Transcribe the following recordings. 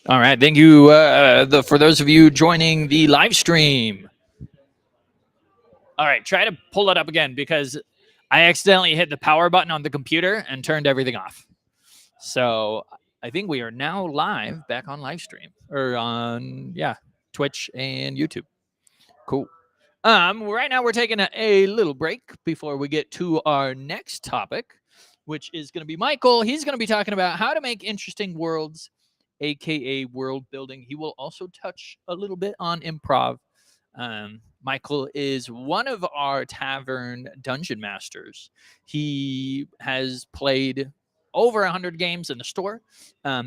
All right. Thank you for those of you joining the live stream. All right. Try to pull it up again because I accidentally hit the power button on the computer and turned everything off. So I think we are now live back on live stream or on, Twitch and YouTube. Cool. Right now we're taking a little break before we get to our next topic, which is going to be Michael. He's going to be talking about how to make interesting worlds, aka world building. He will also touch a little bit on improv. Michael is one of our tavern dungeon masters. He has played over 100 games in the store.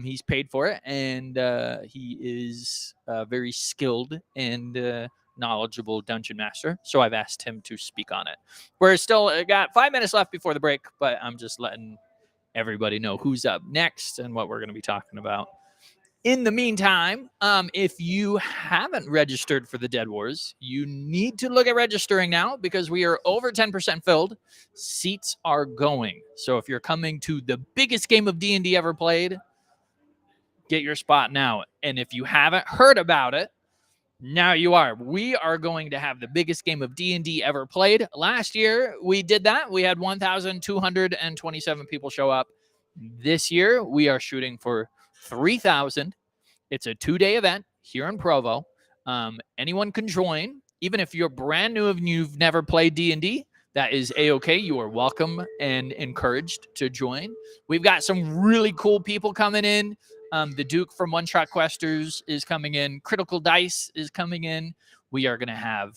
He's paid for it, and he is very skilled and knowledgeable dungeon master. So I've asked him to speak on it. We're still got 5 minutes left before the break, but I'm just letting everybody know who's up next and what we're going to be talking about. In the meantime, if you haven't registered for the Dead Wars, you need to look at registering now because we are over 10% filled. Seats are going. So if you're coming to the biggest game of D&D ever played, get your spot now. And if you haven't heard about it, now you are. We are going to have the biggest game of D&D ever played. Last year, we did that. We had 1,227 people show up. This year, we are shooting for 3,000. It's a 2-day event here in Provo. Anyone can join. Even if you're brand new and you've never played D&D, that is A-okay. You are welcome and encouraged to join. We've got some really cool people coming in. The Duke from One Shot Questers is coming in. Critical Dice is coming in. We are going to have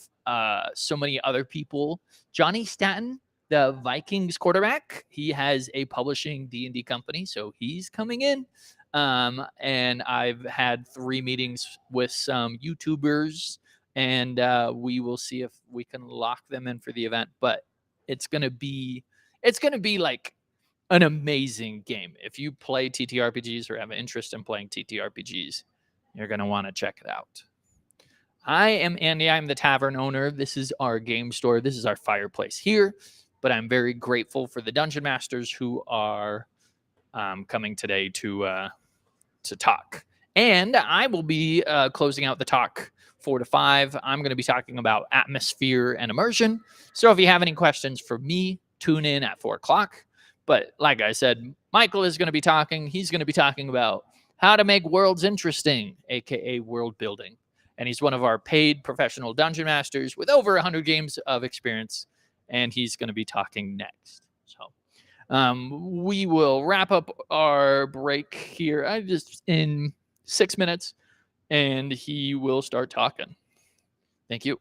so many other people. Johnny Stanton, the Vikings quarterback, he has a publishing D&D company, so he's coming in. And I've had 3 meetings with some YouTubers, and we will see if we can lock them in for the event. But it's gonna be like an amazing game. If you play TTRPGs or have an interest in playing TTRPGs, you're gonna want to check it out. I am Andy. I'm the tavern owner. This is our game store. This is our fireplace here. But I'm very grateful for the dungeon masters who are coming today to talk. And I will be closing out the talk 4 to 5. I'm going to be talking about atmosphere and immersion. So if you have any questions for me, tune in at 4 o'clock. But like I said, Michael is going to be talking. He's going to be talking about how to make worlds interesting, aka world building. And he's one of our paid professional dungeon masters with over 100 games of experience. And he's going to be talking next. So we will wrap up our break here just in 6 minutes, and he will start talking. Thank you.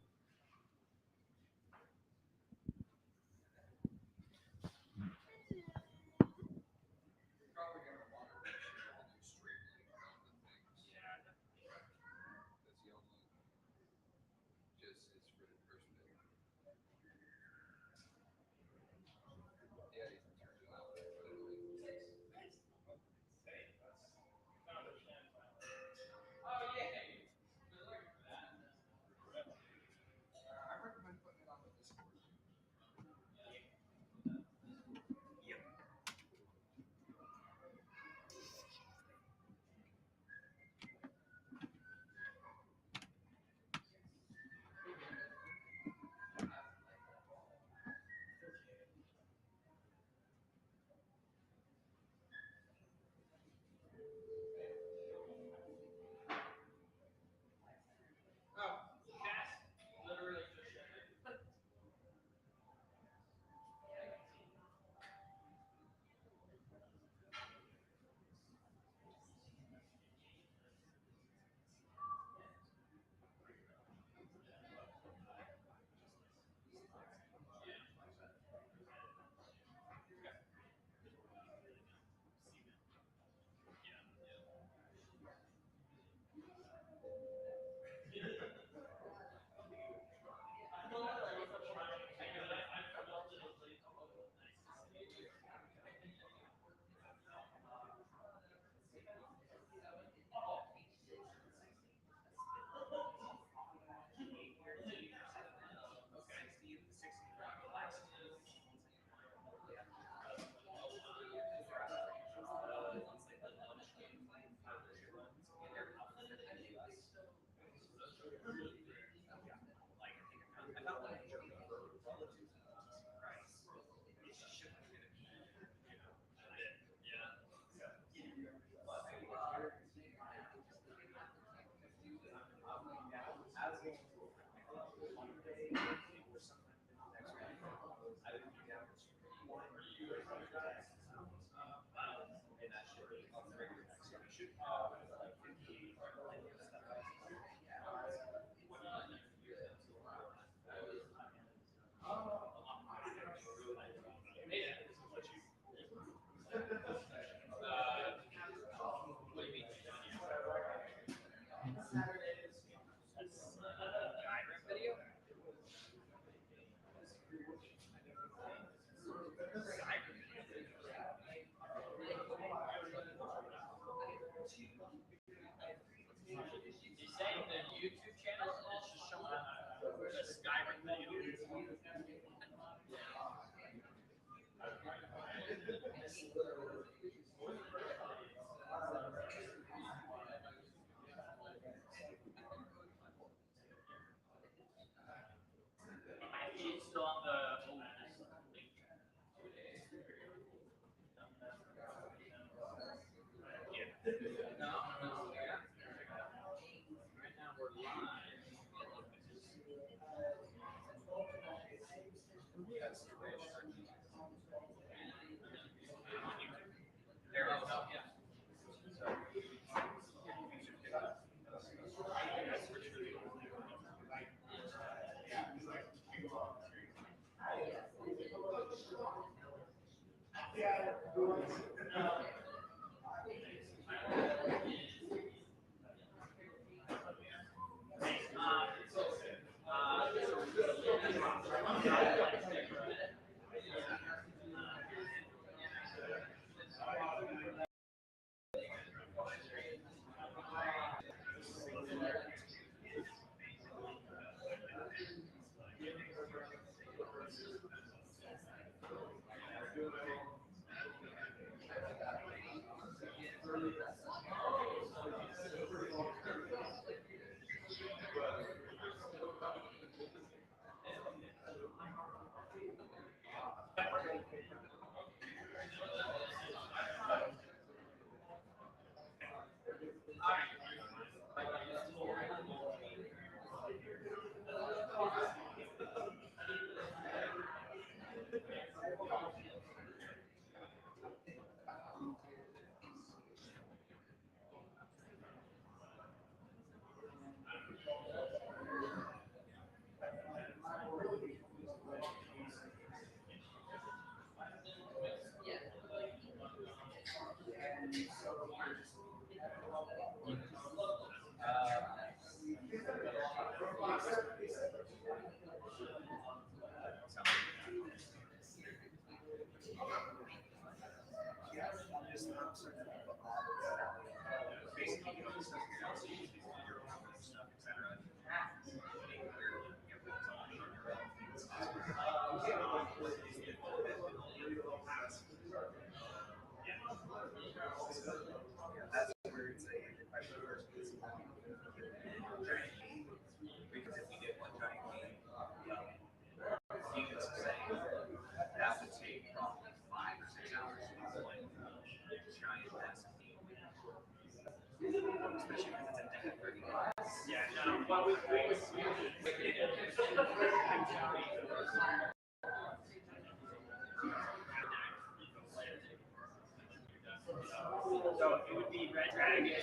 So it would be Red Dragon in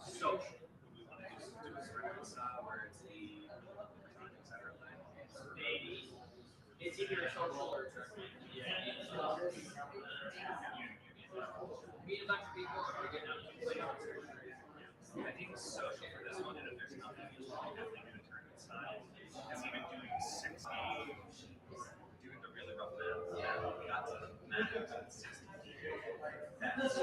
social. We want to do a certain style where it's the maybe it's either social or yeah. Meet a bunch of people or get out to play. I think it's social for this one, and if there's nothing, you'll definitely do a tournament style. Because even doing 60, doing the really rough math, yeah, we got to math at 60. That's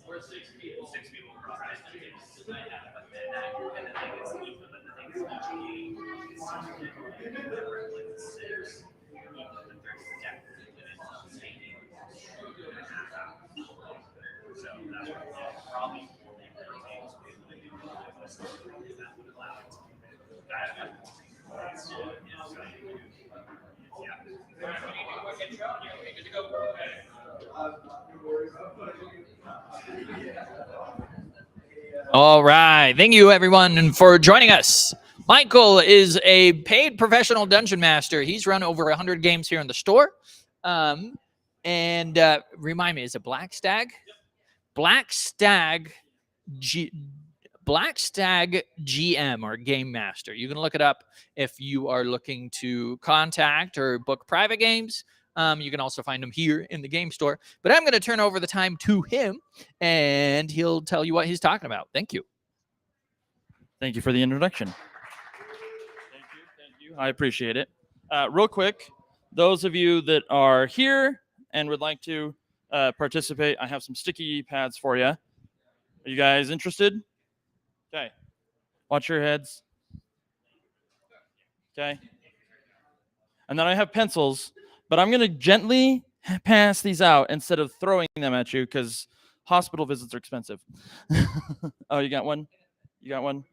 or 6 people. 6 people across the teams. And then they get to eat them, and the thing is each game is like 6. Even if there's depth, and it's taking 2.5 hours. So that's what probably will make their teams be able to do that would allow it to be that. All right. Thank you, everyone, for joining us. Michael is a paid professional dungeon master. He's run over 100 games here in the store. And remind me, is it Black Stag? Black Stag GM or Game Master. You can look it up if you are looking to contact or book private games. You can also find him here in the game store. But I'm going to turn over the time to him, and he'll tell you what he's talking about. Thank you. Thank you for the introduction. Thank you. I appreciate it. Real quick, those of you that are here and would like to participate, I have some sticky pads for you. Are you guys interested? Okay. Watch your heads. Okay. And then I have pencils, but I'm going to gently pass these out instead of throwing them at you because hospital visits are expensive. Oh, you got one? You got one?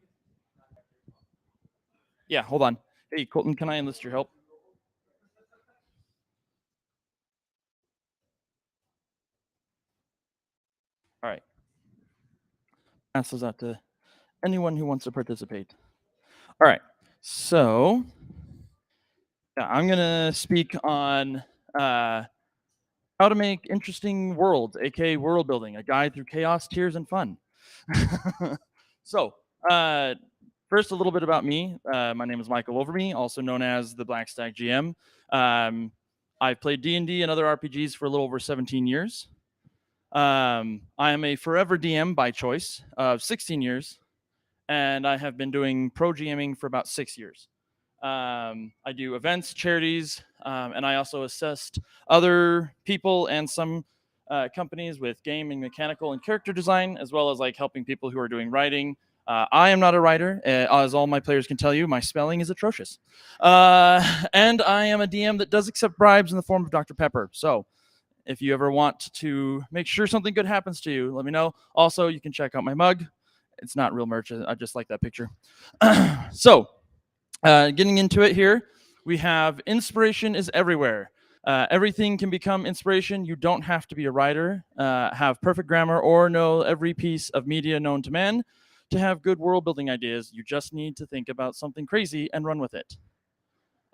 Yeah, hold on. Hey, Colton, can I enlist your help? All right. Pass those out to anyone who wants to participate. All right. So, yeah, I'm going to speak on how to make interesting worlds, aka world building, a guide through chaos, tears, and fun. So, first, a little bit about me. My name is Michael Overby, also known as the Black Stack GM. I've played D&D and other RPGs for a little over 17 years. I am a forever DM by choice of 16 years, and I have been doing pro GMing for about 6 years. I do events, charities, and I also assist other people and some companies with game and mechanical and character design, as well as like helping people who are doing writing. I am not a writer, as all my players can tell you. My spelling is atrocious. And I am a DM that does accept bribes in the form of Dr. Pepper. So if you ever want to make sure something good happens to you, let me know. Also, you can check out my mug. It's not real merch. I just like that picture. So, getting into it here, we have inspiration is everywhere. Everything can become inspiration. You don't have to be a writer, have perfect grammar, or know every piece of media known to man to have good world building ideas. You just need to think about something crazy and run with it.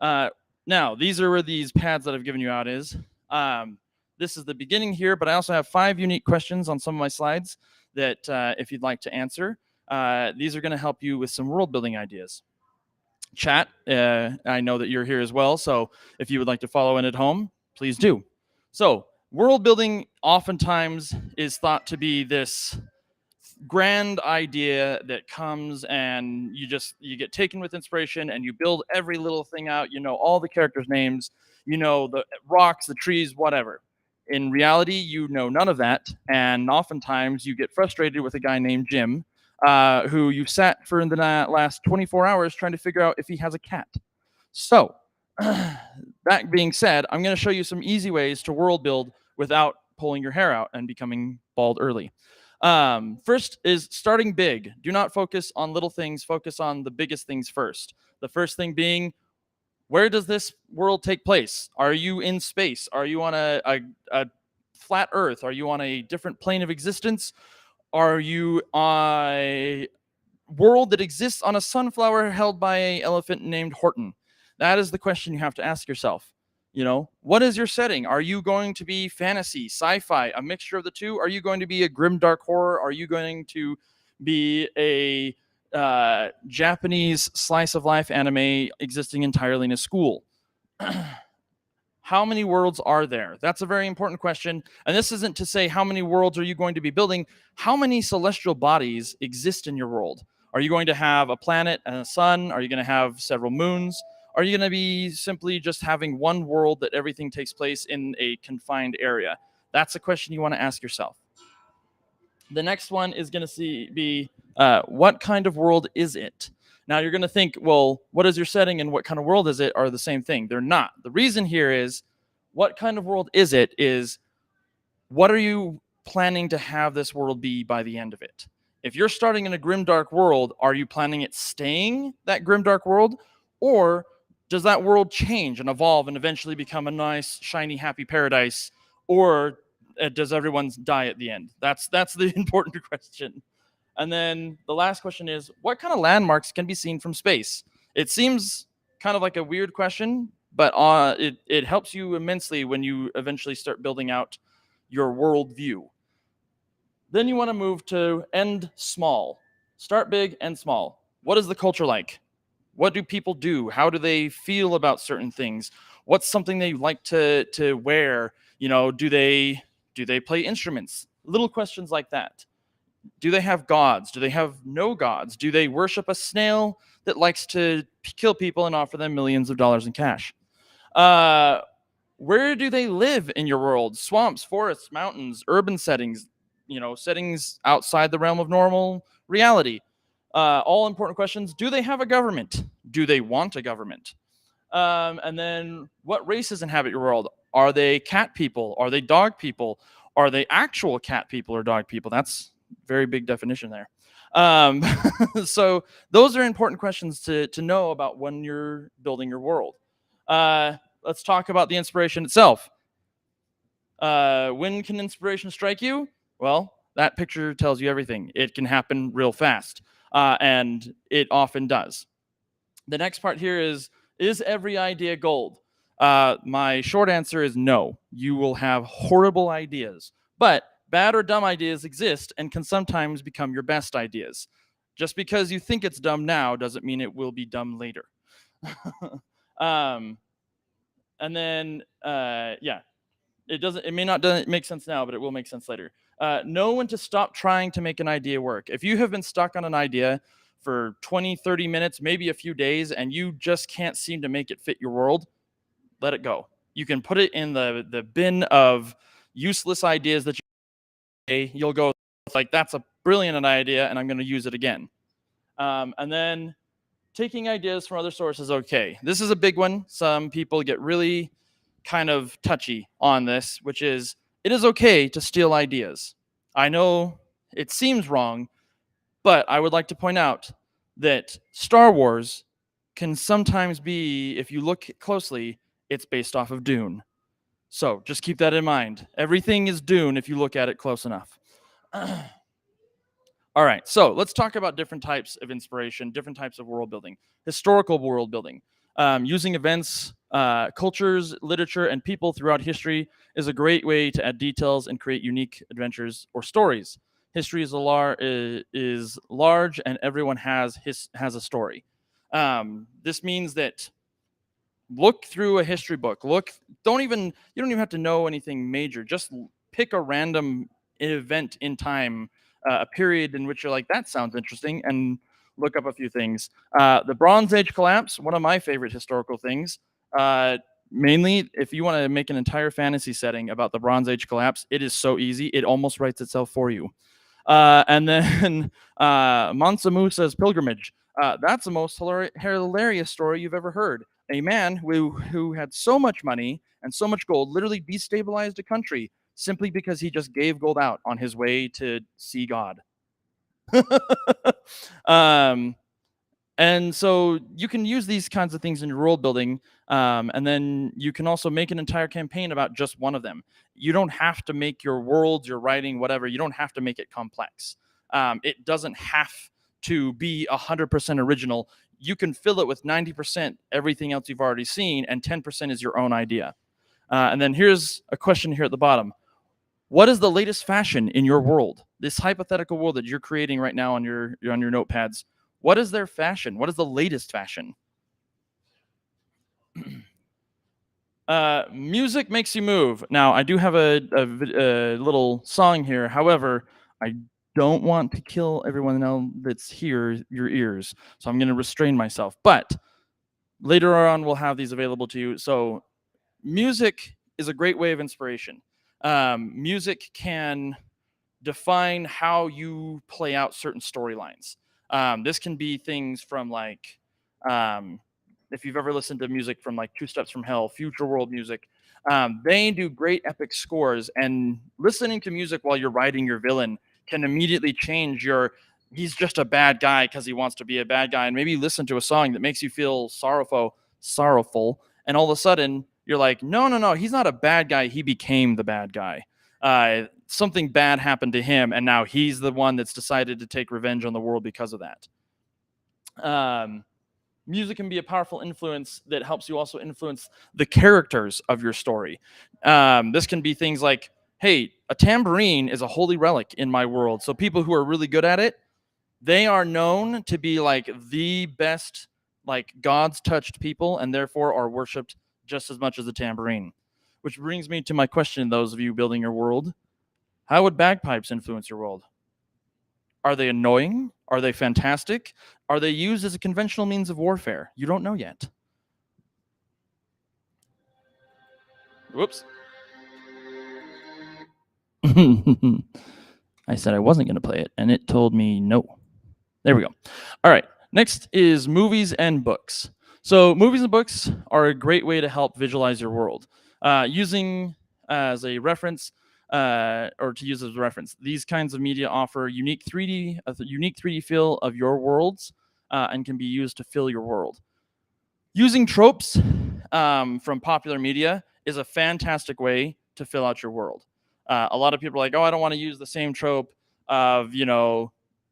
Now, these are where these pads that I've given you out is. This is the beginning here, but I also have 5 unique questions on some of my slides that if you'd like to answer, these are going to help you with some world building ideas. Chat, I know that you're here as well, so if you would like to follow in at home, please do. So world building oftentimes is thought to be this grand idea that comes and you get taken with inspiration and you build every little thing out, you know all the characters' names, you know the rocks, the trees, whatever. In reality, you know none of that, and oftentimes you get frustrated with a guy named Jim, who you've sat for in the last 24 hours trying to figure out if he has a cat. So, that being said, I'm going to show you some easy ways to world build without pulling your hair out and becoming bald early. First is starting big. Do not focus on little things. Focus on the biggest things first. The first thing being, where does this world take place? Are you in space? Are you on a flat Earth? Are you on a different plane of existence? Are you on a world that exists on a sunflower held by an elephant named Horton? That is the question you have to ask yourself. You know, what is your setting? Are you going to be fantasy, sci-fi, a mixture of the two? Are you going to be a grim dark horror? Are you going to be a Japanese slice of life anime existing entirely in a school? How many worlds are there? That's a very important question. And this isn't to say how many worlds are you going to be building. How many celestial bodies exist in your world? Are you going to have a planet and a sun? Are you going to have several moons? Are you going to be simply just having one world that everything takes place in a confined area? That's a question you want to ask yourself. The next one is going to be what kind of world is it? Now you're going to think, well, what is your setting and what kind of world is it are the same thing. They're not. The reason here is what kind of world is it is what are you planning to have this world be by the end of it? If you're starting in a grimdark world, are you planning it staying that grimdark world? Or does that world change and evolve and eventually become a nice, shiny, happy paradise? Or does everyone die at the end? That's the important question. And then the last question is, what kind of landmarks can be seen from space? It seems kind of like a weird question, but it helps you immensely when you eventually start building out your world view. Then you want to move to end small. Start big, end small. What is the culture like? What do people do? How do they feel about certain things? What's something they like to wear? You know, do they play instruments? Little questions like that. Do they have gods? Do they have no gods? Do they worship a snail that likes to kill people and offer them millions of dollars in cash? Where do they live in your world? Swamps, forests, mountains, urban settings? settings outside the realm of normal reality. All important questions. Do they have a government? Do they want a government? And then what races inhabit your world? Are they cat people? Are they dog people? Are they actual cat people or dog people? That's very big definition there. So those are important questions to know about when you're building your world. Let's talk about the inspiration itself. When can inspiration strike you? Well, that picture tells you everything. It can happen real fast, and it often does. The next part here is every idea gold? My short answer is no. You will have horrible ideas, but bad or dumb ideas exist and can sometimes become your best ideas. Just because you think it's dumb now doesn't mean it will be dumb later. And then, it may not make sense now, but it will make sense later. Know when to stop trying to make an idea work. If you have been stuck on an idea for 20, 30 minutes, maybe a few days, and you just can't seem to make it fit your world, let it go. You can put it in the bin of useless ideas that you'll go like, that's a brilliant idea, and I'm going to use it again. And then taking ideas from other sources, okay. This is a big one. Some people get really kind of touchy on this, which is, it is okay to steal ideas. I know it seems wrong, but I would like to point out that Star Wars can sometimes be, if you look closely, it's based off of Dune. So just keep that in mind. Everything is Dune if you look at it close enough. All right, so let's talk about different types of inspiration, different types of world building. Historical world building. Using events, cultures, literature, and people throughout history is a great way to add details and create unique adventures or stories. History is large, and everyone has a story. This means that look through a history book. You don't even have to know anything major. Just pick a random event in time, a period in which you're like, that sounds interesting, and look up a few things. The Bronze Age collapse, one of my favorite historical things. Mainly, if you want to make an entire fantasy setting about the Bronze Age collapse, it is so easy. It almost writes itself for you. And then Mansa Musa's pilgrimage. That's the most hilarious story you've ever heard. A man who had so much money and so much gold literally destabilized a country simply because he just gave gold out on his way to see God. And so you can use these kinds of things in your world building, and then you can also make an entire campaign about just one of them. You don't have to make your worlds, your writing, whatever, you don't have to make it complex. It doesn't have to be 100% original. You can fill it with 90% everything else you've already seen, and 10% is your own idea. And then here's a question here at the bottom. What is the latest fashion in your world? This hypothetical world that you're creating right now on your notepads. What is their fashion? What is the latest fashion? Music makes you move. Now, I do have a little song here. However, I don't want to kill everyone else that's here, your ears. So I'm going to restrain myself. But later on, we'll have these available to you. So music is a great way of inspiration. Music can define how you play out certain storylines. This can be things from like, if you've ever listened to music from like Two Steps from Hell, Future World music, they do great epic scores, and listening to music while you're writing your villain can immediately change he's just a bad guy because he wants to be a bad guy, and maybe listen to a song that makes you feel sorrowful, and all of a sudden you're like, no, he's not a bad guy, he became the bad guy. Something bad happened to him, and now he's the one that's decided to take revenge on the world because of that. Music can be a powerful influence that helps you also influence the characters of your story. This can be things like, hey, a tambourine is a holy relic in my world. So people who are really good at it, they are known to be like the best, like God's touched people, and therefore are worshipped just as much as the tambourine. Which brings me to my question, those of you building your world. How would bagpipes influence your world? Are they annoying? Are they fantastic? Are they used as a conventional means of warfare? You don't know yet. Whoops. I said I wasn't going to play it, and it told me no. There we go. All right. Next is movies and books. So movies and books are a great way to help visualize your world. Using as a reference, or to use as a reference, these kinds of media offer a unique 3D feel of your worlds, and can be used to fill your world. Using tropes from popular media is a fantastic way to fill out your world. A lot of people are like, oh, I don't want to use the same trope of,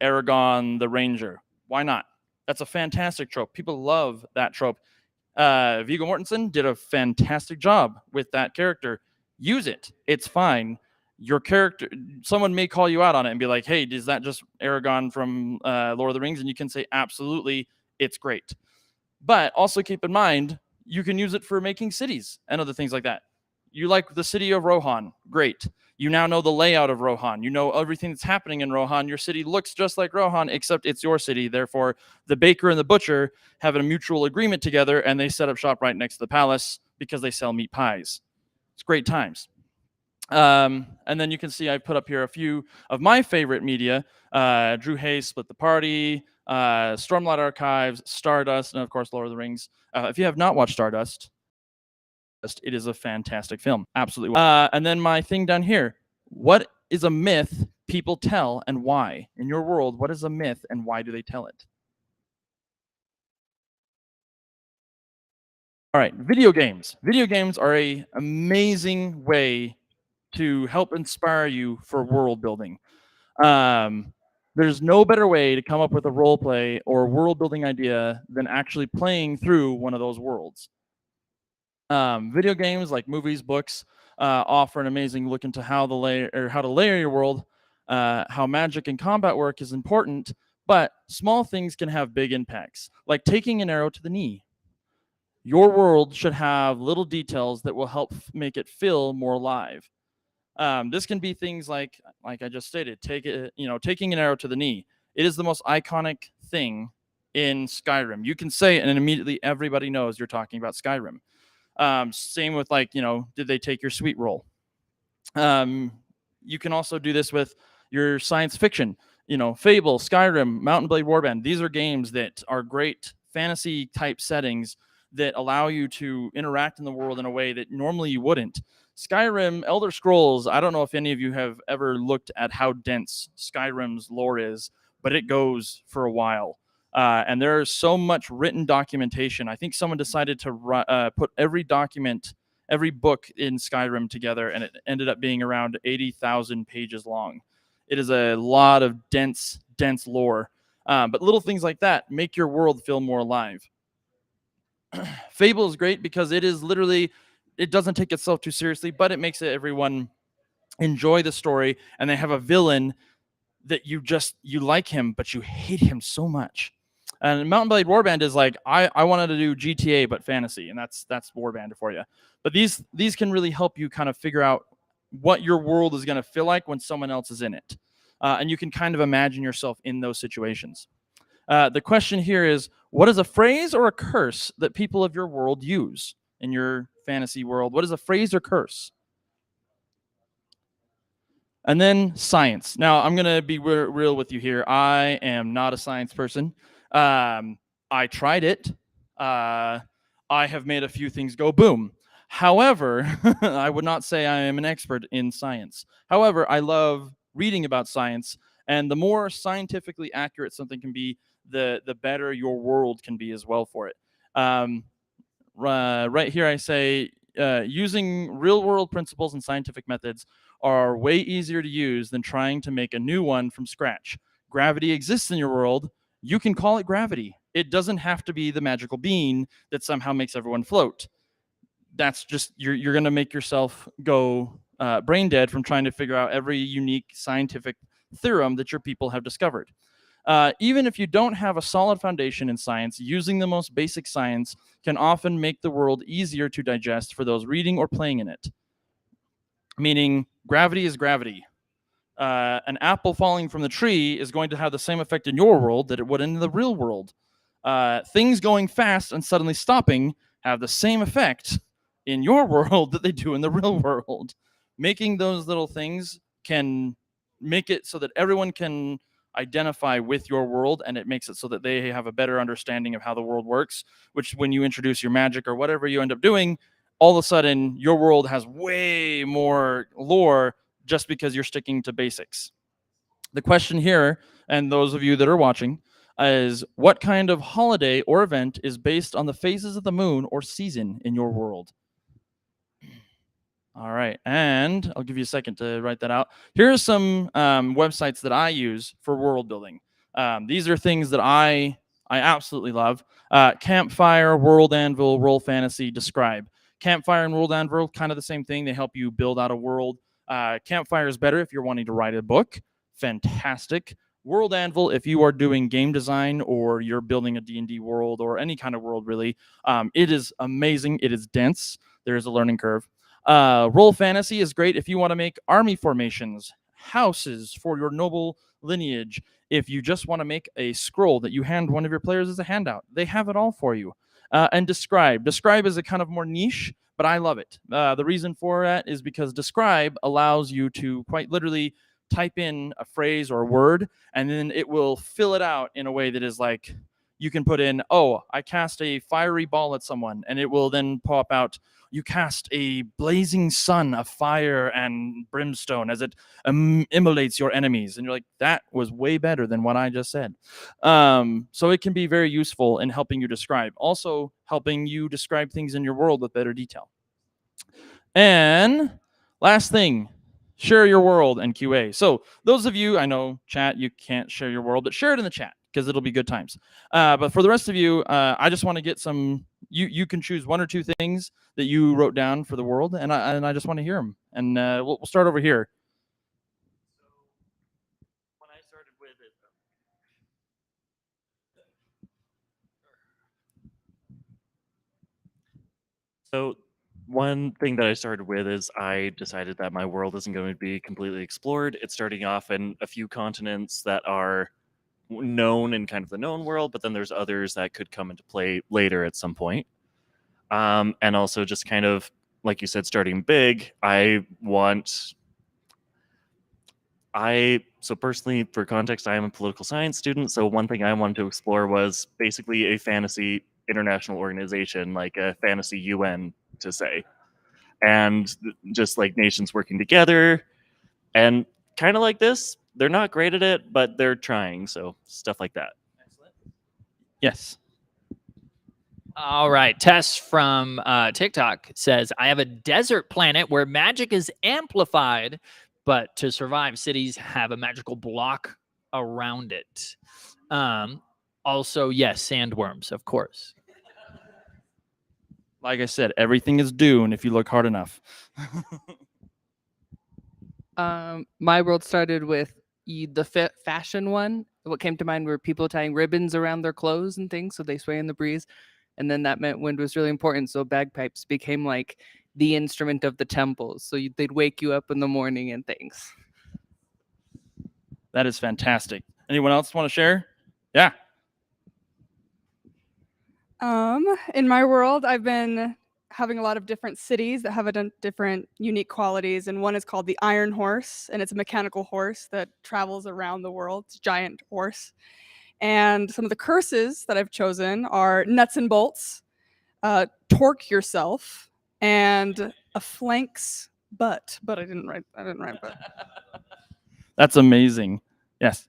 Aragon the Ranger. Why not? That's a fantastic trope. People love that trope. Viggo Mortensen did a fantastic job with that character. Use it. It's fine. Your character, someone may call you out on it and be like, hey, is that just Aragon from Lord of the Rings? And you can say, absolutely, it's great. But also keep in mind, you can use it for making cities and other things like that. You like the city of Rohan, great. You now know the layout of Rohan. You know everything that's happening in Rohan. Your city looks just like Rohan, except it's your city. Therefore, the baker and the butcher have a mutual agreement together, and they set up shop right next to the palace because they sell meat pies. It's great times. And then you can see I put up here a few of my favorite media. Drew Hayes, Split the Party, Stormlight Archives, Stardust, and of course Lord of the Rings. If you have not watched Stardust, it is a fantastic film. Absolutely. And then my thing down here. What is a myth people tell and why? In your world, what is a myth and why do they tell it? All right, video games. Video games are an amazing way to help inspire you for world building. There's no better way to come up with a role play or world building idea than actually playing through one of those worlds. Video games like movies, books offer an amazing look into how to layer your world, how magic and combat work is important, but small things can have big impacts, like taking an arrow to the knee. Your world should have little details that will help make it feel more alive. This can be things like I just stated, taking an arrow to the knee. It is the most iconic thing in Skyrim. You can say it and immediately everybody knows you're talking about Skyrim. Same with did they take your sweet roll? You can also do this with your science fiction, Fable, Skyrim, Mountain Blade Warband. These are games that are great fantasy type settings that allow you to interact in the world in a way that normally you wouldn't. Skyrim, Elder Scrolls, I don't know if any of you have ever looked at how dense Skyrim's lore is, but it goes for a while. And there's so much written documentation. I think someone decided to put every book in Skyrim together, and it ended up being around 80,000 pages long. It is a lot of dense lore. But little things like that make your world feel more alive. Fable is great because it doesn't take itself too seriously, but it makes everyone enjoy the story, and they have a villain that you like him, but you hate him so much. And Mountain Blade Warband is like, I wanted to do GTA, but fantasy, and that's Warband for you. But these can really help you kind of figure out what your world is going to feel like when someone else is in it. And you can kind of imagine yourself in those situations. The question here is, what is a phrase or a curse that people of your world use in your fantasy world? What is a phrase or curse? And then science. Now, I'm going to be real with you here. I am not a science person. I tried it. I have made a few things go boom. However, I would not say I am an expert in science. However, I love reading about science, and the more scientifically accurate something can be, the better your world can be as well for it. Right here I say, using real-world principles and scientific methods are way easier to use than trying to make a new one from scratch. Gravity exists in your world. You can call it gravity. It doesn't have to be the magical bean that somehow makes everyone float. That's just, you're going to make yourself go brain dead from trying to figure out every unique scientific theorem that your people have discovered. Even if you don't have a solid foundation in science, using the most basic science can often make the world easier to digest for those reading or playing in it. Meaning, gravity is gravity. An apple falling from the tree is going to have the same effect in your world that it would in the real world. Things going fast and suddenly stopping have the same effect in your world that they do in the real world. Making those little things can make it so that everyone can identify with your world, and it makes it so that they have a better understanding of how the world works, which when you introduce your magic or whatever you end up doing, all of a sudden your world has way more lore just because you're sticking to basics. The question here, and those of you that are watching, is what kind of holiday or event is based on the phases of the moon or season in your world? All right, and I'll give you a second to write that out. Here are some websites that I use for world building. These are things that I absolutely love. Campfire, World Anvil, Roll Fantasy, Describe. Campfire and World Anvil, kind of the same thing. They help you build out a world. Campfire is better if you're wanting to write a book. Fantastic. World Anvil, if you are doing game design or you're building a D&D world or any kind of world, really, it is amazing. It is dense. There is a learning curve. Roll Fantasy is great if you want to make army formations, houses for your noble lineage. If you just want to make a scroll that you hand one of your players as a handout, they have it all for you. And Describe. Describe is a kind of more niche, but I love it. The reason for that is because Describe allows you to quite literally type in a phrase or a word, and then it will fill it out in a way that is like, you can put in, oh, I cast a fiery ball at someone, and it will then pop out, you cast a blazing sun of fire and brimstone as it immolates your enemies. And you're like, that was way better than what I just said. So it can be very useful in helping you describe. Also helping you describe things in your world with better detail. And last thing, share your world and QA. So those of you, I know chat, you can't share your world, but share it in the chat because it'll be good times. But for the rest of you, I just want to get some, you can choose one or two things that you wrote down for the world, and I just want to hear them. And we'll start over here. When I started with it, so one thing that I started with is I decided that my world isn't going to be completely explored. It's starting off in a few continents that are known in kind of the known world, but then there's others that could come into play later at some point. And also just kind of, like you said, starting big, so personally, for context, I am a political science student. So one thing I wanted to explore was basically a fantasy international organization, like a fantasy UN, to say, and just like nations working together, and kind of like this. They're not great at it, but they're trying. So stuff like that. Yes. All right. Tess from TikTok says, I have a desert planet where magic is amplified, but to survive, cities have a magical block around it. Also, yes, sandworms, of course. Like I said, everything is Dune if you look hard enough. My world started with the fashion one. What came to mind were people tying ribbons around their clothes and things so they sway in the breeze. And then that meant wind was really important. So bagpipes became like the instrument of the temples. So they'd wake you up in the morning and things. That is fantastic. Anyone else want to share? Yeah. In my world, I've been having a lot of different cities that have different unique qualities, and one is called the Iron Horse, and it's a mechanical horse that travels around the world. It's a giant horse. And some of the curses that I've chosen are nuts and bolts, torque yourself, and a flank's butt. But I didn't write butt. That's amazing. Yes.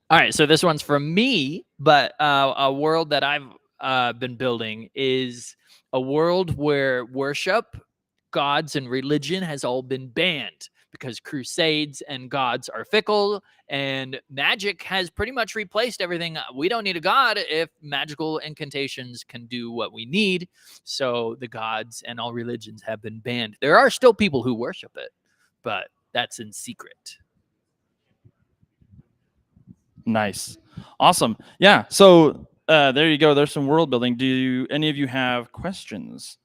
All right, so this one's from me, but a world that I've been building is a world where worship, gods, and religion has all been banned because crusades and gods are fickle, and magic has pretty much replaced everything. We don't need a god if magical incantations can do what we need. So the gods and all religions have been banned. There are still people who worship it, but that's in secret. Nice. Awesome. Yeah. So there you go. There's some world building. Do any of you have questions?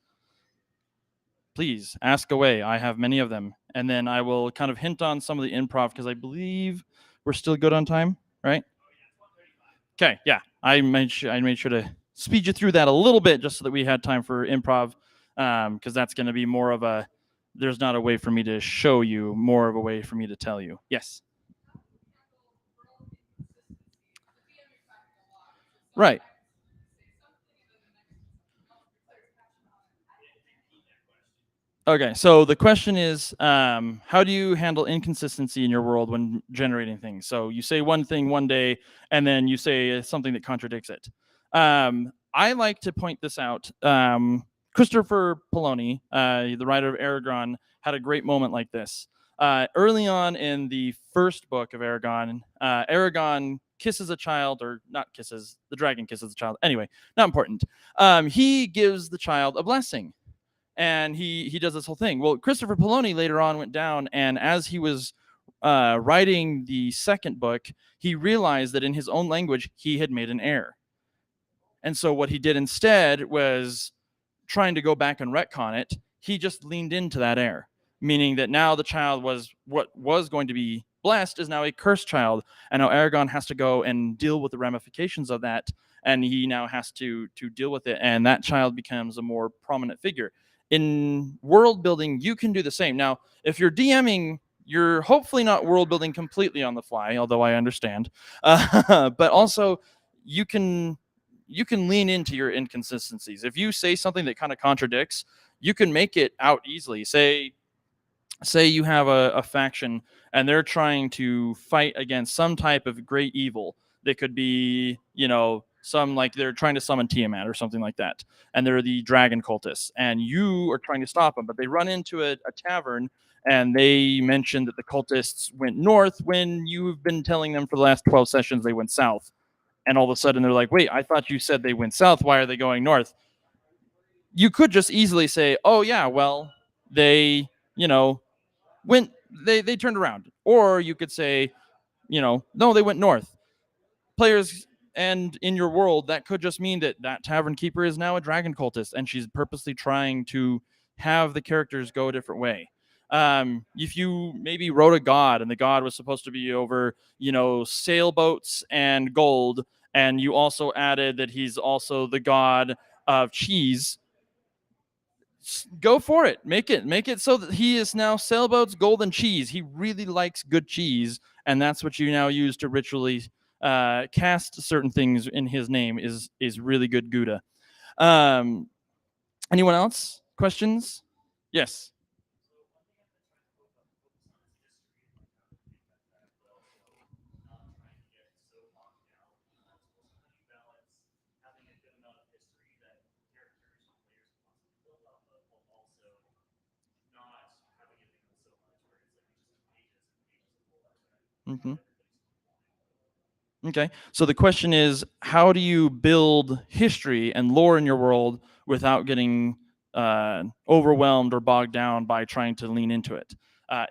Please ask away. I have many of them. And then I will kind of hint on some of the improv because I believe we're still good on time, right? Okay. Yeah. I made sure to speed you through that a little bit just so that we had time for improv because that's going to be more of a there's not a way for me to show you, more of a way for me to tell you. Yes. Right. Okay, so the question is, how do you handle inconsistency in your world when generating things? So you say one thing one day, and then you say something that contradicts it. I like to point this out. Christopher Poloni, the writer of Aragon, had a great moment like this. Early on in the first book of Aragon, Aragon kisses a child, or not kisses, the dragon kisses a child. Anyway, not important. He gives the child a blessing. And he does this whole thing. Well, Christopher Poloni later on went down, and as he was writing the second book, he realized that in his own language, he had made an error. And so what he did instead was trying to go back and retcon it. He just leaned into that error, meaning that now the child what was going to be blessed is now a cursed child. And now Aragon has to go and deal with the ramifications of that. And he now has to deal with it. And that child becomes a more prominent figure. In world building, you can do the same. Now, if you're DMing, you're hopefully not world building completely on the fly, although I understand. But also, you can lean into your inconsistencies. If you say something that kind of contradicts, you can make it out easily. Say you have a faction and they're trying to fight against some type of great evil that could be, some like they're trying to summon Tiamat or something like that. And they're the dragon cultists and you are trying to stop them, but they run into a tavern and they mention that the cultists went north when you've been telling them for the last 12 sessions they went south. And all of a sudden they're like, wait, I thought you said they went south. Why are they going north? You could just easily say, oh yeah, well, they, they turned around. Or you could say, no, they went north. Players, and in your world, that could just mean that tavern keeper is now a dragon cultist, and she's purposely trying to have the characters go a different way. If you maybe wrote a god, and the god was supposed to be over, sailboats and gold, and you also added that he's also the god of cheese, go for it. Make it so that he is now sailboats, gold, and cheese. He really likes good cheese, and that's what you now use to ritually cast certain things in his name is really good Gouda. Anyone else? Questions? Yes. Mm-hmm. Okay, so the question is, how do you build history and lore in your world without getting overwhelmed or bogged down by trying to lean into it?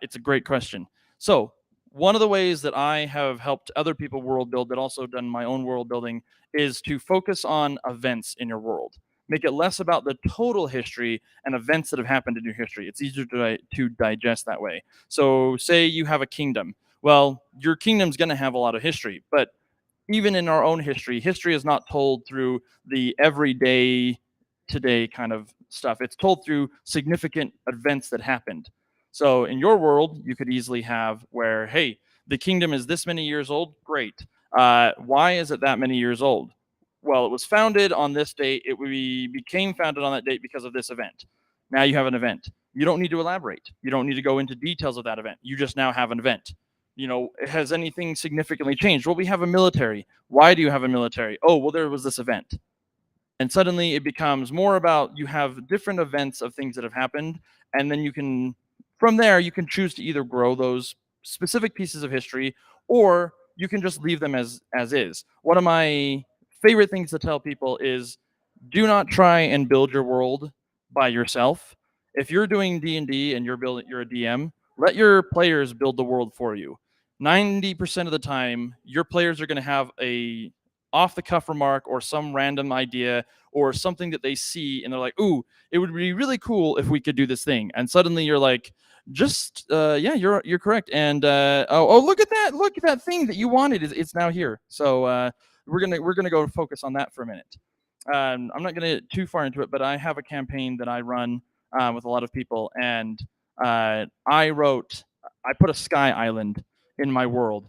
It's a great question. So one of the ways that I have helped other people world build, but also done my own world building, is to focus on events in your world. Make it less about the total history and events that have happened in your history. It's easier to digest that way. So say you have a kingdom. Well, your kingdom's going to have a lot of history, but even in our own history is not told through the everyday today kind of stuff. It's told through significant events that happened. So in your world, you could easily have where, hey, the kingdom is this many years old. Great. Why is it that many years old? Well, it was founded on this date. Became founded on that date because of this event. Now you have an event. You don't need to elaborate. You don't need to go into details of that event. You just now have an event. Has anything significantly changed? Well, we have a military. Why do you have a military? Oh, well, there was this event. And suddenly it becomes more about you have different events of things that have happened. And then from there, you can choose to either grow those specific pieces of history, or you can just leave them as is. One of my favorite things to tell people is do not try and build your world by yourself. If you're doing D&D and you're a DM, let your players build the world for you. 90% of the time, your players are going to have a off-the-cuff remark or some random idea or something that they see, and they're like, ooh, it would be really cool if we could do this thing. And suddenly you're like, yeah, you're correct. And oh, look at that thing that you wanted. It's now here. So we're gonna go focus on that for a minute. I'm not gonna get too far into it, but I have a campaign that I run with a lot of people, and I put a sky island in my world.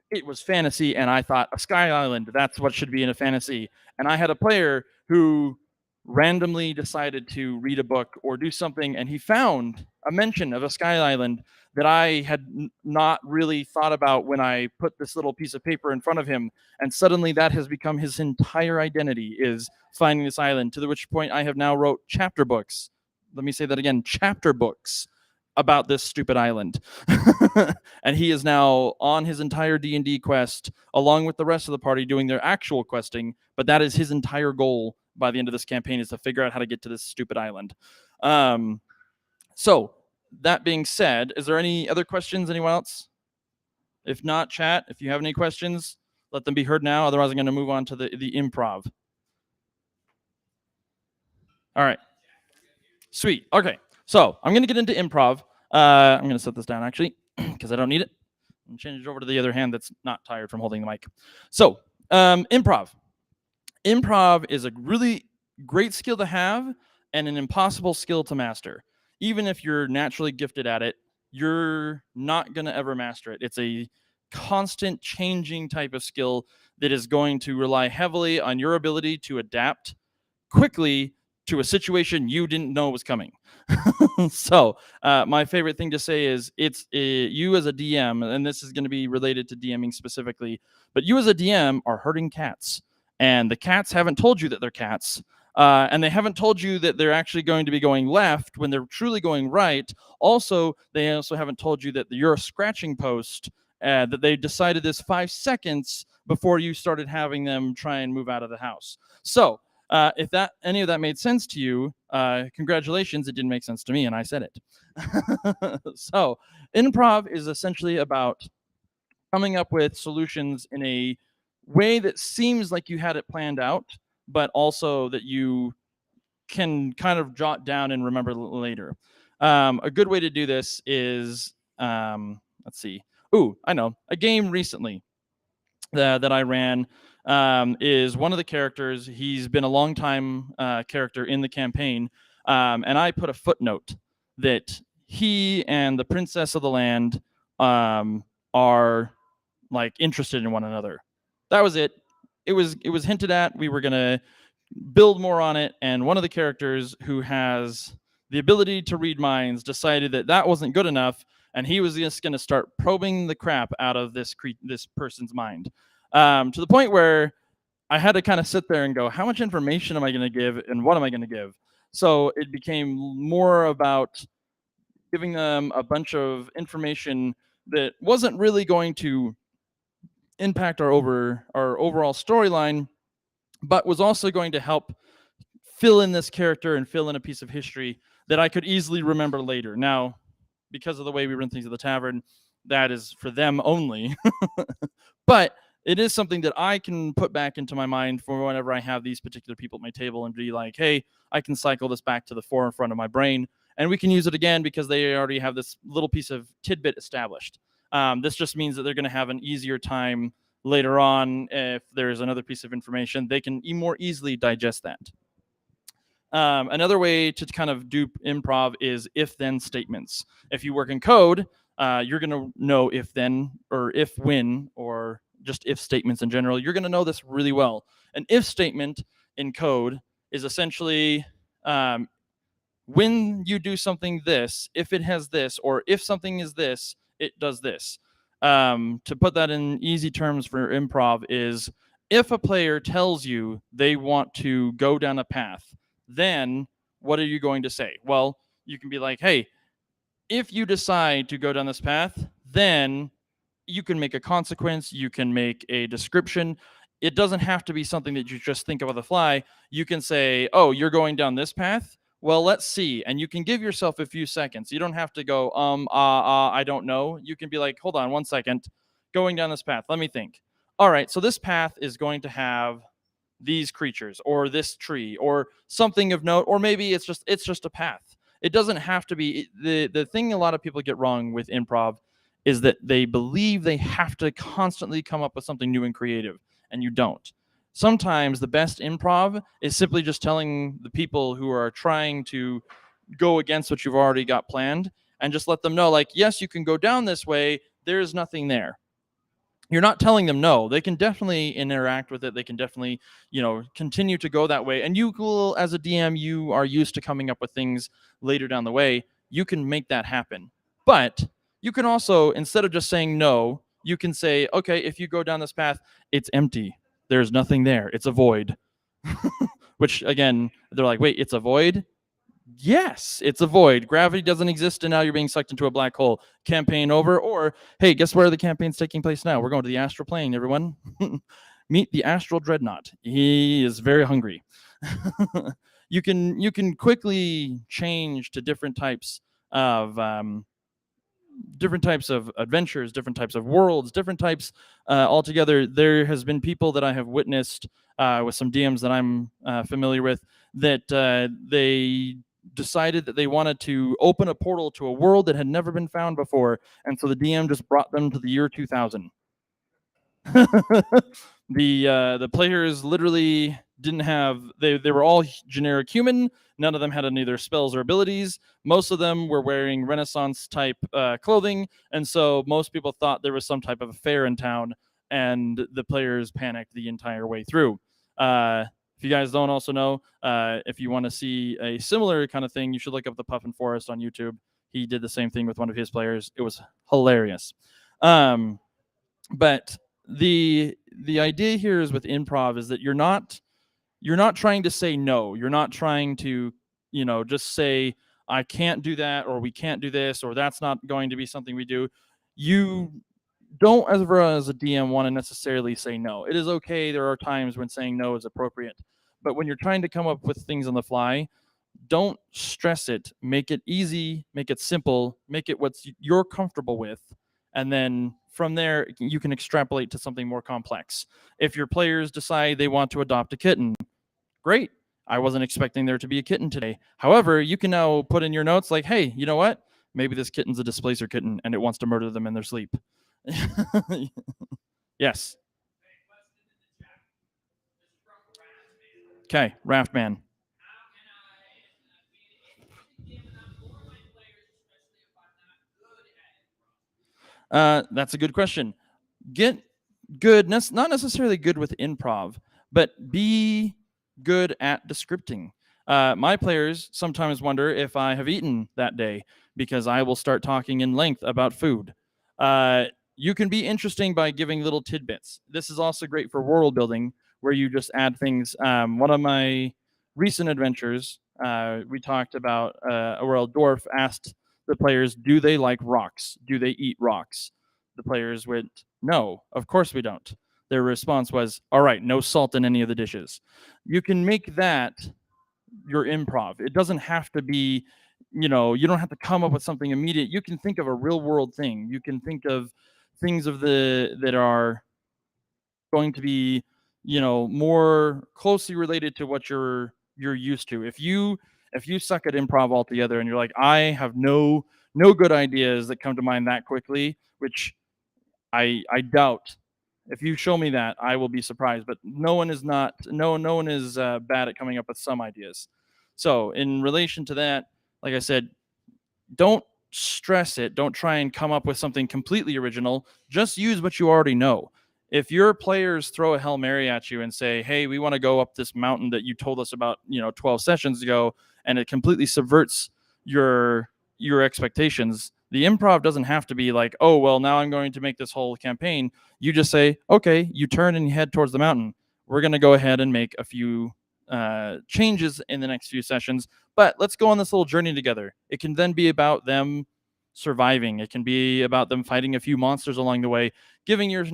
It was fantasy, and I thought a sky island, that's what should be in a fantasy. And I had a player who randomly decided to read a book or do something, and he found a mention of a sky island that I had not really thought about when I put this little piece of paper in front of him. And suddenly that has become his entire identity, is finding this island, to which point I have now wrote chapter books. Let me say that again, chapter books about this stupid island. And he is now on his entire D&D quest along with the rest of the party doing their actual questing, but that is his entire goal by the end of this campaign, is to figure out how to get to this stupid island. So that being said, is there any other questions? Anyone else? If not, chat, if you have any questions, let them be heard now. Otherwise, I'm going to move on to the improv. All right. Sweet. Okay. So I'm going to get into improv. I'm going to set this down, actually, because I don't need it. And change it over to the other hand that's not tired from holding the mic. So improv. Improv is a really great skill to have and an impossible skill to master. Even if you're naturally gifted at it, you're not going to ever master it. It's a constant changing type of skill that is going to rely heavily on your ability to adapt quickly to a situation you didn't know was coming. So my favorite thing to say is it's you as a DM, and this is going to be related to DMing specifically, but you as a DM are herding cats, and the cats haven't told you that they're cats. And they haven't told you that they're actually going to be going left when they're truly going right. Also, they also haven't told you that you're a scratching post, that they decided this 5 seconds before you started having them try and move out of the house. So if any of that made sense to you, congratulations, it didn't make sense to me, and I said it. So improv is essentially about coming up with solutions in a way that seems like you had it planned out, but also that you can kind of jot down and remember later. A good way to do this is, let's see. Ooh, I know. A game recently that I ran is one of the characters. He's been a long time character in the campaign. And I put a footnote that he and the princess of the land are like interested in one another. That was it. It was hinted at. We were gonna build more on it, and one of the characters who has the ability to read minds decided that that wasn't good enough, and he was just going to start probing the crap out of this person's mind, to the point where I had to kind of sit there and go, how much information am I going to give, and what am I going to give? So it became more about giving them a bunch of information that wasn't really going to impact our overall storyline, but was also going to help fill in this character and fill in a piece of history that I could easily remember later. Now, because of the way we run things at the tavern, that is for them only. But it is something that I can put back into my mind for whenever I have these particular people at my table and be like, hey, I can cycle this back to the forefront of my brain, and we can use it again because they already have this little piece of tidbit established. This just means that they're going to have an easier time later on. If there's another piece of information, they can more easily digest that. Another way to kind of do improv is if-then statements. If you work in code, you're going to know if-then or if-when or just if statements in general. You're going to know this really well. An if statement in code is essentially when you do something this, if it has this, or if something is this, it does this. To put that in easy terms for improv is if a player tells you they want to go down a path, then what are you going to say? Well, you can be like, hey, if you decide to go down this path, then you can make a consequence, you can make a description. It doesn't have to be something that you just think of on the fly. You can say, oh, you're going down this path? Well, let's see. And you can give yourself a few seconds. You don't have to go, I don't know. You can be like, hold on 1 second, going down this path. Let me think. All right, so this path is going to have these creatures or this tree or something of note, or maybe it's just a path. It doesn't have to be. The thing a lot of people get wrong with improv is that they believe they have to constantly come up with something new and creative, and you don't. Sometimes the best improv is simply just telling the people who are trying to go against what you've already got planned, and just let them know, like, yes, you can go down this way. There's nothing there. You're not telling them no. They can definitely interact with it. They can definitely, continue to go that way. And you will, as a DM, you are used to coming up with things later down the way. You can make that happen. But you can also, instead of just saying no, you can say, okay, if you go down this path, it's empty. There's nothing there. It's a void. Which, again, they're like, wait, it's a void? Yes, it's a void. Gravity doesn't exist, and now you're being sucked into a black hole. Campaign over. Or, hey, guess where the campaign's taking place now? We're going to the astral plane, everyone. Meet the astral dreadnought. He is very hungry. You can quickly change to different types of adventures, different types of worlds, different types altogether. There has been people that I have witnessed with some DMs that I'm familiar with that they decided that they wanted to open a portal to a world that had never been found before, and so the DM just brought them to the year 2000. The players literally didn't have, they were all generic human. None of them had any of their spells or abilities. Most of them were wearing Renaissance type clothing, and so most people thought there was some type of a fair in town, and the players panicked the entire way through. If you guys don't also know, if you want to see a similar kind of thing, you should look up the Puffin Forest on YouTube. He did the same thing with one of his players. It was hilarious. But the idea here is with improv is that you're not trying to say no. You're not trying to, just say, I can't do that, or we can't do this, or that's not going to be something we do. You don't, as a DM, want to necessarily say no. It is okay. There are times when saying no is appropriate. But when you're trying to come up with things on the fly, don't stress it. Make it easy, make it simple, make it what you're comfortable with. And then from there, you can extrapolate to something more complex. If your players decide they want to adopt a kitten, great. I wasn't expecting there to be a kitten today. However, you can now put in your notes like, hey, you know what? Maybe this kitten's a displacer kitten and it wants to murder them in their sleep. Yes. Okay, Raftman. That's a good question. Get good, not necessarily good with improv, but be good at descripting. My players sometimes wonder if I have eaten that day because I will start talking in length about food. You can be interesting by giving little tidbits. This is also great for world building, where you just add things. One of my recent adventures, we talked about where a dwarf asked the players, do they like rocks? Do they eat rocks? The players went, no, of course we don't. Their response was, all right, no salt in any of the dishes. You can make that your improv. It doesn't have to be, you don't have to come up with something immediate. You can think of a real world thing. You can think of things that are going to be, more closely related to what you're used to. If you suck at improv altogether and you're like, I have no good ideas that come to mind that quickly, which I doubt. If you show me that, I will be surprised. But no one is bad at coming up with some ideas. So in relation to that, like I said, don't stress it. Don't try and come up with something completely original. Just use what you already know. If your players throw a Hail Mary at you and say, hey, we want to go up this mountain that you told us about, 12 sessions ago, and it completely subverts your expectations, the improv doesn't have to be like, oh, well, now I'm going to make this whole campaign. You just say, okay, you turn and you head towards the mountain. We're going to go ahead and make a few changes in the next few sessions, but let's go on this little journey together. It can then be about them surviving. It can be about them fighting a few monsters along the way, giving you as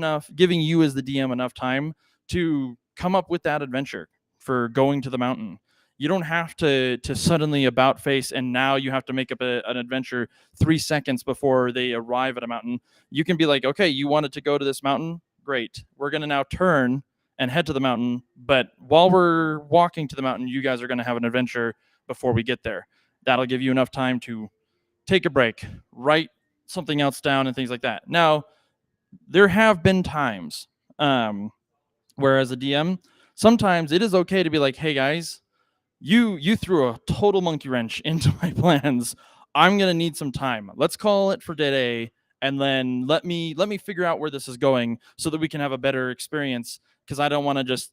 the DM enough time to come up with that adventure for going to the mountain. You don't have to suddenly about face and now you have to make up an adventure 3 seconds before they arrive at a mountain. You can be like, okay, you wanted to go to this mountain? Great. We're going to now turn and head to the mountain. But while we're walking to the mountain, you guys are going to have an adventure before we get there. That'll give you enough time to take a break, write something else down and things like that. Now, there have been times where as a DM, sometimes it is okay to be like, hey guys, you threw a total monkey wrench into my plans I'm gonna need some time. Let's call it for today, and then let me figure out where this is going so that we can have a better experience. Because I don't want to just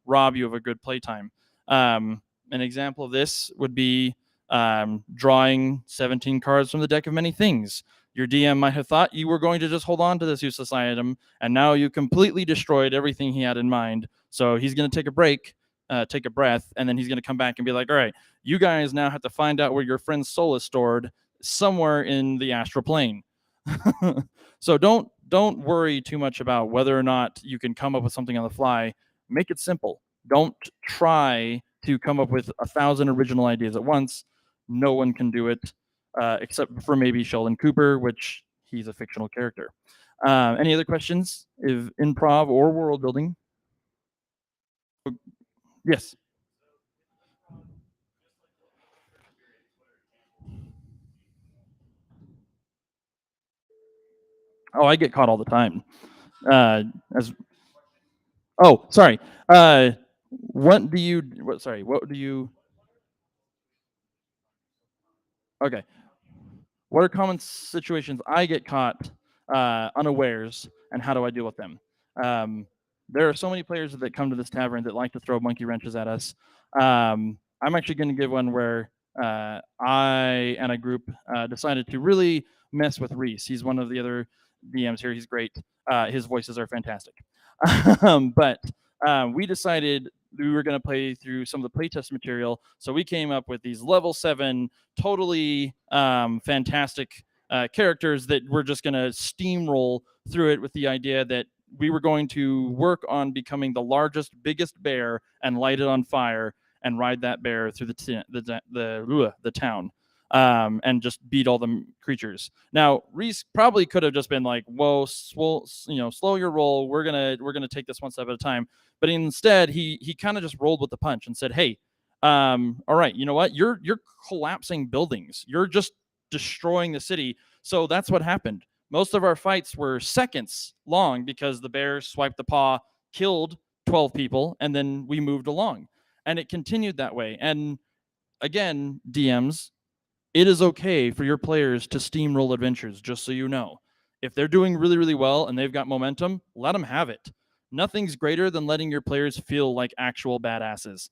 rob you of a good playtime. An example of this would be drawing 17 cards from the deck of many things. Your DM might have thought you were going to just hold on to this useless item, and now you completely destroyed everything he had in mind. So he's going to take a break, take a breath, and then he's going to come back and be like, all right, you guys now have to find out where your friend's soul is stored somewhere in the astral plane. So don't worry too much about whether or not you can come up with something on the fly. Make it simple. Don't try to come up with 1,000 original ideas at once. No one can do it, except for maybe Sheldon Cooper, which he's a fictional character. Any other questions? If improv or world building? Yes. Oh, I get caught all the time. Sorry. What do you? Okay. What are common situations I get caught unawares, and how do I deal with them? There are so many players that come to this tavern that like to throw monkey wrenches at us. I'm actually going to give one where I and a group decided to really mess with Reese. He's one of the other DMs here. He's great. His voices are fantastic. But we decided we were going to play through some of the playtest material. So we came up with these level 7, totally fantastic characters that we're just going to steamroll through it with the idea that we were going to work on becoming the largest, biggest bear and light it on fire and ride that bear through the town. And just beat all the creatures. Now, Reese probably could have just been like, "Whoa, slow your roll. We're gonna take this one step at a time." But instead, he kind of just rolled with the punch and said, "Hey, all right, you know what? You're collapsing buildings. You're just destroying the city." So that's what happened. Most of our fights were seconds long because the bear swiped the paw, killed 12 people, and then we moved along, and it continued that way. And again, DMs, it is okay for your players to steamroll adventures, just so you know. If they're doing really, really well and they've got momentum, let them have it. Nothing's greater than letting your players feel like actual badasses.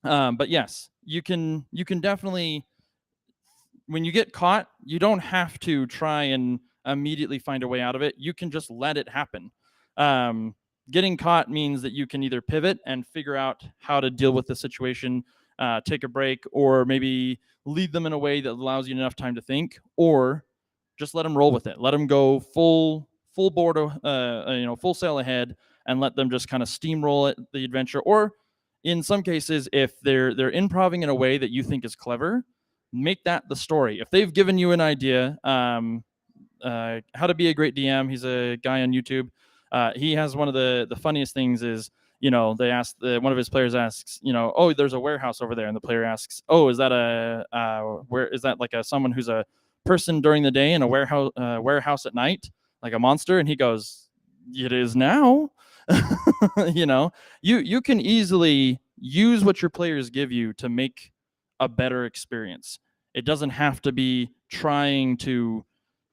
But yes, you can definitely, when you get caught, you don't have to try and immediately find a way out of it. You can just let it happen. Getting caught means that you can either pivot and figure out how to deal with the situation, take a break, or maybe lead them in a way that allows you enough time to think, or just let them roll with it. Let them go full board, full sail ahead, and let them just kind of steamroll it, the adventure. Or in some cases, if they're improving in a way that you think is clever, make that the story. If they've given you an idea, how to be a great DM, he's a guy on YouTube. He has one of the funniest things is, they ask, one of his players asks, oh, there's a warehouse over there, and the player asks, oh, is that where is that, like someone who's a person during the day and a warehouse at night, like a monster? And he goes, it is now. You can easily use what your players give you to make a better experience. It doesn't have to be trying to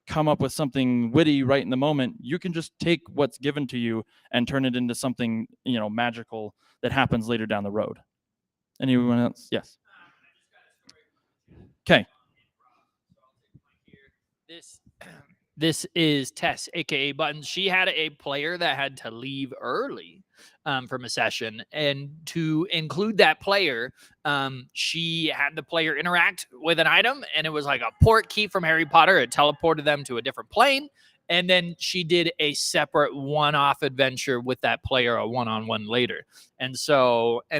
come up with something witty right in the moment. You can just take what's given to you and turn it into something, magical that happens later down the road. Anyone else? Yes. Okay. This is Tess, aka Buttons. She had a player that had to leave early from a session, and to include that player, she had the player interact with an item, and it was like a port key from Harry Potter. It teleported them to a different plane, and then she did a separate one-off adventure with that player, a one-on-one later. And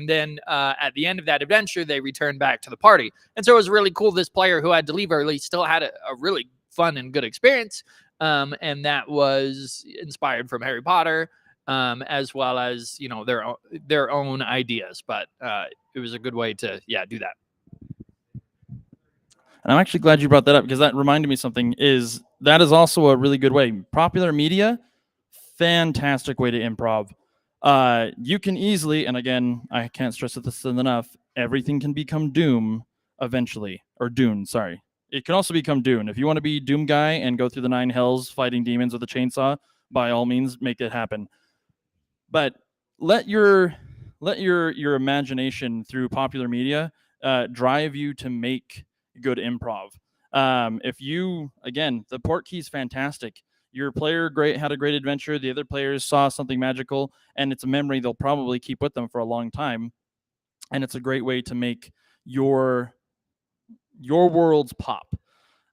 then at the end of that adventure, they returned back to the party, and so it was really cool. This player who had to leave early still had a really fun and good experience, and that was inspired from Harry Potter, as well as their own ideas. But it was a good way to do that. And I'm actually glad you brought that up, because that reminded me something. That is also a really good way. Popular media, fantastic way to improv. You can easily, and again, I can't stress this enough, everything can become Doom eventually, or Dune, sorry. It can also become Dune. If you want to be Doom guy and go through the 9 hells fighting demons with a chainsaw, by all means, make it happen. But let your imagination through popular media drive you to make good improv. If you, again, the port key is fantastic. Your player had a great adventure. The other players saw something magical, and it's a memory they'll probably keep with them for a long time. And it's a great way to make your worlds pop.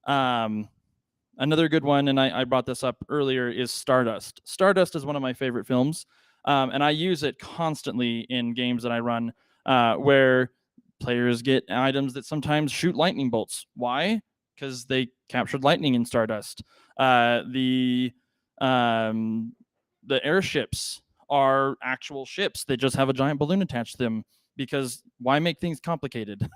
Another good one, and I brought this up earlier, is Stardust. Stardust is one of my favorite films, and I use it constantly in games that I run where players get items that sometimes shoot lightning bolts. Why? Because they captured lightning in Stardust. The airships are actual ships. They just have a giant balloon attached to them, because why make things complicated?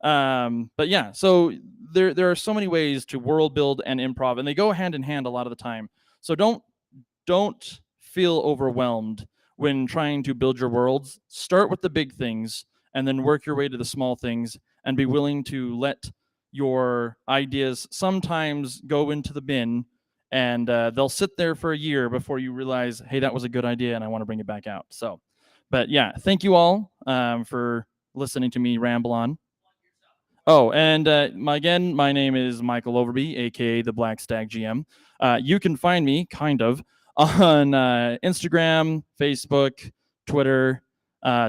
But yeah, so there are so many ways to world build and improv, and they go hand in hand a lot of the time. So don't feel overwhelmed when trying to build your worlds. Start with the big things and then work your way to the small things, and be willing to let your ideas sometimes go into the bin, and they'll sit there for a year before you realize, hey, that was a good idea and I want to bring it back out. So, but yeah, thank you all for listening to me ramble on. Oh, and my name is Michael Overby, aka the Black Stag GM. You can find me kind of on Instagram, Facebook, Twitter,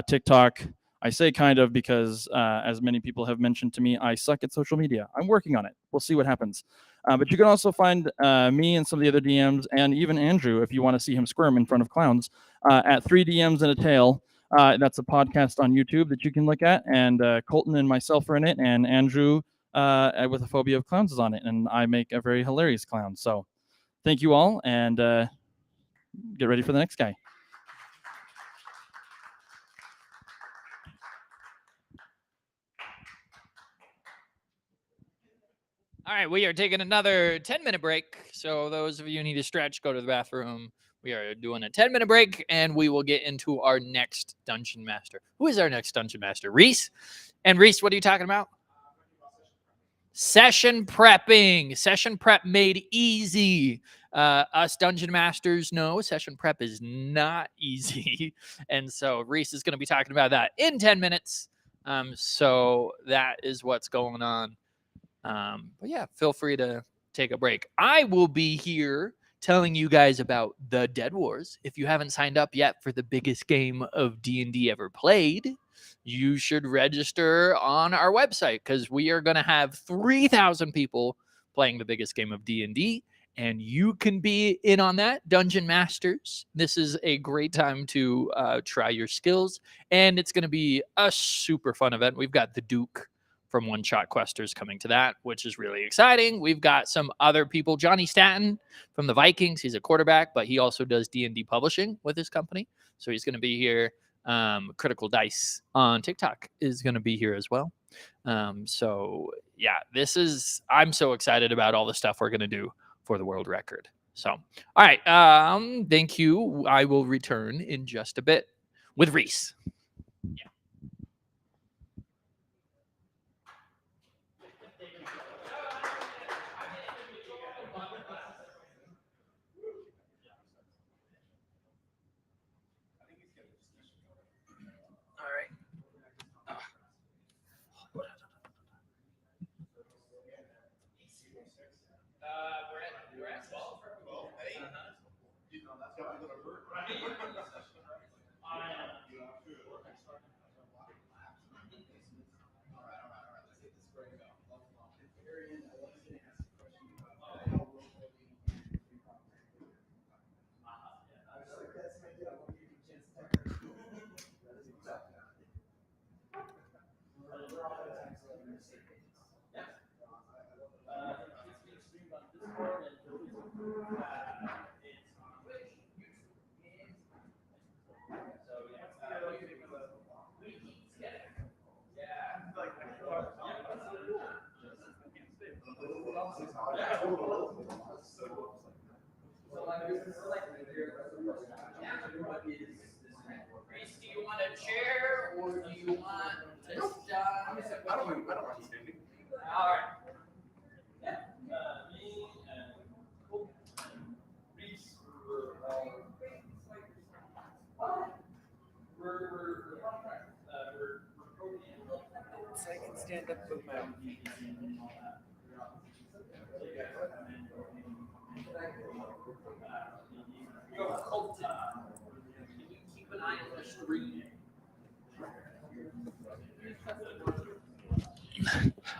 TikTok. I say kind of because, as many people have mentioned to me, I suck at social media. I'm working on it. We'll see what happens. But you can also find me and some of the other DMs, and even Andrew, if you want to see him squirm in front of clowns, at 3 DMs and a Tail. That's a podcast on YouTube that you can look at, and Colton and myself are in it, and Andrew with a phobia of clowns is on it, and I make a very hilarious clown. So thank you all, and get ready for the next guy. All right, we are taking another 10-minute break. So those of you who need to stretch, go to the bathroom. We are doing a 10-minute break, and we will get into our next Dungeon Master. Who is our next Dungeon Master? Reese? And Reese, what are you talking about? Session prepping. Session prep made easy. Us Dungeon Masters know session prep is not easy. And so Reese is going to be talking about that in 10 minutes. So that is what's going on. But yeah, feel free to take a break. I will be here telling you guys about the Dead Wars. If you haven't signed up yet for the biggest game of D&D ever played, you should register on our website, because we are going to have 3,000 people playing the biggest game of D&D, and you can be in on that. Dungeon Masters. This is a great time to try your skills, and it's going to be a super fun event. We've got the Duke from One Shot Questers coming to that, which is really exciting. We've got some other people. Johnny Stanton from the Vikings. He's a quarterback, but he also does D&D publishing with his company. So he's going to be here. Critical Dice on TikTok is going to be here as well. So yeah, I'm so excited about all the stuff we're going to do for the world record. So, all right. Thank you. I will return in just a bit with Reese. Yeah. Reese, do you want a chair or do you want to stop?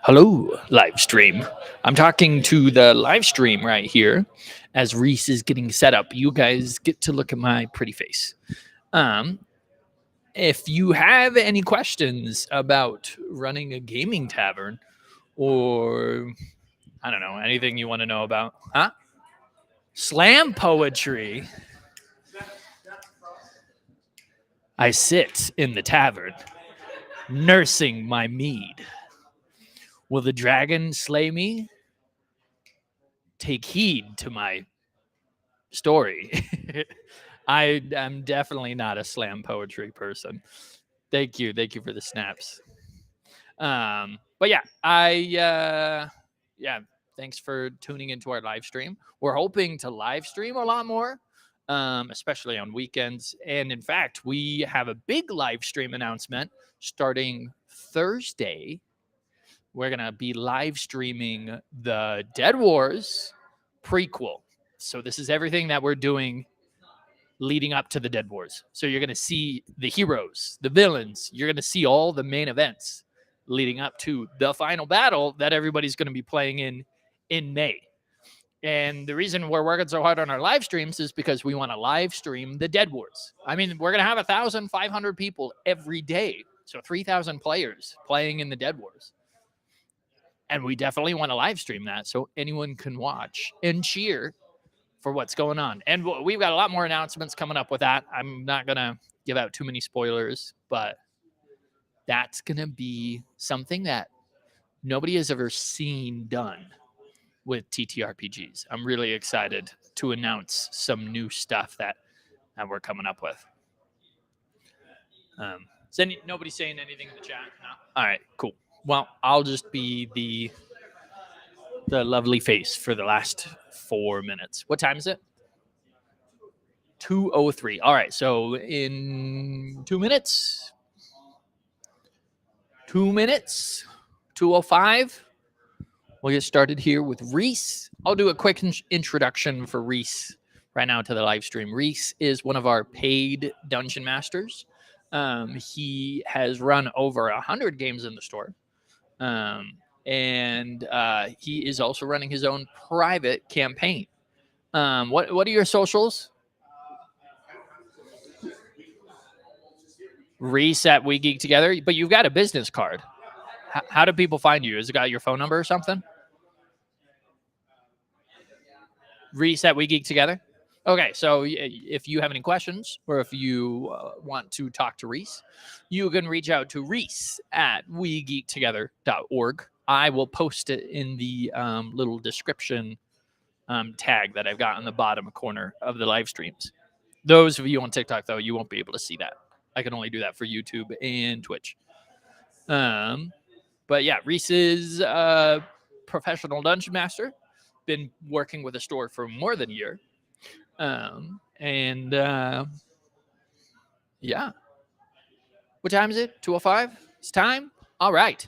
Hello, live stream. I'm talking to the live stream right here as Reese is getting set up. You guys get to look at my pretty face. If you have any questions about running a gaming tavern or I don't know, anything you want to know about, huh? Slam poetry. I sit in the tavern, nursing my mead. Will the dragon slay me? Take heed to my story. I am definitely not a slam poetry person. Thank you for the snaps. But yeah, thanks for tuning into our live stream. We're hoping to live stream a lot more, especially on weekends. And in fact, we have a big live stream announcement starting Thursday. We're gonna be live streaming the Dead Wars prequel. So this is everything that we're doing leading up to the Dead Wars. So you're going to see the heroes, the villains. You're going to see all the main events leading up to the final battle that everybody's going to be playing in May. And the reason we're working so hard on our live streams is because we want to live stream the Dead Wars. I mean, we're going to have 1,500 people every day. So 3,000 players playing in the Dead Wars. And we definitely want to live stream that so anyone can watch and cheer for what's going on. And we've got a lot more announcements coming up with that. I'm not going to give out too many spoilers, but that's going to be something that nobody has ever seen done with TTRPGs. I'm really excited to announce some new stuff that we're coming up with. Is nobody saying anything in the chat? No? All right, cool. Well, I'll just be the lovely face for the last 4 minutes. What time is it? 2:03. All right, so in 2 minutes, 2:05, we'll get started here with Reese. I'll do a quick introduction for Reese right now to the live stream. Reese is one of our paid dungeon masters. He has run over 100 games in the store. And he is also running his own private campaign. What are your socials? Reese at We Geek Together, but you've got a business card. How do people find you? Has it got your phone number or something? Reese at We Geek Together. Okay, so if you have any questions or if you want to talk to Reese, you can reach out to Reese at wegeektogether.org. I will post it in the little description tag that I've got on the bottom corner of the live streams. Those of you on TikTok, though, you won't be able to see that. I can only do that for YouTube and Twitch. But yeah, Reese is a professional dungeon master. Been working with a store for more than a year. Yeah. What time is it? 2:05? It's time? All right.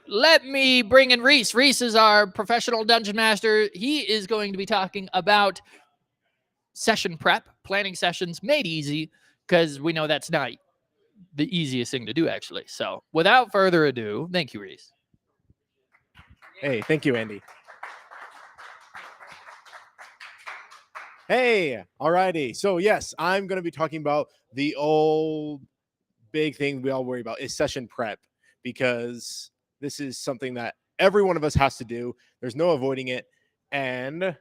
Let me bring in Reese. Reese is our professional dungeon master. He is going to be talking about session prep, planning sessions made easy, because we know that's not the easiest thing to do, actually. So without further ado, thank you, Reese. Hey, thank you, Andy. Hey, alrighty. So yes, I'm going to be talking about the old big thing we all worry about is session prep, because this is something that every one of us has to do. There's no avoiding it. And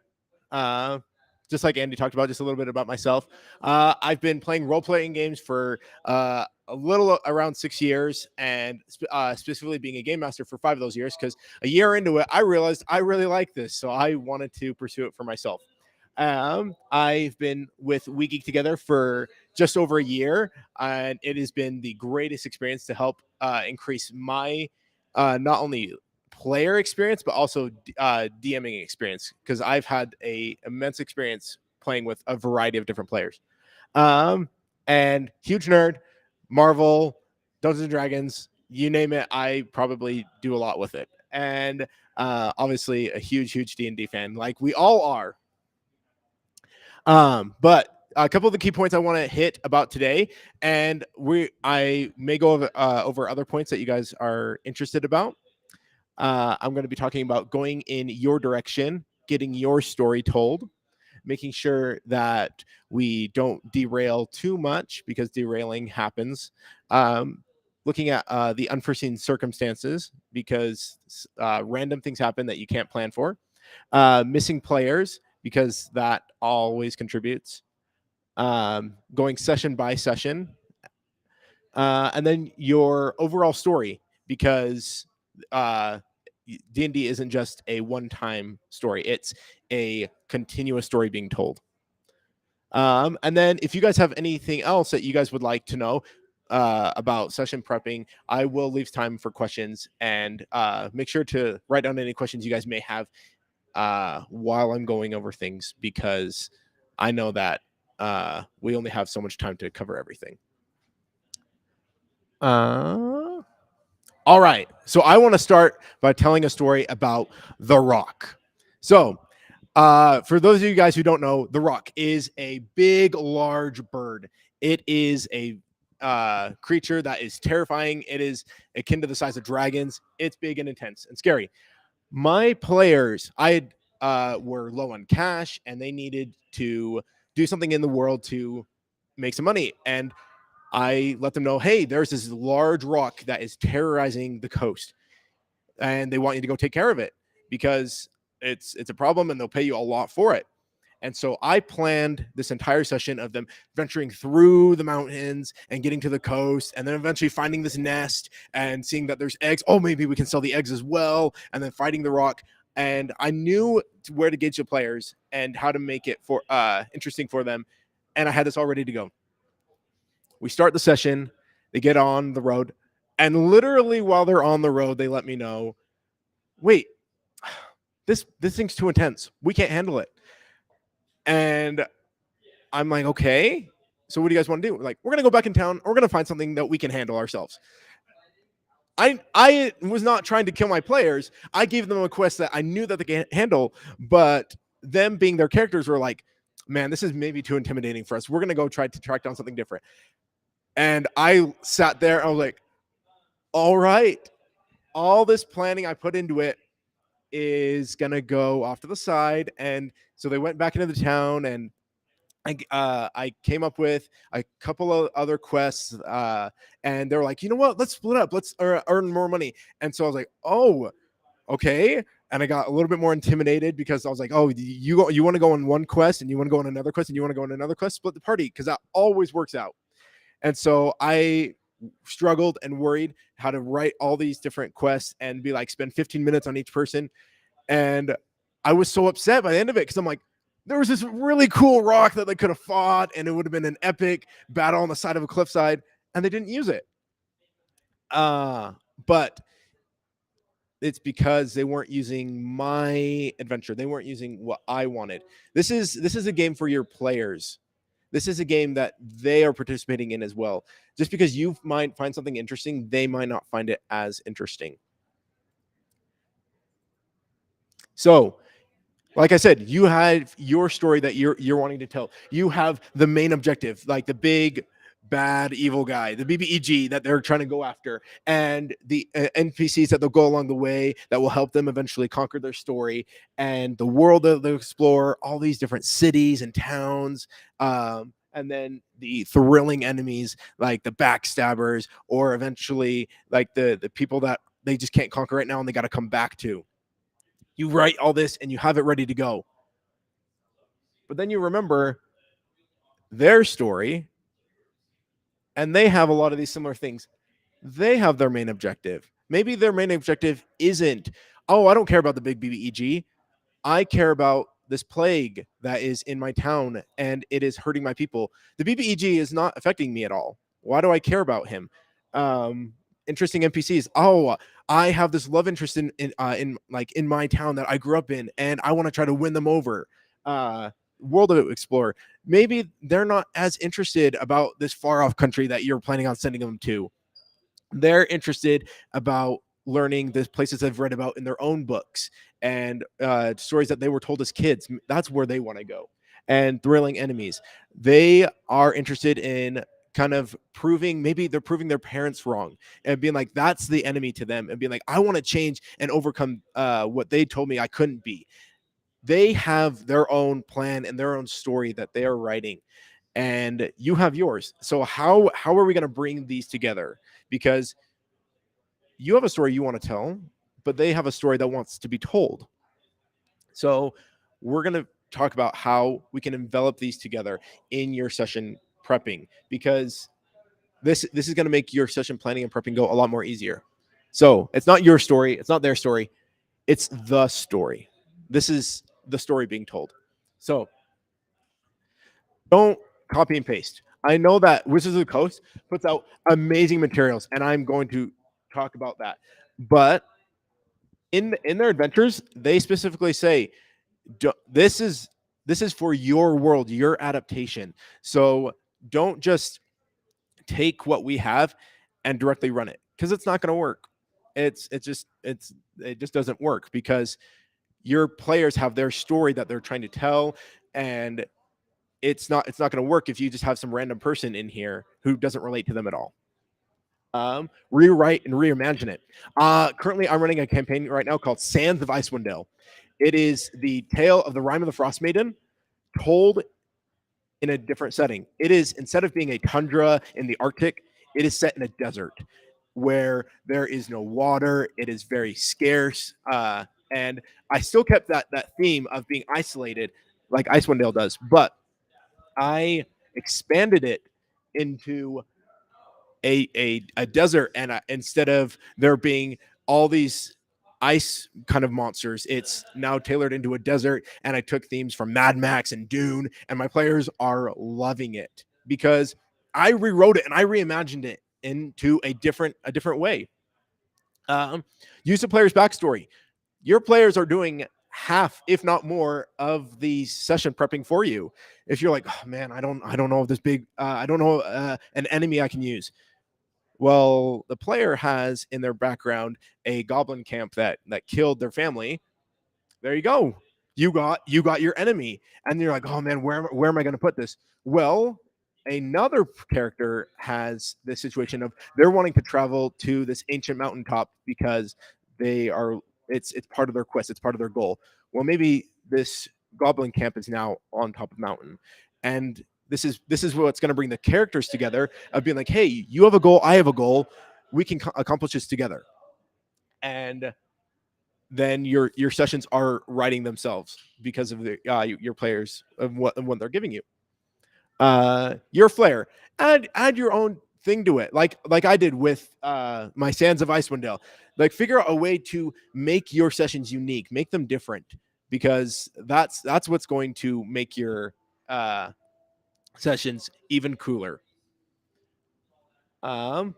just like Andy talked about, just a little bit about myself. I've been playing role-playing games for a little around 6 years, and specifically being a game master for 5 of those years, because a year into it, I realized I really like this, so I wanted to pursue it for myself. I've been with We Geek Together for just over a year, and it has been the greatest experience to help increase my not only player experience, but also DMing experience, because I've had a immense experience playing with a variety of different players. And huge nerd, Marvel, Dungeons and Dragons, you name it, I probably do a lot with it. And obviously a huge D&D fan, like we all are. But a couple of the key points I want to hit about today, and I may go over other points that you guys are interested about. I'm going to be talking about going in your direction, getting your story told, making sure that we don't derail too much because derailing happens. Looking at the unforeseen circumstances because random things happen that you can't plan for. Missing players because that always contributes. Going session by session. And then your overall story, because D&D isn't just a one-time story. It's a continuous story being told. And then if you guys have anything else that you guys would like to know about session prepping, I will leave time for questions, and make sure to write down any questions you guys may have while I'm going over things, because I know that we only have so much time to cover everything. All right. So I want to start by telling a story about The Rock. So for those of you guys who don't know, The Rock is a big, large bird. It is a creature that is terrifying. It is akin to the size of dragons. It's big and intense and scary. My players, were low on cash, and they needed to do something in the world to make some money. And I let them know, hey, there's this large rock that is terrorizing the coast, and they want you to go take care of it because it's a problem, and they'll pay you a lot for it. And so I planned this entire session of them venturing through the mountains and getting to the coast, and then eventually finding this nest and seeing that there's eggs. Oh, maybe we can sell the eggs as well, and then fighting the rock. And I knew where to gauge the players and how to make it for interesting for them, and I had this all ready to go. We start the session, they get on the road, and literally while they're on the road, they let me know, wait, this thing's too intense. We can't handle it. And I'm like, okay, so what do you guys want to do? We're like, we're going to go back in town. We're going to find something that we can handle ourselves. I was not trying to kill my players. I gave them a quest that I knew that they can handle, but them being their characters were like, man, this is maybe too intimidating for us. We're going to go try to track down something different. And I sat there. I was like, all right, all this planning I put into it is going to go off to the side. And so they went back into the town, and I came up with a couple of other quests, and they were like, you know what, let's split up, let's earn more money. And so I was like, oh, okay. And I got a little bit more intimidated because I was like, oh, you want to go on one quest, and you want to go on another quest, and you want to go on another quest, split the party, because that always works out. And so I struggled and worried how to write all these different quests and be like, spend 15 minutes on each person. And I was so upset by the end of it, because I'm like, there was this really cool rock that they could have fought, and it would have been an epic battle on the side of a cliffside, and they didn't use it. But it's because they weren't using my adventure. They weren't using what I wanted. This is a game for your players. This is a game that they are participating in as well. Just because you might find something interesting, they might not find it as interesting. So, like I said, you have your story that you're wanting to tell. You have the main objective, like the big, bad, evil guy, the BBEG that they're trying to go after, and the NPCs that they'll go along the way that will help them eventually conquer their story, and the world that they'll explore, all these different cities and towns, and then the thrilling enemies like the backstabbers, or eventually like the people that they just can't conquer right now and they got to come back to. You write all this and you have it ready to go. But then you remember their story, and they have a lot of these similar things. They have their main objective. Maybe their main objective isn't, oh, I don't care about the big BBEG. I care about this plague that is in my town, and it is hurting my people. The BBEG is not affecting me at all. Why do I care about him? Interesting NPCs. Oh, I have this love interest in my town that I grew up in, and I want to try to win them over. World of Explorer. Maybe they're not as interested about this far off country that you're planning on sending them to. They're interested about learning the places they've read about in their own books and stories that they were told as kids. That's where they want to go. And thrilling enemies. They are interested in kind of maybe they're proving their parents wrong and being like, that's the enemy to them, and being like, I want to change and overcome what they told me I couldn't be. They have their own plan and their own story that they are writing, and you have yours. So how are we going to bring these together? Because you have a story you want to tell, but they have a story that wants to be told. So we're going to talk about how we can envelop these together in your session prepping, because this is going to make your session planning and prepping go a lot more easier. So it's not your story, it's not their story, it's the story. This is the story being told. So don't copy and paste. I know that Wizards of the Coast puts out amazing materials, and I'm going to talk about that. But in their adventures, they specifically say, this is for your world, your adaptation. So don't just take what we have and directly run it, because it's not going to work. It just doesn't work, because your players have their story that they're trying to tell, and it's not going to work if you just have some random person in here who doesn't relate to them at all. Rewrite and reimagine it. Currently, I'm running a campaign right now called Sands of Icewind Dale. It is the tale of the Rime of the Frost Maiden told in a different setting. It is, instead of being a tundra in the Arctic, it is set in a desert where there is no water. It is very scarce. And I still kept that theme of being isolated like Icewind Dale does, but I expanded it into a desert, and instead of there being all these ice kind of monsters, it's now tailored into a desert, and I took themes from Mad Max and Dune, and my players are loving it because I rewrote it and I reimagined it into a different way. Use the player's backstory. Your players are doing half, if not more, of the session prepping for you. If you're like, oh man, I don't know if this big, I don't know an enemy I can use. Well, the player has in their background a goblin camp that killed their family. There you go. You got your enemy, and you're like, oh man, where am I going to put this? Well, another character has this situation of they're wanting to travel to this ancient mountaintop because it's part of their quest, it's part of their goal. Well, maybe this goblin camp is now on top of the mountain, and this is what's going to bring the characters together of being like, hey, you have a goal, I have a goal, we can accomplish this together. And then your sessions are writing themselves because of your players and what they're giving you. Your flair, add your own thing to it, like I did with my Sands of Icewind Dale. Like, figure out a way to make your sessions unique, make them different, because that's what's going to make your sessions even cooler. And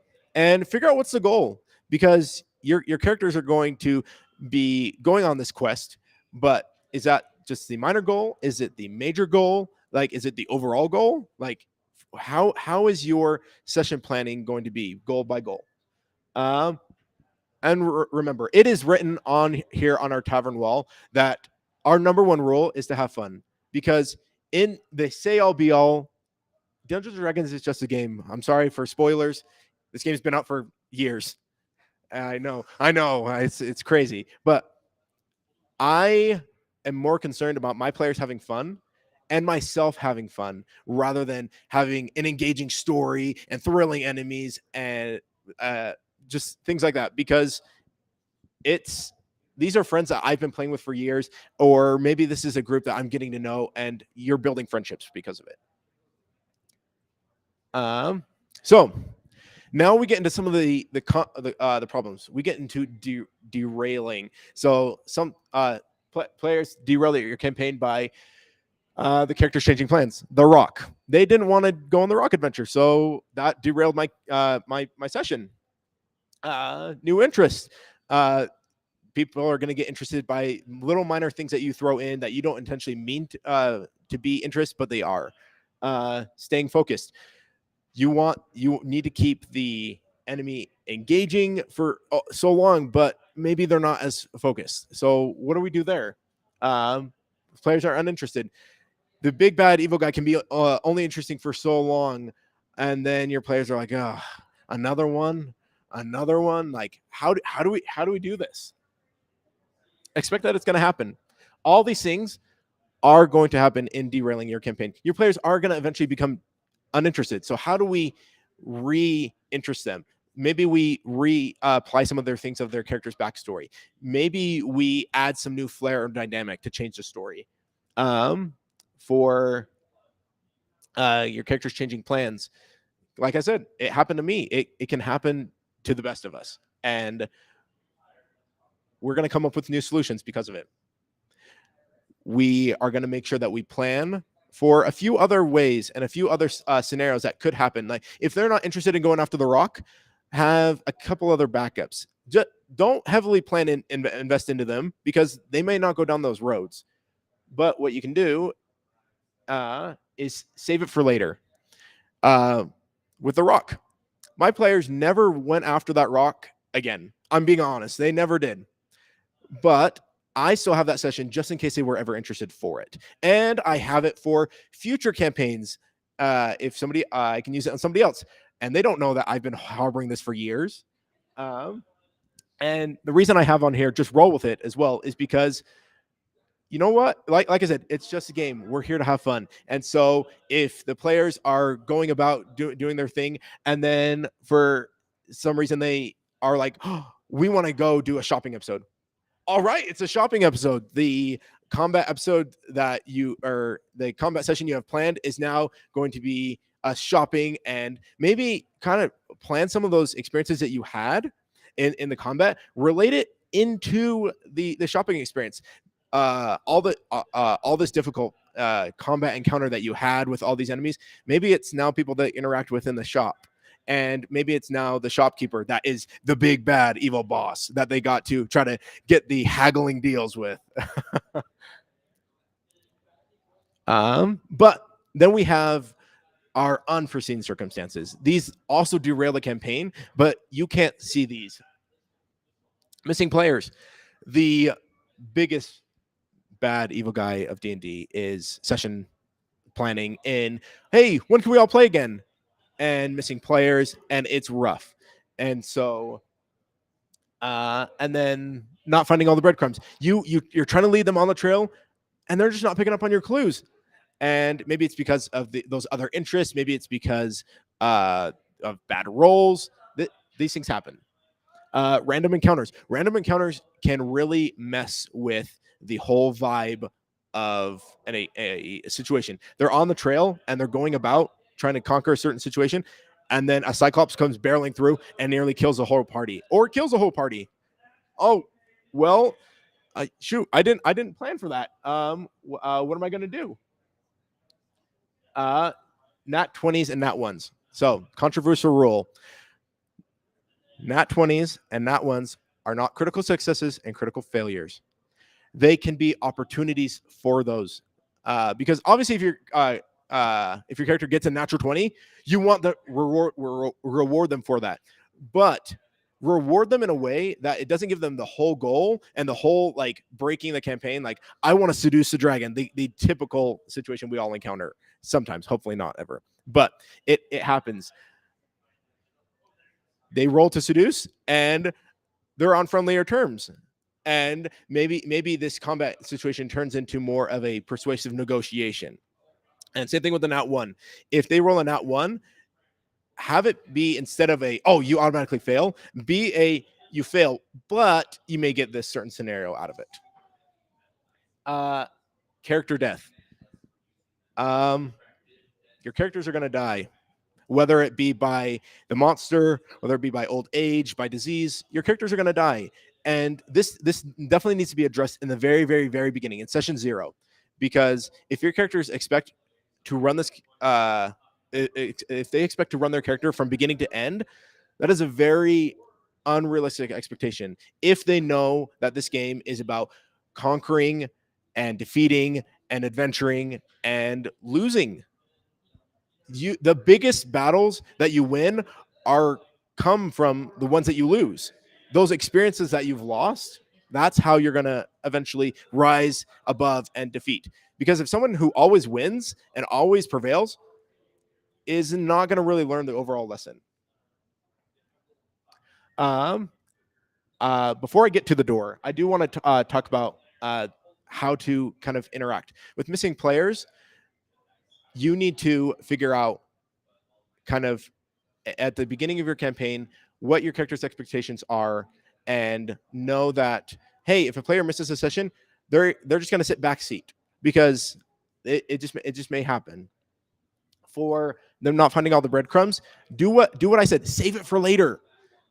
figure out what's the goal, because your characters are going to be going on this quest, but is that just the minor goal? Is it the major goal? Like, is it the overall goal? Like, how is your session planning going to be goal by goal? And remember, it is written on here on our tavern wall that our number one rule is to have fun, because in the say all be all, Dungeons & Dragons is just a game. I'm sorry for spoilers. This game's been out for years. I know. It's crazy. But I am more concerned about my players having fun and myself having fun, rather than having an engaging story and thrilling enemies and just things like that. Because these are friends that I've been playing with for years, or maybe this is a group that I'm getting to know, and you're building friendships because of it. So now we get into some of the problems. We get into derailing. So some players derail your campaign by the characters changing plans. The Rock. They didn't want to go on the Rock adventure, so that derailed my my session. New interest. People are going to get interested by little minor things that you throw in that you don't intentionally mean to be interest, but they are. Staying focused. You need to keep the enemy engaging for so long, but maybe they're not as focused. So what do we do there? Players are uninterested. The big bad evil guy can be only interesting for so long, and then your players are like, oh, another one. Like, how do we do this? Expect that it's going to happen. All these things are going to happen in derailing your campaign. Your players are going to eventually become uninterested. So how do we re-interest them? Maybe we apply some of their things of their character's backstory. Maybe we add some new flair or dynamic to change the story. For your characters changing plans, like I said, it happened to me. It can happen to the best of us, and we're going to come up with new solutions because of it. We are going to make sure that we plan for a few other ways and a few other scenarios that could happen. Like if they're not interested in going after the rock, have a couple other backups. Just don't heavily plan and invest into them because they may not go down those roads. But what you can do is save it for later. With the rock, my players never went after that rock again. I'm being honest. They never did. But I still have that session just in case they were ever interested for it. And I have it for future campaigns. If somebody, I can use it on somebody else. And they don't know that I've been harboring this for years. And the reason I have on here, just roll with it as well, is because you know what? Like I said, it's just a game. We're here to have fun. And so if the players are going about doing their thing, and then for some reason they are like, oh, we want to go do a shopping episode. All right, it's a shopping episode. The combat episode that the combat session you have planned is now going to be shopping, and maybe kind of plan some of those experiences that you had in the combat, relate it into the shopping experience. All this difficult combat encounter that you had with all these enemies, maybe it's now people that interact within the shop. And maybe it's now the shopkeeper that is the big bad evil boss that they got to try to get the haggling deals with. But then we have our unforeseen circumstances. These also derail the campaign, but you can't see these. Missing players. The biggest bad evil guy of D&D is session planning in, hey, when can we all play again? And missing players, and it's rough. And so and then not finding all the breadcrumbs. You're trying to lead them on the trail, and they're just not picking up on your clues. And maybe it's because of those other interests. Maybe it's because of bad rolls. These things happen. Random encounters. Random encounters can really mess with the whole vibe of a situation. They're on the trail, and they're going about trying to conquer a certain situation, and then a Cyclops comes barreling through and nearly kills the whole party, or kills the whole party. Oh, well, shoot, I didn't plan for that. What am I going to do? Nat 20s and nat 1s. So, controversial rule. Nat 20s and nat 1s are not critical successes and critical failures. They can be opportunities for those. Because obviously if your character gets a natural 20, you want the reward them for that. But reward them in a way that it doesn't give them the whole goal and the whole like breaking the campaign. Like, I want to seduce the dragon, the typical situation we all encounter sometimes, hopefully not ever, but it happens. They roll to seduce and they're on friendlier terms. And maybe this combat situation turns into more of a persuasive negotiation. And same thing with the nat 1. If they roll a nat 1, have it be, instead of you automatically fail, be you fail, but you may get this certain scenario out of it. Character death. Your characters are going to die, whether it be by the monster, whether it be by old age, by disease. Your characters are going to die. And this definitely needs to be addressed in the very, very, very beginning, in session 0. Because if your characters expect to run this, if they expect to run their character from beginning to end, that is a very unrealistic expectation. If they know that this game is about conquering and defeating and adventuring and losing, the biggest battles that you win are come from the ones that you lose. Those experiences that you've lost, that's how you're going to eventually rise above and defeat. Because if someone who always wins and always prevails is not going to really learn the overall lesson. Before I get to the door, I do want to talk about how to kind of interact with missing players. You need to figure out kind of at the beginning of your campaign what your character's expectations are, and know that, hey, if a player misses a session, they're just going to sit backseat, because it just may happen. For them not finding all the breadcrumbs, do what I said. Save it for later.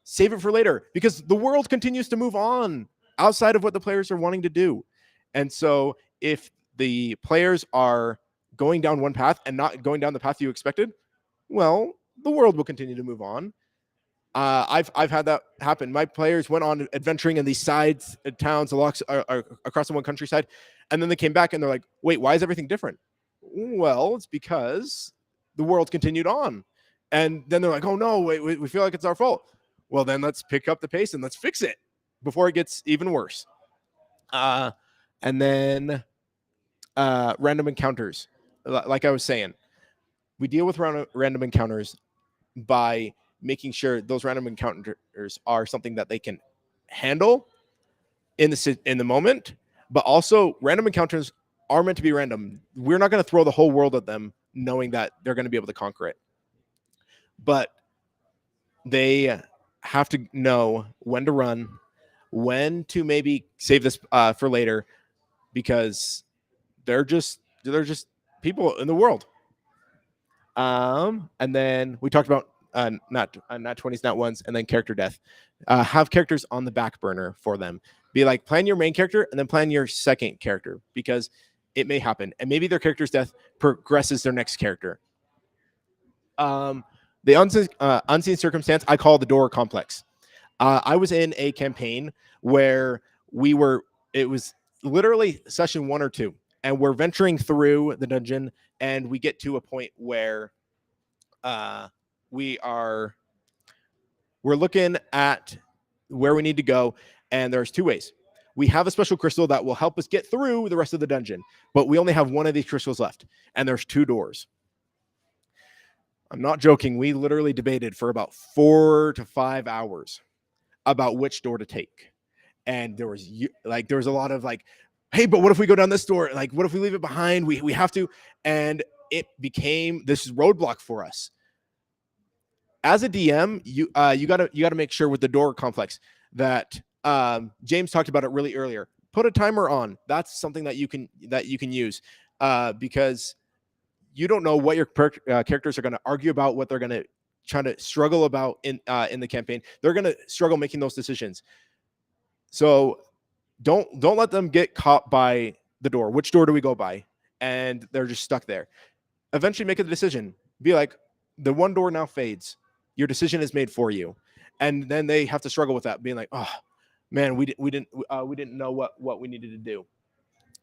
Save it for later, because the world continues to move on outside of what the players are wanting to do. And so if the players are going down one path and not going down the path you expected, well, the world will continue to move on. I've had that happen. My players went on adventuring in these side towns across the one countryside, and then they came back and they're like, wait, why is everything different? Well, it's because the world continued on. And then they're like, oh no, wait, we feel like it's our fault. Well, then let's pick up the pace and let's fix it before it gets even worse. And then random encounters. Like I was saying, we deal with random encounters by making sure those random encounters are something that they can handle in the moment. But also, random encounters are meant to be random. We're not going to throw the whole world at them knowing that they're going to be able to conquer it. But they have to know when to run, when to maybe save this for later, because they're just people in the world. And then we talked about not 20s, not ones, and then character death. Have characters on the back burner for them. Be like, plan your main character and then plan your second character, because it may happen, and maybe their character's death progresses their next character. The unseen circumstance I call the door complex. I was in a campaign where it was literally session 1 or 2, and we're venturing through the dungeon, and we get to a point where we're looking at where we need to go, and there's 2 ways. We have a special crystal that will help us get through the rest of the dungeon, but we only have one of these crystals left, and there's 2 doors. I'm not joking. We literally debated for about 4 to 5 hours about which door to take. And there was a lot of like, hey, but what if we go down this door? Like, what if we leave it behind? We have to. And it became this roadblock for us. As a DM, you gotta make sure with the door complex that James talked about it really earlier. Put a timer on. That's something that you can use because you don't know what your characters are going to argue about, what they're going to try to struggle about in the campaign. They're going to struggle making those decisions. So don't let them get caught by the door. Which door do we go by? And they're just stuck there. Eventually make a decision. Be like, the one door now fades. Your decision is made for you. And then they have to struggle with that, being like, oh man, we didn't know what we needed to do.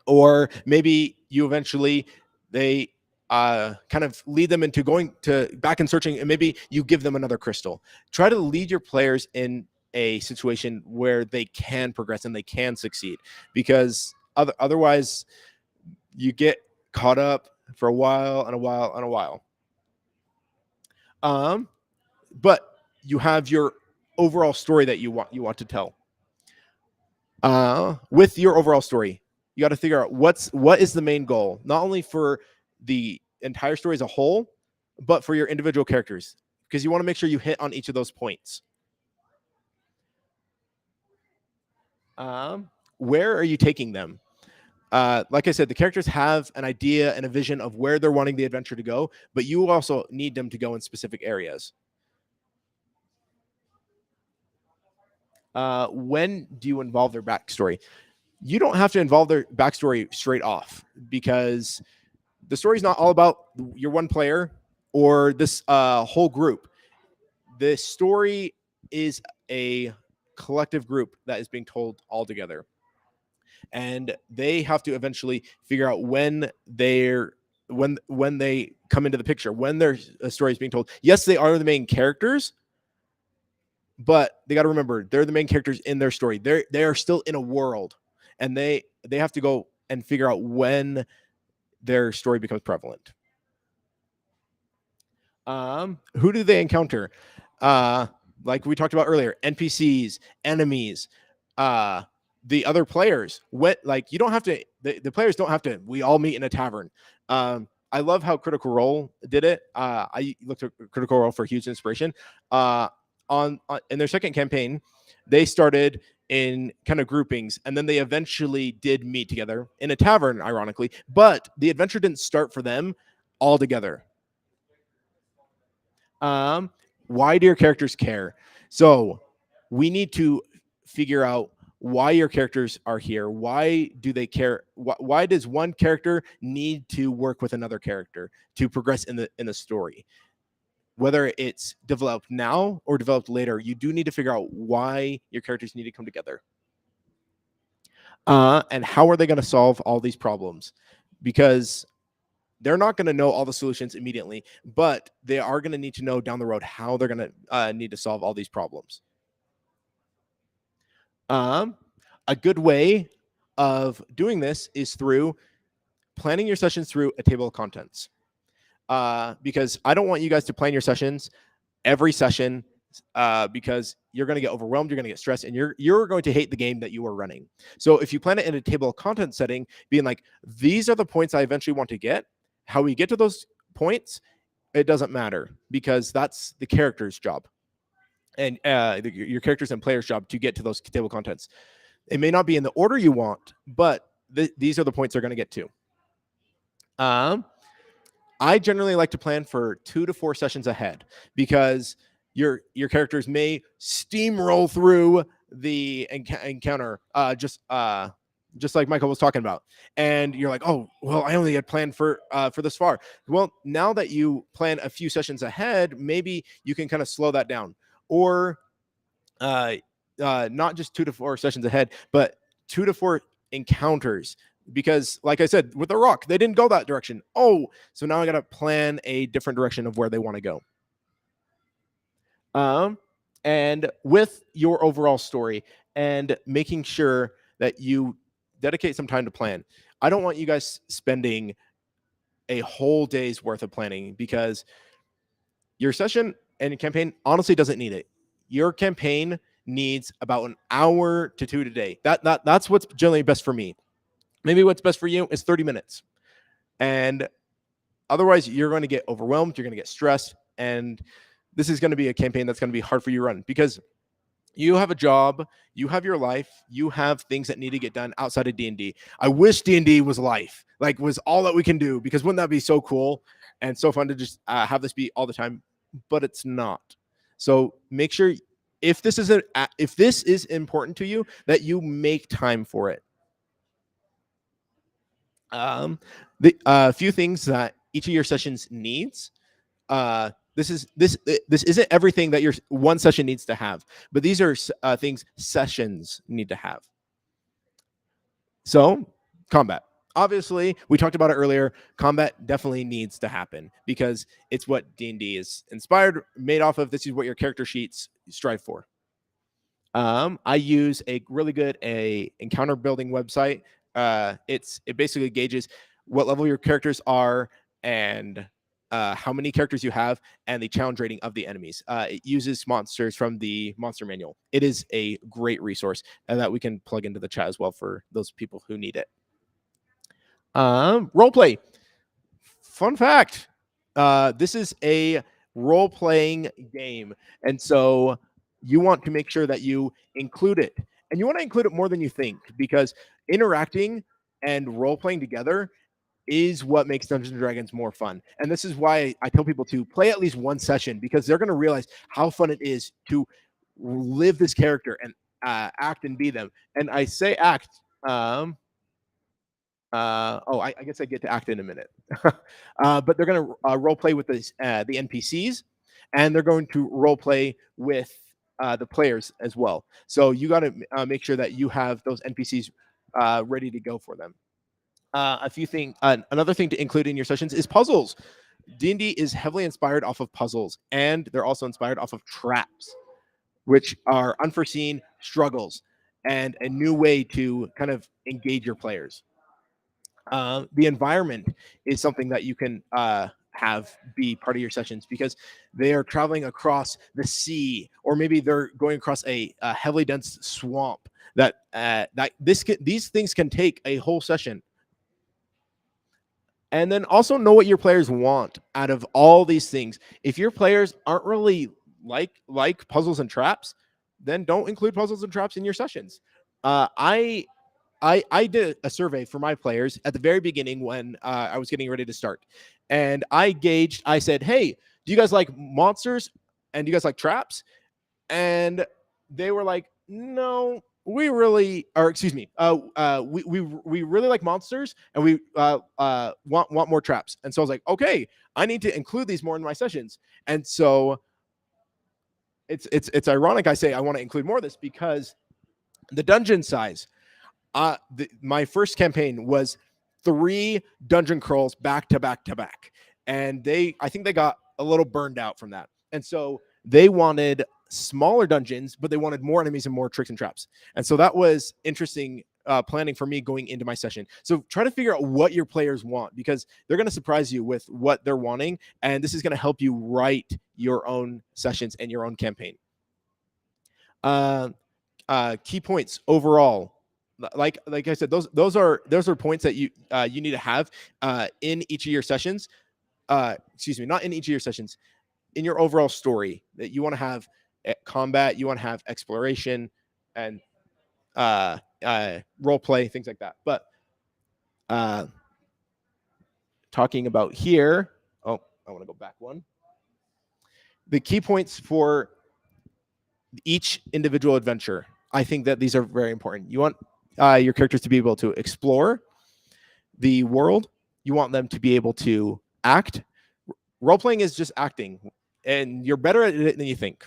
Or maybe you eventually they kind of lead them into going to back and searching, and maybe you give them another crystal. Try to lead your players in a situation where they can progress and they can succeed, because otherwise you get caught up for a while and a while and a while. But you have your overall story that you want to tell. With your overall story, you got to figure out what is the main goal, not only for the entire story as a whole, but for your individual characters, because you want to make sure you hit on each of those points. Where are you taking them? Like I said, the characters have an idea and a vision of where they're wanting the adventure to go, but you also need them to go in specific areas. When do you involve their backstory? You don't have to involve their backstory straight off, because the story is not all about your one player or this whole group. The story is a collective group that is being told all together. And they have to eventually figure out when they come into the picture, when their story is being told. Yes, they are the main characters, but they got to remember they're the main characters in their story. They are still in a world, and they have to go and figure out when their story becomes prevalent. Who do they encounter? Like we talked about earlier, NPCs, enemies, the other players. Like you don't have to. The players don't have to. We all meet in a tavern. I love how Critical Role did it. I looked at Critical Role for huge inspiration. On in their second campaign, they started in kind of groupings, and then they eventually did meet together in a tavern, ironically. But the adventure didn't start for them all together. Why do your characters care? So we need to figure out why your characters are here. Why do they care? Why does one character need to work with another character to progress in the story? Whether it's developed now or developed later, you do need to figure out why your characters need to come together. And how are they going to solve all these problems? Because they're not going to know all the solutions immediately, but they are going to need to know down the road how they're going to need to solve all these problems. A good way of doing this is through planning your sessions through a table of contents. Because I don't want you guys to plan your sessions every session because you're going to get overwhelmed, you're going to get stressed, and you're going to hate the game that you are running. So if you plan it in a table of contents setting, being like, these are the points I eventually want to get, how we get to those points, it doesn't matter because that's the character's job. And your characters and players' job to get to those table contents. It may not be in the order you want, but these are the points they're going to get to. I generally like to plan for 2 to 4 sessions ahead because your characters may steamroll through the encounter just like Michael was talking about. And you're like, oh, well, I only had planned for this far. Well, now that you plan a few sessions ahead, maybe you can kind of slow that down. Or not just 2 to 4 sessions ahead, but 2 to 4 encounters. Because like I said, with the rock, they didn't go that direction. Oh, so now I got to plan a different direction of where they want to go. And with your overall story and making sure that you dedicate some time to plan. I don't want you guys spending a whole day's worth of planning because your session and campaign honestly doesn't need it. Your campaign needs about an hour to 2 a day. That's what's generally best for me. Maybe what's best for you is 30 minutes. And otherwise, you're going to get overwhelmed. You're going to get stressed. And this is going to be a campaign that's going to be hard for you to run because you have a job, you have your life, you have things that need to get done outside of D&D. I wish D&D was life, like was all that we can do, because wouldn't that be so cool and so fun to just have this be all the time? But it's not. So make sure if this is important to you, that you make time for it. The few things that each of your sessions needs. This isn't everything that your one session needs to have, but these are things sessions need to have. So, combat. Obviously, we talked about it earlier. Combat definitely needs to happen because it's what D&D is made off of. This is what your character sheets strive for. I use a really good encounter building website. It basically gauges what level your characters are and how many characters you have and the challenge rating of the enemies. It uses monsters from the monster manual. It is a great resource that we can plug into the chat as well for those people who need it. Roleplay. Fun fact. This is a role-playing game. And so you want to make sure that you include it. And you want to include it more than you think because interacting and role-playing together is what makes Dungeons & Dragons more fun. And this is why I tell people to play at least one session because they're going to realize how fun it is to live this character and act and be them. And I say act. I guess I get to act in a minute. But they're going to role play with the NPCs, and they're going to role play with the players as well. So you got to make sure that you have those NPCs ready to go for them. Another thing to include in your sessions is puzzles. D&D is heavily inspired off of puzzles, and they're also inspired off of traps. which are unforeseen struggles and a new way to kind of engage your players. The environment is something that you can have be part of your sessions because they are traveling across the sea, or maybe they're going across a heavily dense swamp. These things can take a whole session. And then also know what your players want out of all these things. If your players aren't really like puzzles and traps, then don't include puzzles and traps in your sessions. I did a survey for my players at the very beginning when I was getting ready to start. And I said, hey, do you guys like monsters? And do you guys like traps? And they were like, no, we really, or excuse me, we really like monsters and we want more traps. And so I was like, okay, I need to include these more in my sessions. And so it's ironic I say I want to include more of this because the dungeon size, my first campaign was 3 dungeon crawls back to back to back. And I think they got a little burned out from that. And so they wanted smaller dungeons, but they wanted more enemies and more tricks and traps. And so that was interesting planning for me going into my session. So try to figure out what your players want because they're going to surprise you with what they're wanting. And this is going to help you write your own sessions and your own campaign. Key points overall. Like I said, those are points that you need to have in each of your sessions. Excuse me, not in each of your sessions. In your overall story, that you want to have combat, you want to have exploration, and role play, things like that. But talking about here, I want to go back one. The key points for each individual adventure. I think that these are very important. You want your characters to be able to explore the world. You want them to be able to act. Role-playing is just acting, and you're better at it than you think.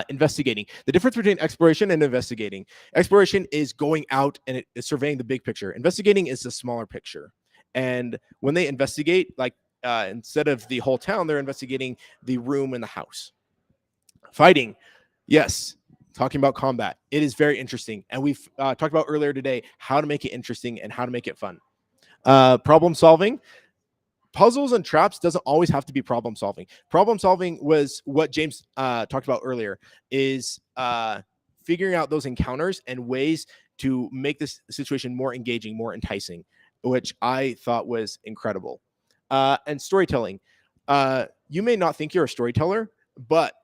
Investigating. The difference between exploration and investigating. Exploration is going out and surveying the big picture. Investigating is the smaller picture. And when they investigate, instead of the whole town, they're investigating the room in the house. Fighting. Yes. Talking about combat. It is very interesting. And we've talked about earlier today how to make it interesting and how to make it fun. Problem solving. Puzzles and traps doesn't always have to be problem solving. Problem solving was what James talked about earlier, is figuring out those encounters and ways to make this situation more engaging, more enticing, which I thought was incredible. And storytelling. You may not think you're a storyteller, but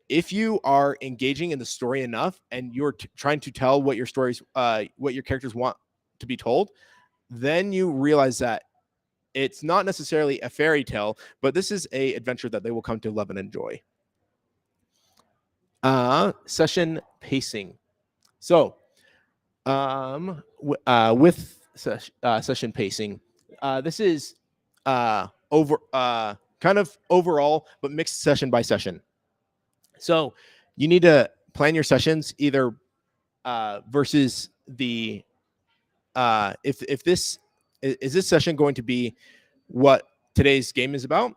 if you are engaging in the story enough and you're trying to tell what your stories, what your characters want to be told, then you realize that it's not necessarily a fairy tale, but this is an adventure that they will come to love and enjoy. Session pacing. So, with session pacing, this is kind of overall, but mixed session by session. So you need to plan your sessions either versus the if this is this session going to be what today's game is about,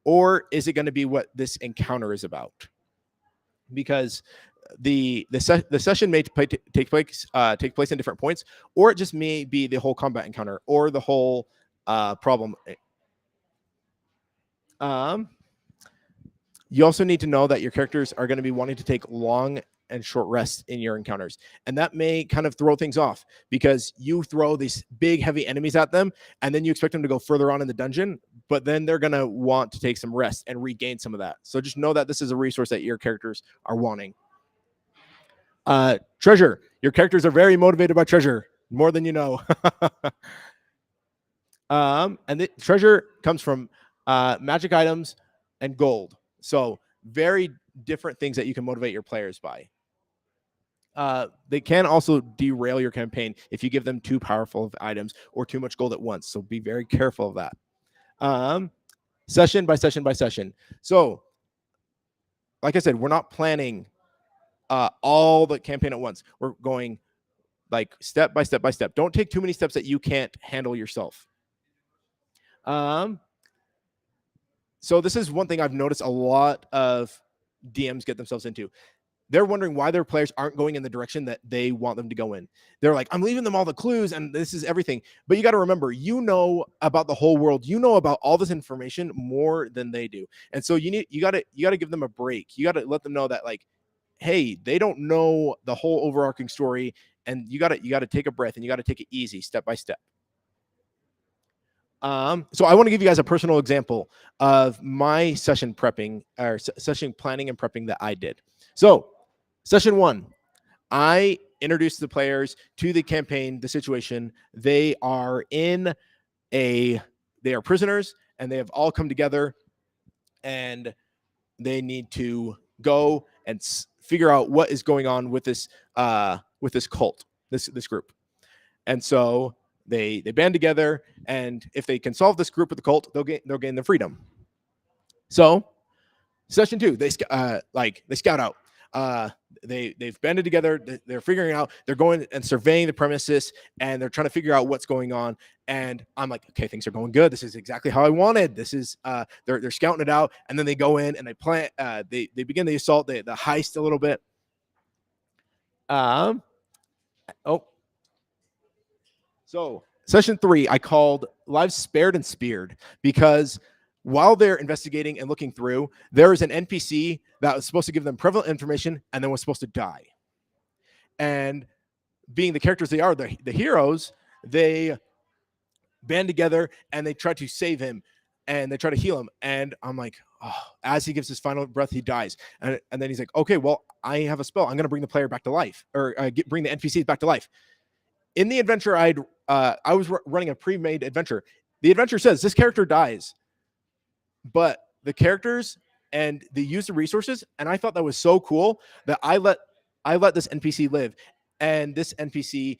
or is it going to be what this encounter is about? Because the session may take place in different points, or it just may be the whole combat encounter or the whole problem. You also need to know that your characters are going to be wanting to take long and short rests in your encounters. And that may kind of throw things off because you throw these big, heavy enemies at them, and then you expect them to go further on in the dungeon, but then they're going to want to take some rest and regain some of that. So just know that this is a resource that your characters are wanting. Treasure. Your characters are very motivated by treasure, more than you know. And the treasure comes from magic items and gold. So very different things that you can motivate your players by. They can also derail your campaign if you give them too powerful of items or too much gold at once. So be very careful of that. Session by session by session. So, like I said, we're not planning all the campaign at once. We're going like step by step by step. Don't take too many steps that you can't handle yourself. So this is one thing I've noticed a lot of DMs get themselves into. They're wondering why their players aren't going in the direction that they want them to go in. They're like, I'm leaving them all the clues and this is everything. But you got to remember, you know about the whole world. You know about all this information more than they do. And so you got to give them a break. You got to let them know that, like, hey, they don't know the whole overarching story, and you got to take a breath and you got to take it easy, step by step. So I want to give you guys a personal example of my session prepping or session planning and prepping that I did. So session 1, I introduced the players to the campaign, the situation. They are prisoners, and they have all come together, and they need to go and figure out what is going on with this cult, this group. And so they band together, and if they can solve this group with the cult, they'll gain their freedom. So session 2, they scout out. They've banded together. They're figuring out. They're going and surveying the premises, and they're trying to figure out what's going on. And I'm like, okay, things are going good. This is exactly how I wanted. This is they're scouting it out, and then they go in and they plan. They begin the assault, the heist a little bit. So session 3, I called Lives Spared and Speared, because while they're investigating and looking through, there is an NPC that was supposed to give them prevalent information and then was supposed to die. And being the characters they are, the heroes, they band together and they try to save him and they try to heal him. And I'm like, oh, as he gives his final breath, he dies. And then he's like, okay, well, I have a spell. I'm going to bring the player back to life, or bring the NPCs back to life. In the adventure, I was running a pre-made adventure. The adventure says this character dies, but the characters and they use the resources, and I thought that was so cool that I let this NPC live, and this NPC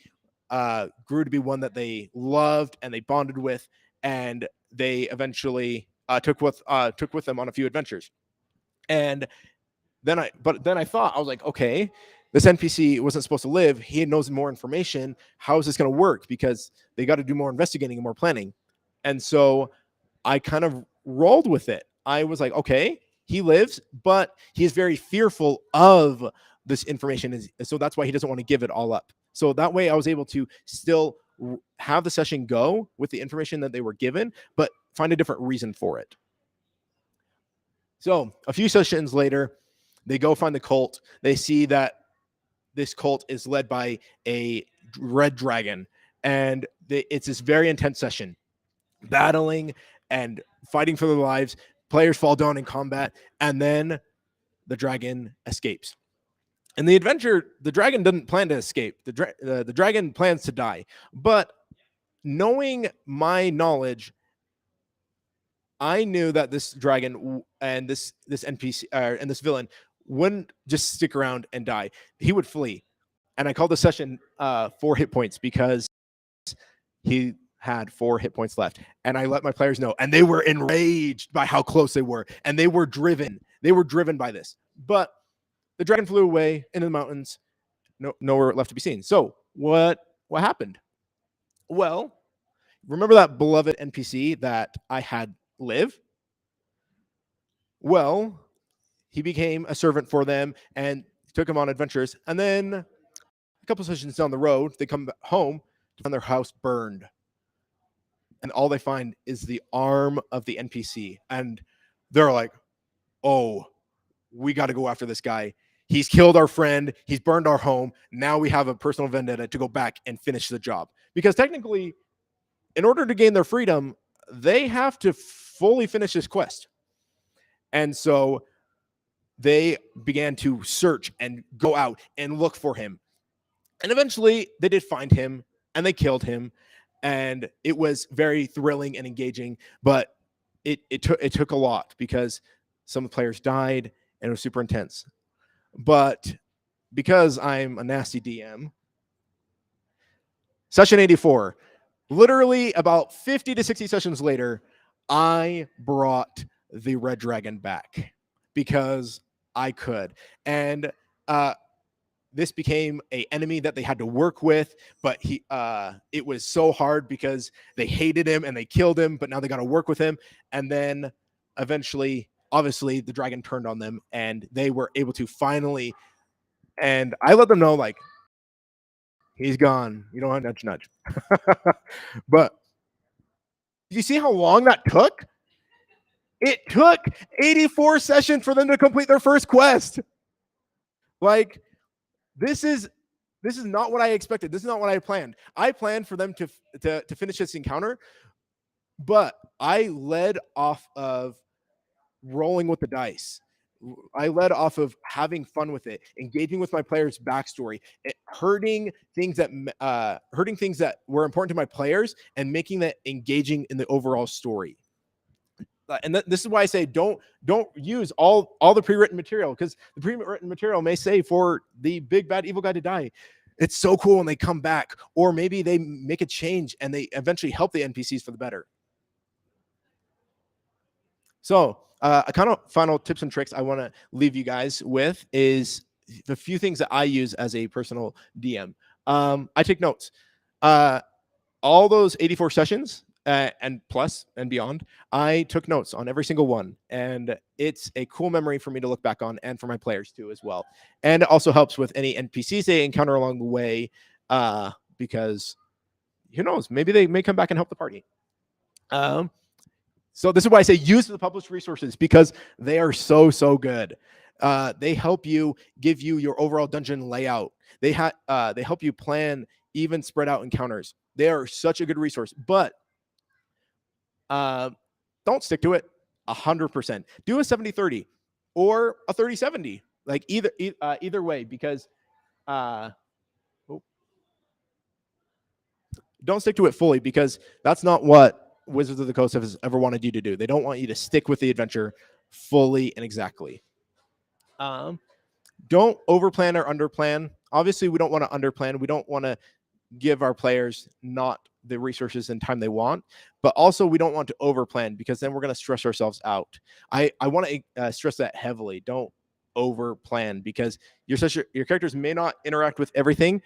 grew to be one that they loved and they bonded with, and they eventually took with them on a few adventures. And then I thought, I was like, okay, this NPC wasn't supposed to live. He knows more information. How is this going to work? Because they got to do more investigating and more planning. And so I kind of rolled with it. I was like, okay, he lives, but he is very fearful of this information. So that's why he doesn't want to give it all up. So that way I was able to still have the session go with the information that they were given, but find a different reason for it. So a few sessions later, they go find the cult. They see that this cult is led by a red dragon, and it's this very intense session, battling and fighting for their lives. Players fall down in combat, and then the dragon escapes. In the adventure, the dragon doesn't plan to escape. The dragon plans to die. But knowing my knowledge, I knew that this dragon and this NPC and this villain wouldn't just stick around and die. He would flee. And I called the session 4 hit points, because he had 4 hit points left. And I let my players know, and they were enraged by how close they were, and they were driven. They were driven by this. But the dragon flew away into the mountains. Nowhere left to be seen. So what happened? Well, remember that beloved NPC that I had live? Well, he became a servant for them and took him on adventures. And then a couple sessions down the road, they come home to find their house burned. And all they find is the arm of the NPC. And they're like, oh, we got to go after this guy. He's killed our friend. He's burned our home. Now we have a personal vendetta to go back and finish the job. Because technically, in order to gain their freedom, they have to fully finish this quest. And so they began to search and go out and look for him. And eventually they did find him, and they killed him. And it was very thrilling and engaging, but it took a lot, because some of the players died, and it was super intense. But because I'm a nasty DM, session 84, literally about 50 to 60 sessions later, I brought the red dragon back because I could. And this became an enemy that they had to work with, but it was so hard because they hated him and they killed him, but now they got to work with him. And then eventually obviously the dragon turned on them, and they were able to finally. And I let them know, like, he's gone. You don't have to nudge. But you see how long that took? It took 84 sessions for them to complete their first quest. Like, this is not what I expected. This is not what I planned. I planned for them to finish this encounter, but I led off of rolling with the dice. I led off of having fun with it, engaging with my players' backstory, hurting things that were important to my players, and making that engaging in the overall story. And this is why I say don't use all the pre-written material, because the pre-written material may say for the big bad evil guy to die. It's so cool when they come back, or maybe they make a change and they eventually help the NPCs for the better. So a kind of final tips and tricks I want to leave you guys with is the few things that I use as a personal DM. I take notes. All those 84 sessions and plus and beyond, I took notes on every single one. And it's a cool memory for me to look back on, and for my players too as well. And it also helps with any NPCs they encounter along the way, because who knows, maybe they may come back and help the party. So this is why I say use the published resources, because they are so good. They help you, give you your overall dungeon layout. They help you plan even spread out encounters. They are such a good resource, but don't stick to it 100%. Do a 70-30 or a 30-70, like either way, because don't stick to it fully, because that's not what Wizards of the Coast has ever wanted you to do. They don't want you to stick with the adventure fully and exactly. Don't overplan or underplan. Obviously, we don't want to underplan. We don't want to give our players not the resources and time they want, but also we don't want to overplan, because then we're going to stress ourselves out. I want to stress that heavily. Don't overplan, because your characters may not interact with everything,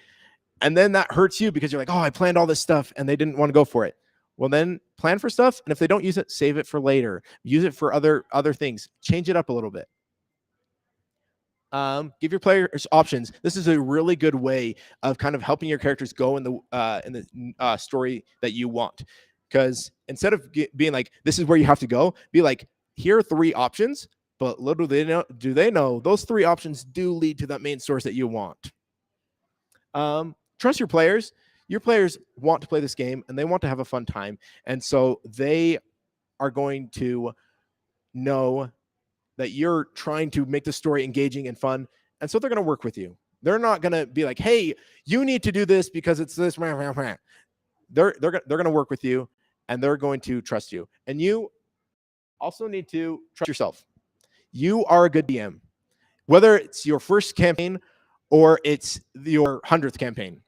and then that hurts you, because you're like, oh, I planned all this stuff and they didn't want to go for it. Well, then plan for stuff, and if they don't use it, save it for later. Use it for other things. Change it up a little bit. Give your players options. This is a really good way of kind of helping your characters go in the story that you want. Because instead of being like, this is where you have to go, be like, here are 3 options, but little do they know those 3 options do lead to that main source that you want. Trust your players. Your players want to play this game, and they want to have a fun time. And so they are going to know that you're trying to make the story engaging and fun. And so they're going to work with you. They're not going to be like, hey, you need to do this because it's this. They're going to work with you, and they're going to trust you. And you also need to trust yourself. You are a good DM. Whether it's your first campaign or it's your 100th campaign,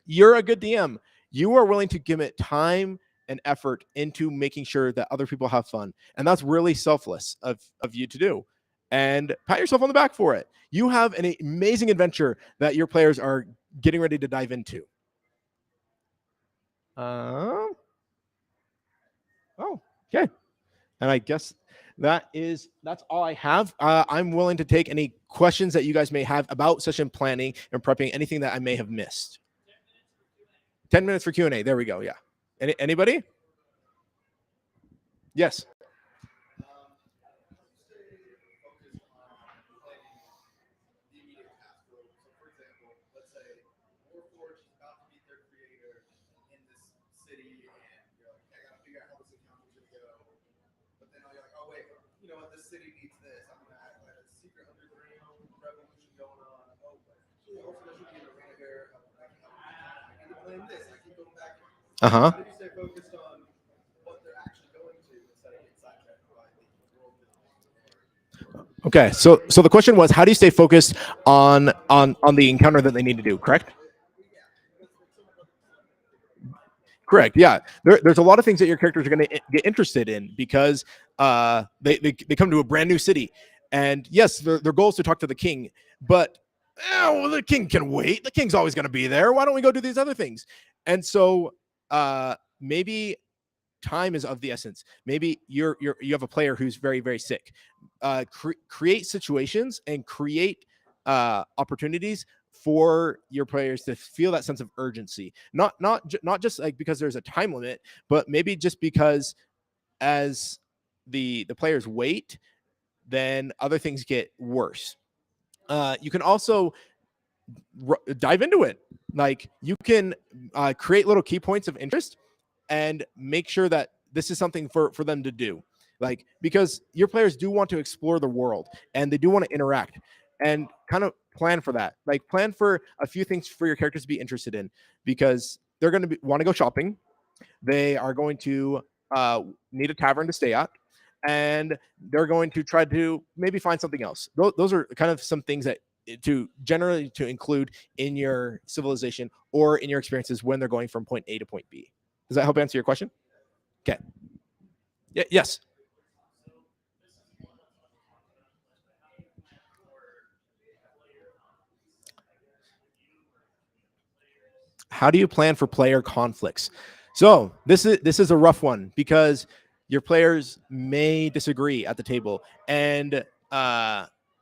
you're a good DM. You are willing to give it time and effort into making sure that other people have fun. And that's really selfless of you to do. And pat yourself on the back for it. You have an amazing adventure that your players are getting ready to dive into. Oh, okay. And I guess that's all I have. I'm willing to take any questions that you guys may have about session planning and prepping, anything that I may have missed. 10 minutes for Q&A. There we go. Yeah. Anybody? Yes. City needs this. I'm gonna act like a secret underground revolution going on. Oh, but also there should be an arena here. I need to plan this. I keep going back. How do you stay focused on what they're actually going to instead of getting sidetracked by the world building? Okay, so the question was, how do you stay focused on the encounter that they need to do? Correct. Correct. Yeah. There's a lot of things that your characters are going to get interested in, because they come to a brand new city, and yes, their goal is to talk to the king, but well, the king can wait. The king's always going to be there. Why don't we go do these other things? And so maybe time is of the essence. Maybe you have a player who's very, very sick. Create situations and create opportunities for your players to feel that sense of urgency. Not just like because there's a time limit, but maybe just because as the players wait, then other things get worse. You can also dive into it. Like you can create little key points of interest and make sure that this is something for them to do. Like, because your players do want to explore the world and they do want to interact, and kind of plan for that. Like plan for a few things for your characters to be interested in, because they're going to want to go shopping. They are going to need a tavern to stay at, and they're going to try to maybe find something else. Those are kind of some things that to include in your civilization or in your experiences when they're going from point A to point B. Does that help answer your question? Okay. Yes. How do you plan for player conflicts? So this is a rough one, because your players may disagree at the table, and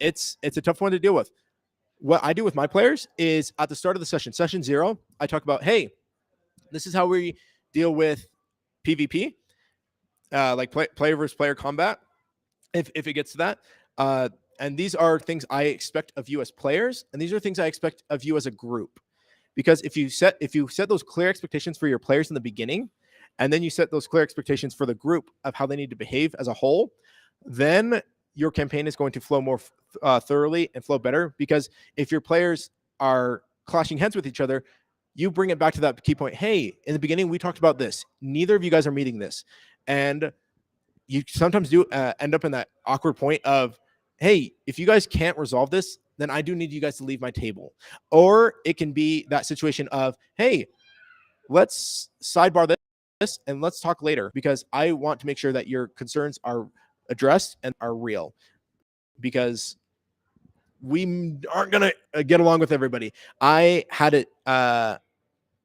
it's a tough one to deal with. What I do with my players is at the start of the session 0, I talk about, hey, this is how we deal with PvP, like player versus player combat, if it gets to that. And these are things I expect of you as players, and these are things I expect of you as a group. Because if you set those clear expectations for your players in the beginning, and then you set those clear expectations for the group of how they need to behave as a whole, then your campaign is going to flow more thoroughly and flow better. Because if your players are clashing heads with each other, you bring it back to that key point. Hey, in the beginning, we talked about this. Neither of you guys are meeting this. And you sometimes do end up in that awkward point of, hey, if you guys can't resolve this, then I do need you guys to leave my table. Or it can be that situation of, hey, let's sidebar this and let's talk later, because I want to make sure that your concerns are addressed and are real, because we aren't going to get along with everybody. I had a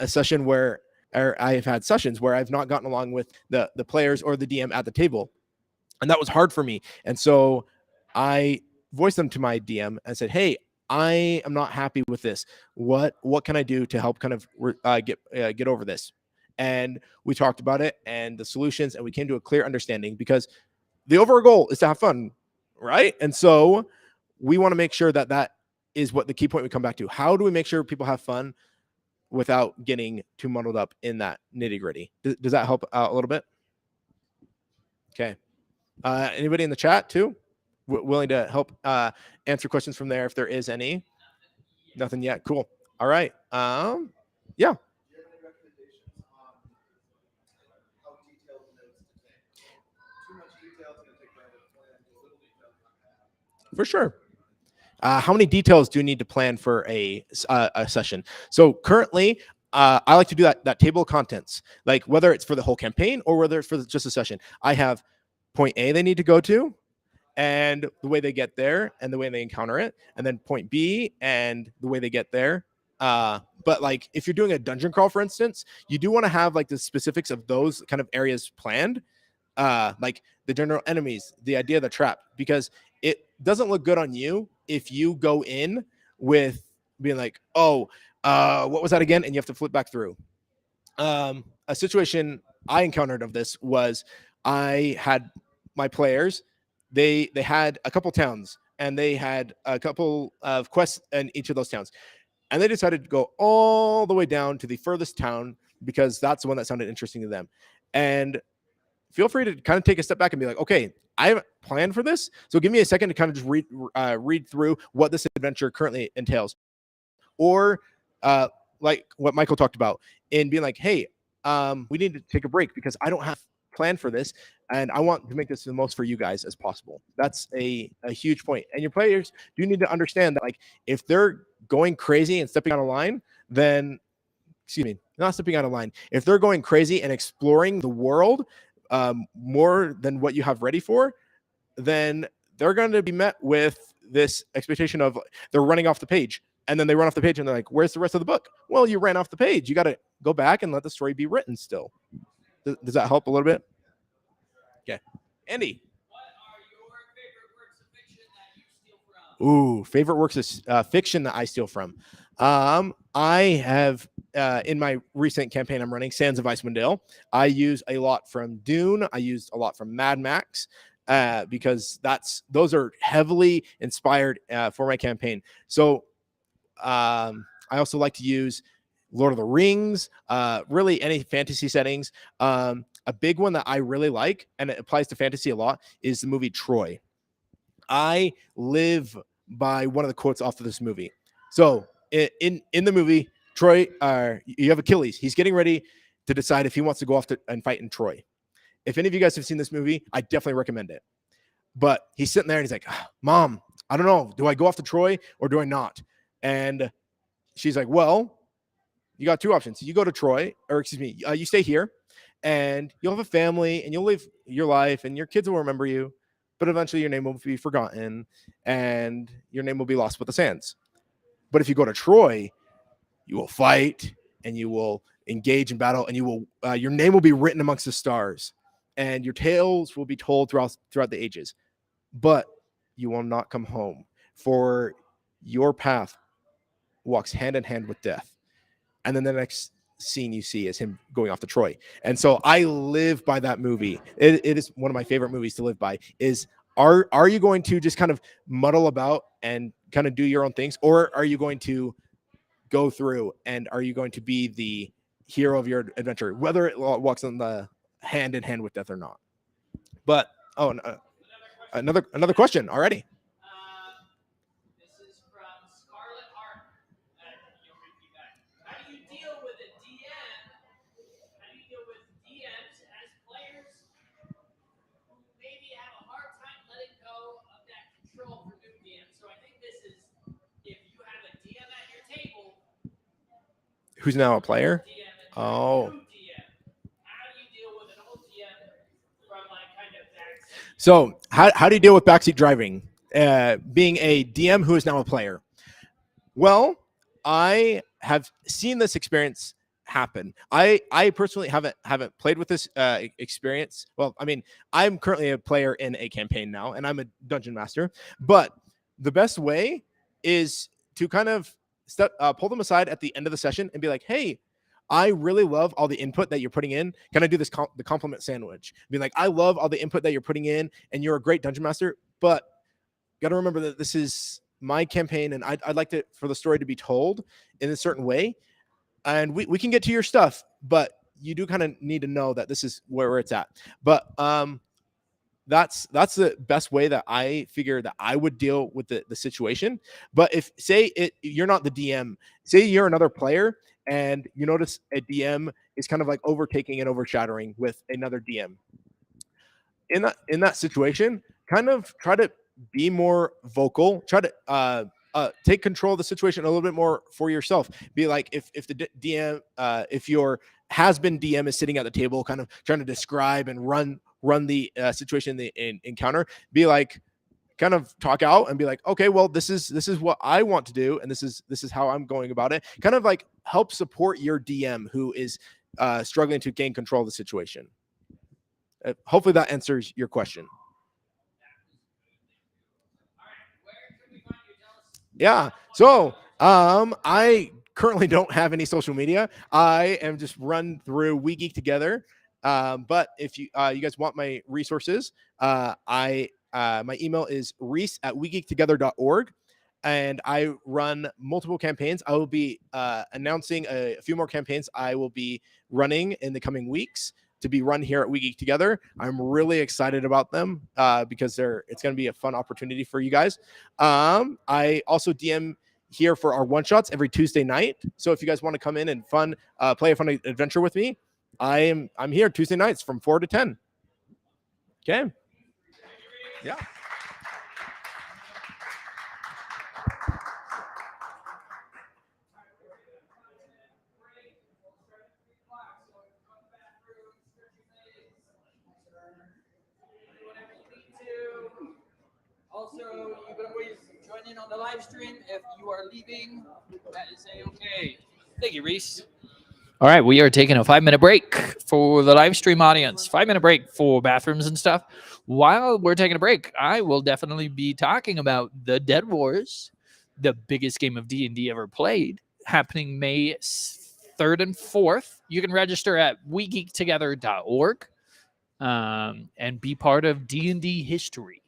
session where, or I've had sessions where I've not gotten along with the players or the DM at the table. And that was hard for me. And so I voiced them to my DM and said, hey, I am not happy with this. What can I do to help kind of get over this? And we talked about it and the solutions, and we came to a clear understanding, because the overall goal is to have fun, right? And so we want to make sure that that is what the key point we come back to. How do we make sure people have fun without getting too muddled up in that nitty gritty? Does that help out a little bit? Okay. Anybody in the chat too? Willing to help answer questions from there if there is any? Nothing yet. Cool. All right. Yeah. Do you have any recommendations on how detailed the notes to take? Too much detail is going to take forever to plan. Too little detail is not going to happen. For sure. How many details do you need to plan for a session? So currently, I like to do that table of contents, like whether it's for the whole campaign or whether it's for just a session. I have point A they need to go to, and the way they get there, and the way they encounter it, and then point B and the way they get there. But like if you're doing a dungeon crawl, for instance, you do want to have like the specifics of those kind of areas planned, like the general enemies, the idea of the trap, because it doesn't look good on you if you go in with being like, oh, what was that again? And you have to flip back through. A situation I encountered of this was I had my players, they had a couple towns, and they had a couple of quests in each of those towns. And they decided to go all the way down to the furthest town because that's the one that sounded interesting to them. And feel free to kind of take a step back and be like, okay, I haven't planned for this, so give me a second to kind of just read through what this adventure currently entails. Or like what Michael talked about in being like, hey, we need to take a break because I don't have planned for this, and I want to make this the most for you guys as possible. That's a huge point. And your players do need to understand that, like, if they're going crazy and stepping out of line, then, excuse me, not stepping out of line. If they're going crazy and exploring the world more than what you have ready for, then they're going to be met with this expectation of they're running off the page. And then they run off the page and they're like, where's the rest of the book? Well, you ran off the page. You got to go back and let the story be written still. Does that help a little bit? Okay, Andy. Ooh, favorite works of fiction that I steal from. I have in my recent campaign I'm running, Sands of Icewind Dale. I use a lot from Dune. I used a lot from Mad Max because those are heavily inspired for my campaign. So I also like to use Lord of the Rings, really any fantasy settings. A big one that I really like, and it applies to fantasy a lot, is the movie Troy. I live by one of the quotes off of this movie. So in the movie, Troy, you have Achilles. He's getting ready to decide if he wants to go off and fight in Troy. If any of you guys have seen this movie, I definitely recommend it. But he's sitting there and he's like, Mom, I don't know. Do I go off to Troy or do I not? And she's like, well, you got two options. You go to Troy, or excuse me, you stay here and you'll have a family and you'll live your life and your kids will remember you. But eventually your name will be forgotten and your name will be lost with the sands. But if you go to Troy, you will fight and you will engage in battle and you will your name will be written amongst the stars and your tales will be told throughout the ages. But you will not come home, for your path walks hand in hand with death. And then the next scene you see is him going off to Troy. And so I live by that movie. It is one of my favorite movies to live by. Is are you going to just kind of muddle about and kind of do your own things, or are you going to go through and are you going to be the hero of your adventure, whether it walks on the hand in hand with death or not? But another question already. Who's now a player? Oh. So how do you deal with backseat driving? Being a DM who is now a player? Well, I have seen this experience happen. I personally haven't played with this experience. Well, I mean, I'm currently a player in a campaign now, and I'm a dungeon master. But the best way is to kind of pull them aside at the end of the session and be like, "Hey, I really love all the input that you're putting in. Can I do this the compliment sandwich?" Being like, "I love all the input that you're putting in, and you're a great dungeon master, but got to remember that this is my campaign, and I'd like for the story to be told in a certain way. And we can get to your stuff, but you do kind of need to know that this is where it's at." But that's the best way that I figure that I would deal with the situation. But if you're not the DM, say you're another player and you notice a DM is kind of like overtaking and overshadowing with another DM. In that situation, kind of try to be more vocal, try to take control of the situation a little bit more for yourself. Be like, if the DM, if your has-been DM is sitting at the table, kind of trying to describe and run the situation, the encounter, be like, kind of talk out and be like, okay, well, this is what I want to do, and this is how I'm going about it. Kind of like help support your DM who is struggling to gain control of the situation. Hopefully that answers your question. Yeah. So I currently don't have any social media. I am just run through We Geek Together. But if you guys want my resources, my email is reese@wegeektogether.org. And I run multiple campaigns. I will be announcing a few more campaigns I will be running in the coming weeks to be run here at We Geek Together. I'm really excited about them because it's going to be a fun opportunity for you guys. I also DM here for our one-shots every Tuesday night. So if you guys want to come in and play a fun adventure with me, I'm here Tuesday nights from 4 to 10. Okay. Yeah. Also, you can always join in on the live stream if you are leaving. That is okay. Thank you, Reese. All right, we are taking a 5-minute break for the live stream audience. 5-minute break for bathrooms and stuff. While we're taking a break, I will definitely be talking about the Dead Wars, the biggest game of D&D ever played, happening May 3rd and 4th. You can register at wegeektogether.org and be part of D&D history.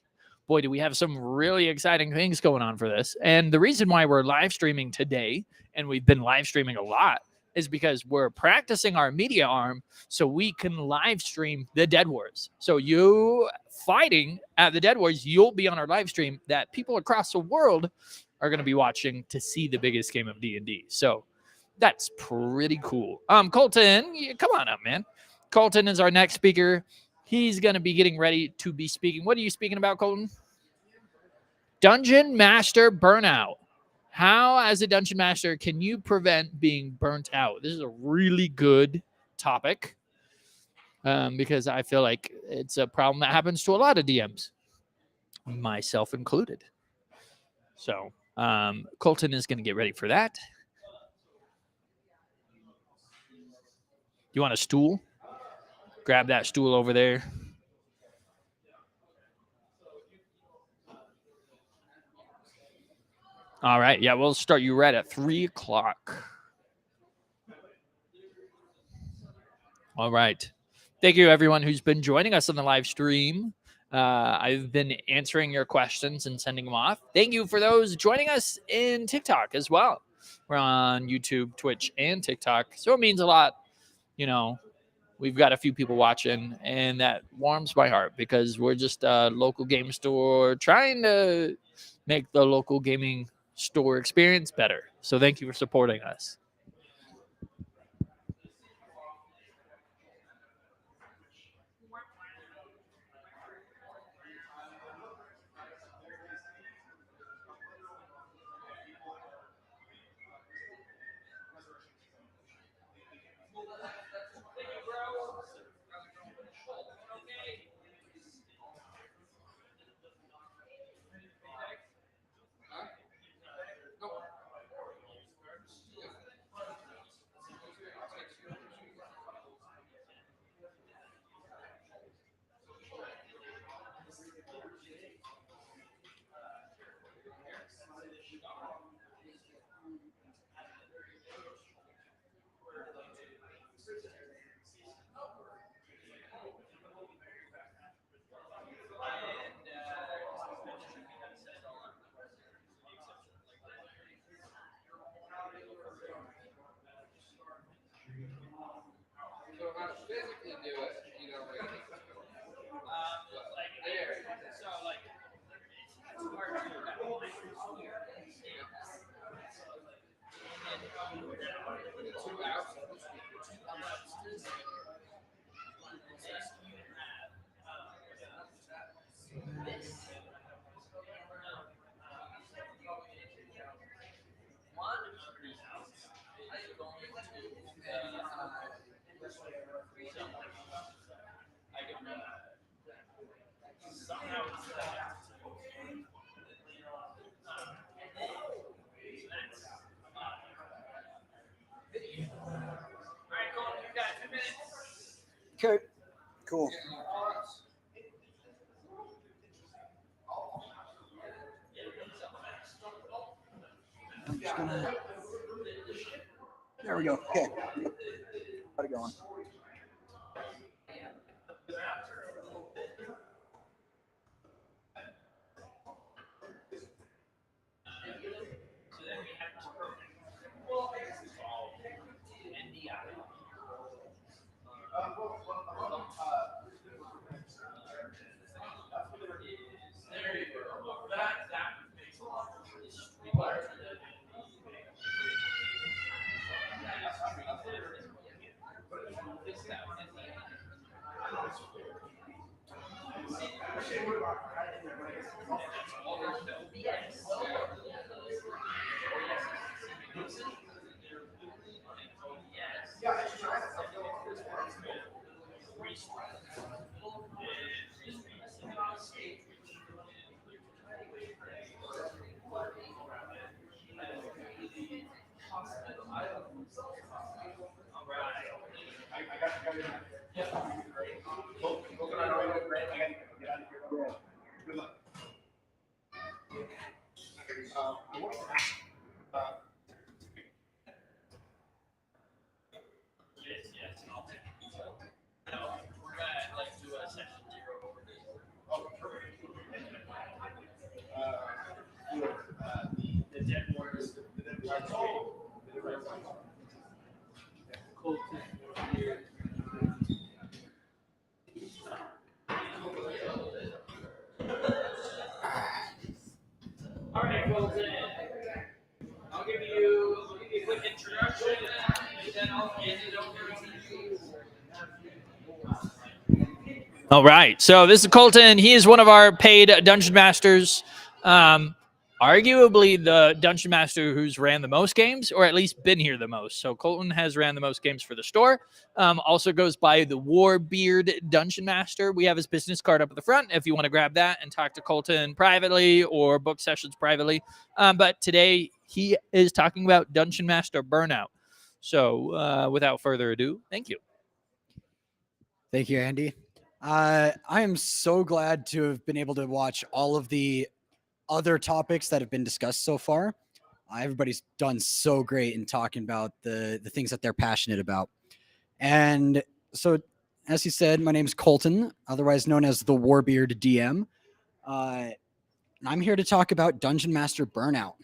Boy, do we have some really exciting things going on for this. And the reason why we're live streaming today, and we've been live streaming a lot, is because we're practicing our media arm so we can live stream the Dead Wars. So you fighting at the Dead Wars, you'll be on our live stream that people across the world are going to be watching to see the biggest game of D&D. So that's pretty cool. Colton, come on up, man. Colton is our next speaker. He's going to be getting ready to be speaking. What are you speaking about, Colton? Dungeon Master Burnout. How, as a Dungeon Master, can you prevent being burnt out? This is a really good topic because I feel like it's a problem that happens to a lot of DMs, myself included. So Colton is going to get ready for that. You want a stool? Grab that stool over there. All right. Yeah, we'll start you right at 3 o'clock. All right. Thank you, everyone who's been joining us on the live stream. I've been answering your questions and sending them off. Thank you for those joining us in TikTok as well. We're on YouTube, Twitch, and TikTok. So it means a lot. You know, we've got a few people watching, and that warms my heart because we're just a local game store trying to make the local gaming store experience better. So thank you for supporting us. Okay, cool. I'm just gonna. There we go. Okay. Got it going. All right, Colton. I'll give you a quick introduction, and then I'll hand it over to you. All right. So this is Colton. He is one of our paid dungeon masters. Arguably the dungeon master who's ran the most games, or at least been here the most. So Colton has ran the most games for the store. Also goes by the Warbeard Dungeon Master. We have his business card up at the front if you want to grab that and talk to Colton privately or book sessions privately. But today he is talking about Dungeon Master Burnout. So without further ado, thank you. Thank you, Andy. I am so glad to have been able to watch all of the other topics that have been discussed so far. Everybody's done so great in talking about the things that they're passionate about. And so, as he said, my name is Colton, otherwise known as the Warbeard DM. And I'm here to talk about Dungeon Master Burnout.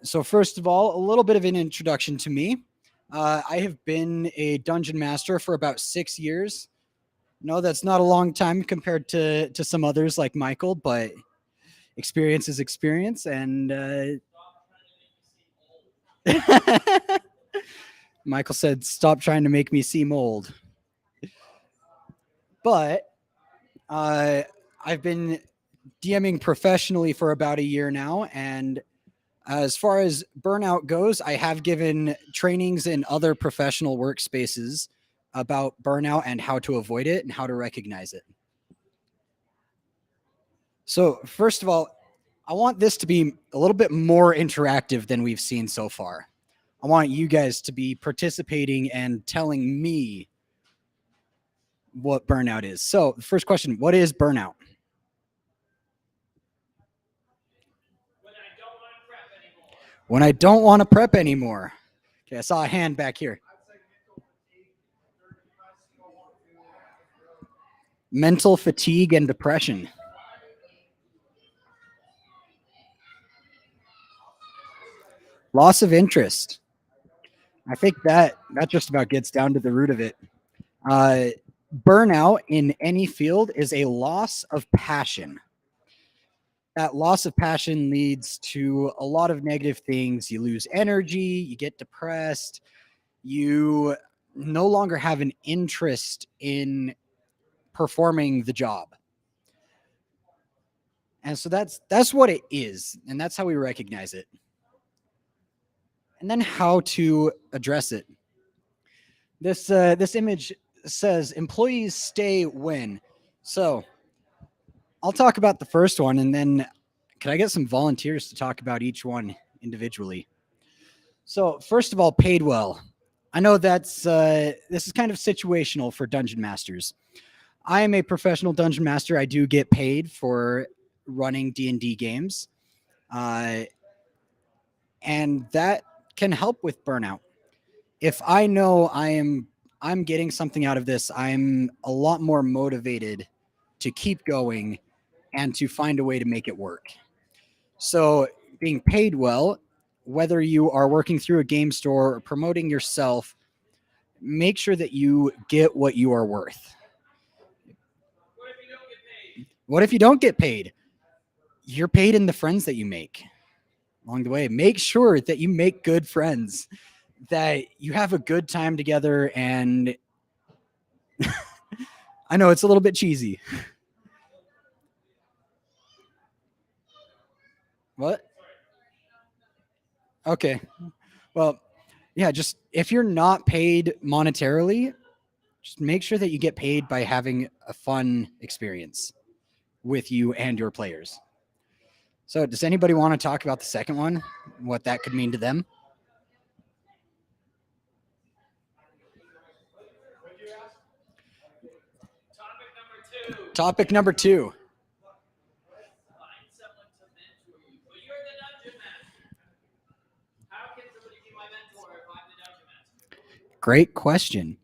So first of all, a little bit of an introduction to me. I have been a Dungeon Master for about 6 years. No, that's not a long time compared to some others like Michael, but experience is experience. And Michael said, stop trying to make me seem old. But I've been DMing professionally for about a year now. And as far as burnout goes, I have given trainings in other professional workspaces about burnout and how to avoid it and how to recognize it. So first of all, I want this to be a little bit more interactive than we've seen so far. I want you guys to be participating and telling me what burnout is. So the first question, what is burnout? When I don't want to prep anymore. Okay, I saw a hand back here. Mental fatigue and depression. Loss of interest. I think that just about gets down to the root of it. Burnout in any field is a loss of passion. That loss of passion leads to a lot of negative things. You lose energy, you get depressed, you no longer have an interest in performing the job. And so that's what it is, and that's how we recognize it. And then how to address it. This image says employees stay when. So I'll talk about the first one, and then can I get some volunteers to talk about each one individually? So first of all, paid well. I know that's this is kind of situational for dungeon masters. I am a professional dungeon master. I do get paid for running D&D games, and that can help with burnout. If I know I'm getting something out of this, I'm a lot more motivated to keep going and to find a way to make it work. So being paid well, whether you are working through a game store or promoting yourself, make sure that you get what you are worth. What if you don't get paid? You're paid in the friends that you make along the way. Make sure that you make good friends, that you have a good time together. And I know it's a little bit cheesy. What? Okay. Well, yeah, just if you're not paid monetarily, just make sure that you get paid by having a fun experience with you and your players. So does anybody want to talk about the second one? What that could mean to them? Topic number two. Great question.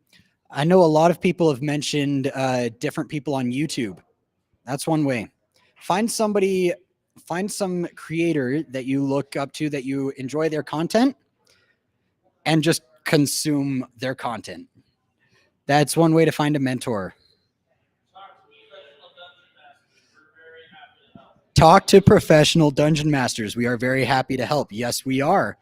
I know a lot of people have mentioned different people on YouTube. That's one way. Find some creator that you look up to, that you enjoy their content, and just consume their content. That's one way to find a mentor. Talk to professional dungeon masters. We are very happy to help. Yes, we are.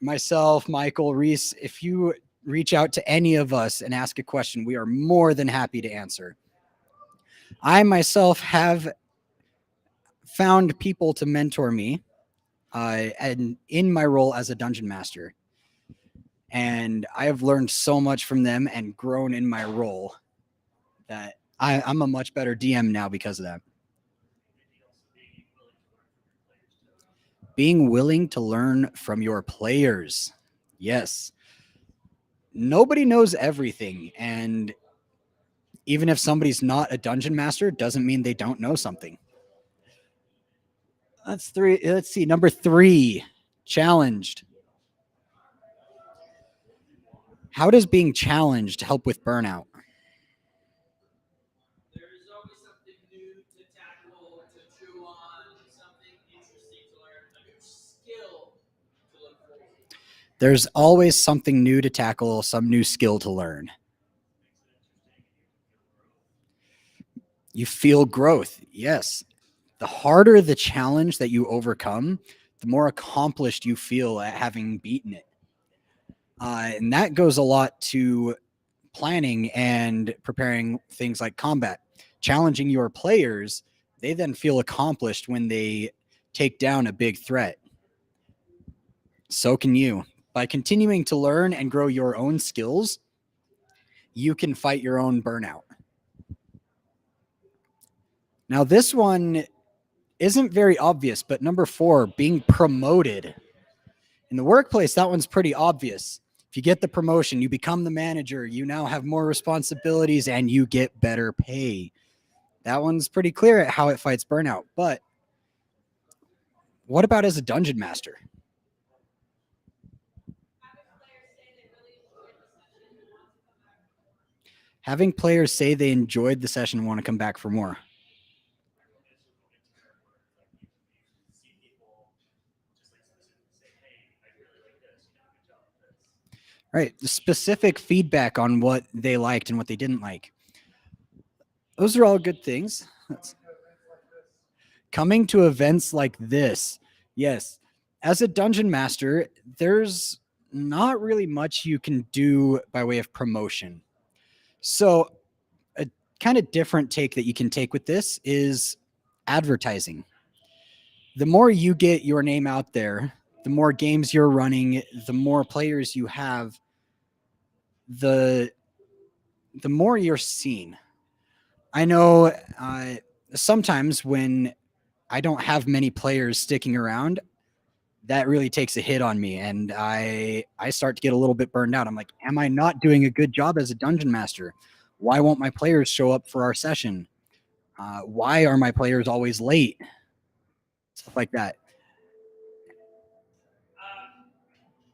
Myself, Michael, Reese, if you reach out to any of us and ask a question, we are more than happy to answer. I myself have found people to mentor me and in my role as a dungeon master. And I have learned so much from them and grown in my role that I'm a much better DM now because of that. Being willing to learn from your players. Yes. Nobody knows everything. And even if somebody's not a dungeon master, doesn't mean they don't know something. That's 3. Let's see. Number 3, challenged. How does being challenged help with burnout? There's always something new to tackle, to chew on, something interesting to learn, a new skill to look for. There's always something new to tackle, some new skill to learn. You feel growth. Yes. The harder the challenge that you overcome, the more accomplished you feel at having beaten it. And that goes a lot to planning and preparing things like combat. Challenging your players, they then feel accomplished when they take down a big threat. So can you. By continuing to learn and grow your own skills, you can fight your own burnout. Now, this one isn't very obvious, but number 4, being promoted. In the workplace, that one's pretty obvious. If you get the promotion, you become the manager, you now have more responsibilities and you get better pay. That one's pretty clear at how it fights burnout. But what about as a dungeon master? Having players say they enjoyed the session and want to come back for more. Right. The specific feedback on what they liked and what they didn't like. Those are all good things. Coming to events like this. Yes. As a dungeon master, there's not really much you can do by way of promotion. So a kind of different take that you can take with this is advertising. The more you get your name out there, the more games you're running, the more players you have, the more you're seen. I know sometimes when I don't have many players sticking around, that really takes a hit on me, and I start to get a little bit burned out. I'm like, am I not doing a good job as a dungeon master? Why won't my players show up for our session? Why are my players always late? Stuff like that.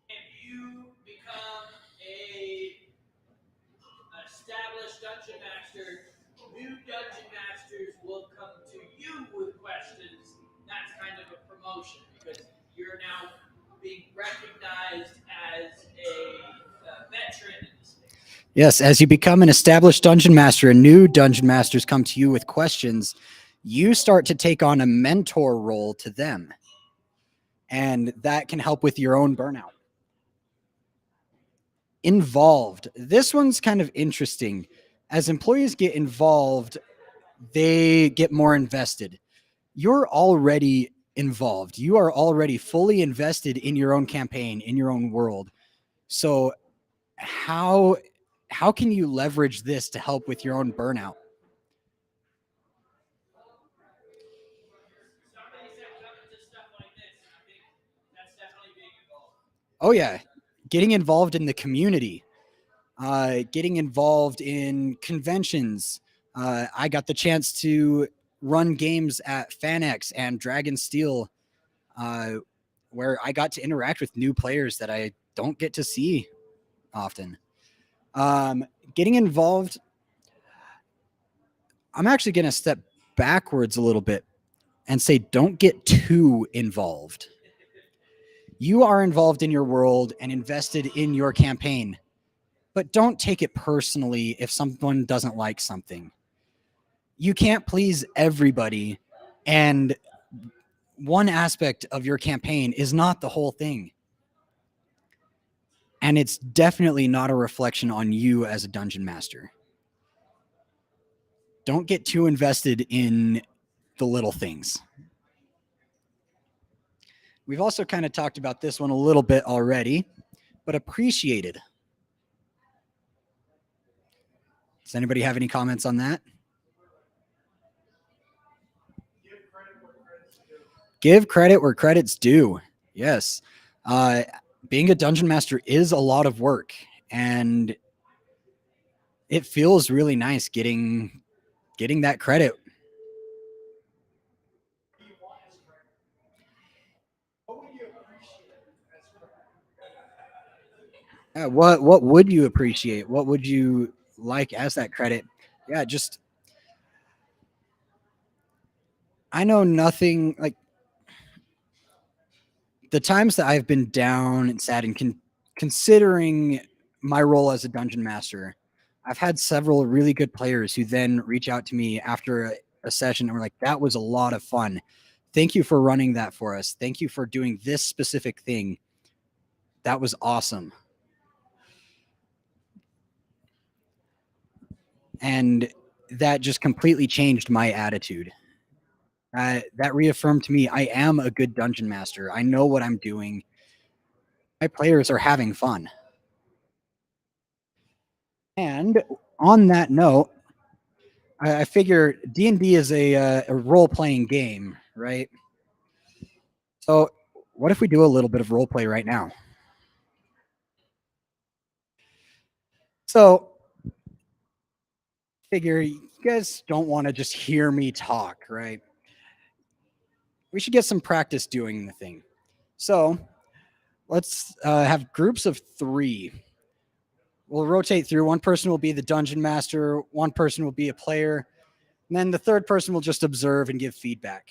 If you become a established dungeon master, new dungeon masters will come to you with questions. That's kind of a promotion because you're now being recognized as a veteran in the space. Yes, as you become an established dungeon master and new dungeon masters come to you with questions, you start to take on a mentor role to them. And that can help with your own burnout. Involved. This one's kind of interesting. As employees get involved, they get more invested. You're already involved. You are already fully invested in your own campaign, in your own world. So how can you leverage this to help with your own burnout? Oh yeah, getting involved in the community, getting involved in conventions. I got the chance to run games at FanX and Dragon Steel, where I got to interact with new players that I don't get to see often. Getting involved, I'm actually going to step backwards a little bit and say don't get too involved. You are involved in your world and invested in your campaign, but don't take it personally if someone doesn't like something. You can't please everybody, and one aspect of your campaign is not the whole thing. And it's definitely not a reflection on you as a dungeon master. Don't get too invested in the little things. We've also kind of talked about this one a little bit already, but appreciated. Does anybody have any comments on that? Give credit where credit's due. Yes. Being a dungeon master is a lot of work, and it feels really nice getting that credit. What would you appreciate? What would you like as that credit? Yeah, just I know nothing like the times that I've been down and sad and considering my role as a dungeon master. I've had several really good players who then reach out to me after a session and were like, that was a lot of fun. Thank you for running that for us. Thank you for doing this specific thing. That was awesome. And that just completely changed my attitude. That reaffirmed to me, I am a good dungeon master. I know what I'm doing. My players are having fun. And on that note, I figure D&D is a role-playing game, right? So what if we do a little bit of role play right now? So figure you guys don't want to just hear me talk, right? We should get some practice doing the thing. So let's have groups of 3. We'll rotate through. One person will be the dungeon master. One person will be a player. And then the third person will just observe and give feedback.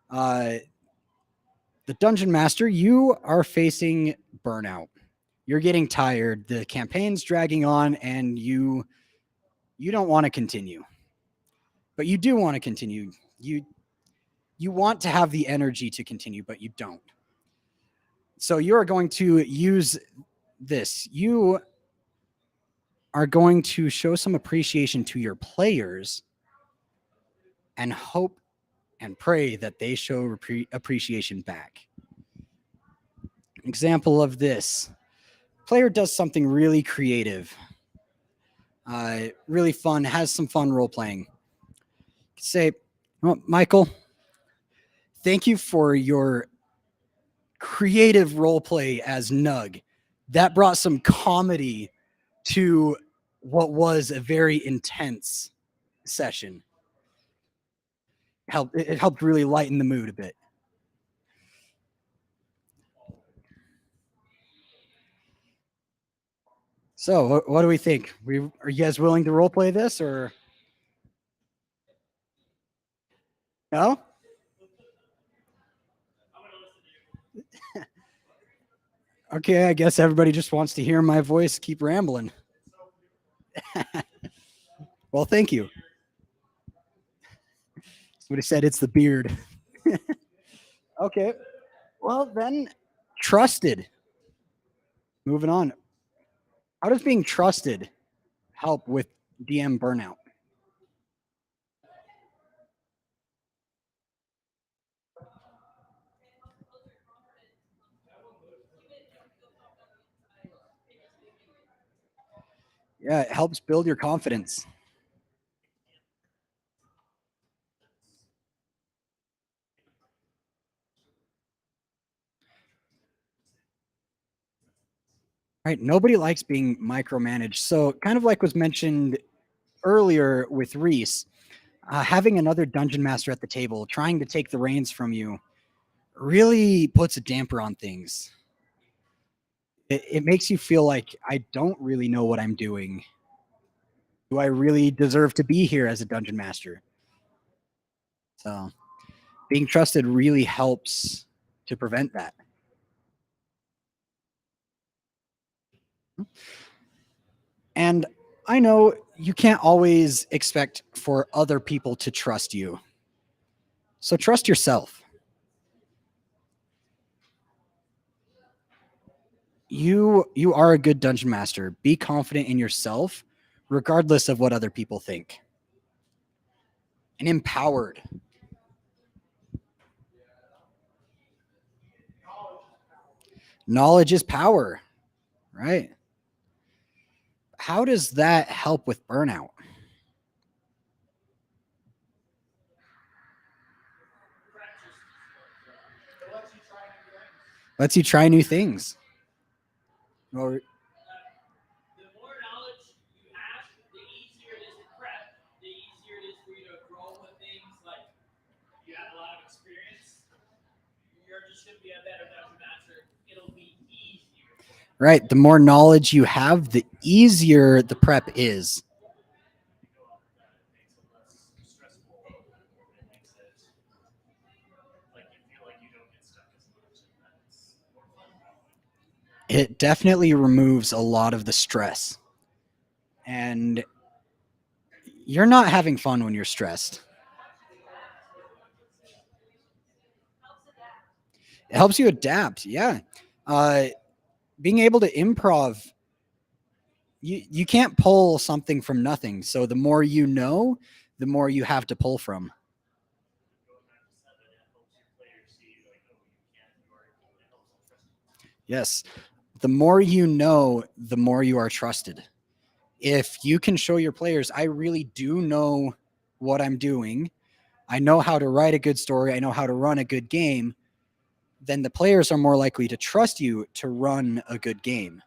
The dungeon master, you are facing burnout. You're getting tired. The campaign's dragging on and you don't want to continue. But you do want to continue. You want to have the energy to continue, but you don't. So you are going to use this. You are going to show some appreciation to your players and hope and pray that they show appreciation back. Example of this. Player does something really creative, really fun, has some fun role-playing. Say, well, Michael, thank you for your creative role play as Nug. That brought some comedy to what was a very intense session. It helped really lighten the mood a bit. So what do we think? Are you guys willing to role play this or no? Okay, I guess everybody just wants to hear my voice keep rambling. Well, thank you. Somebody said it's the beard. Okay. Well, then, trusted. Moving on. How does being trusted help with DM burnout? Yeah, it helps build your confidence. Right, nobody likes being micromanaged. So kind of like was mentioned earlier with Reese, having another dungeon master at the table, trying to take the reins from you, really puts a damper on things. it makes you feel like I don't really know what I'm doing. Do I really deserve to be here as a dungeon master? So being trusted really helps to prevent that. And I know you can't always expect for other people to trust you. So trust yourself. You are a good dungeon master. Be confident in yourself, regardless of what other people think. And empowered. Knowledge is power, right? How does that help with burnout? Lets you try new things. Or The more knowledge you have, the easier it is to prep, the easier it is for you to roll with things. Like you have a lot of experience, you're just going to be a better dungeon master. It'll be easier. right, the more knowledge you have, the easier the prep is. It definitely removes a lot of the stress. And you're not having fun when you're stressed. It helps you adapt, yeah. Being able to improv, you can't pull something from nothing. So the more you know, the more you have to pull from. Yes. The more you know, the more you are trusted. If you can show your players, I really do know what I'm doing, I know how to write a good story, I know how to run a good game, then the players are more likely to trust you to run a good game.